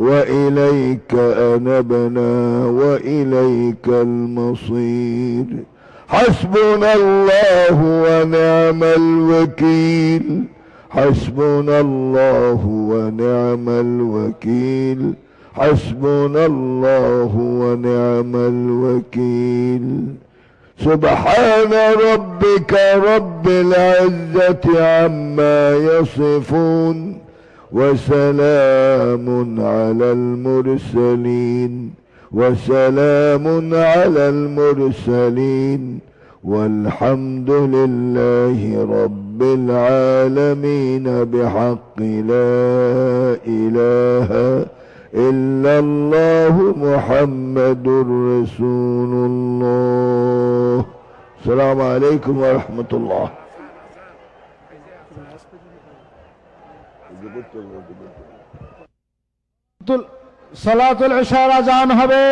ওয়া ইলাইকা আনাবনা ওয়া ইলাইকাল মাসীর। হাসবুনাল্লাহু ওয়া নি'মাল ওয়াকিল। حسبنا الله ونعم الوكيل. حسبنا الله ونعم الوكيل. سبحان ربك رب العزة عما يصفون وسلام على المرسلين وسلام على المرسلين والحمد لله رب العالمين بحق لا إله إلا الله محمد رسول الله. السلام عليكم ورحمة الله. সালাতুল ইশার আজান হবে।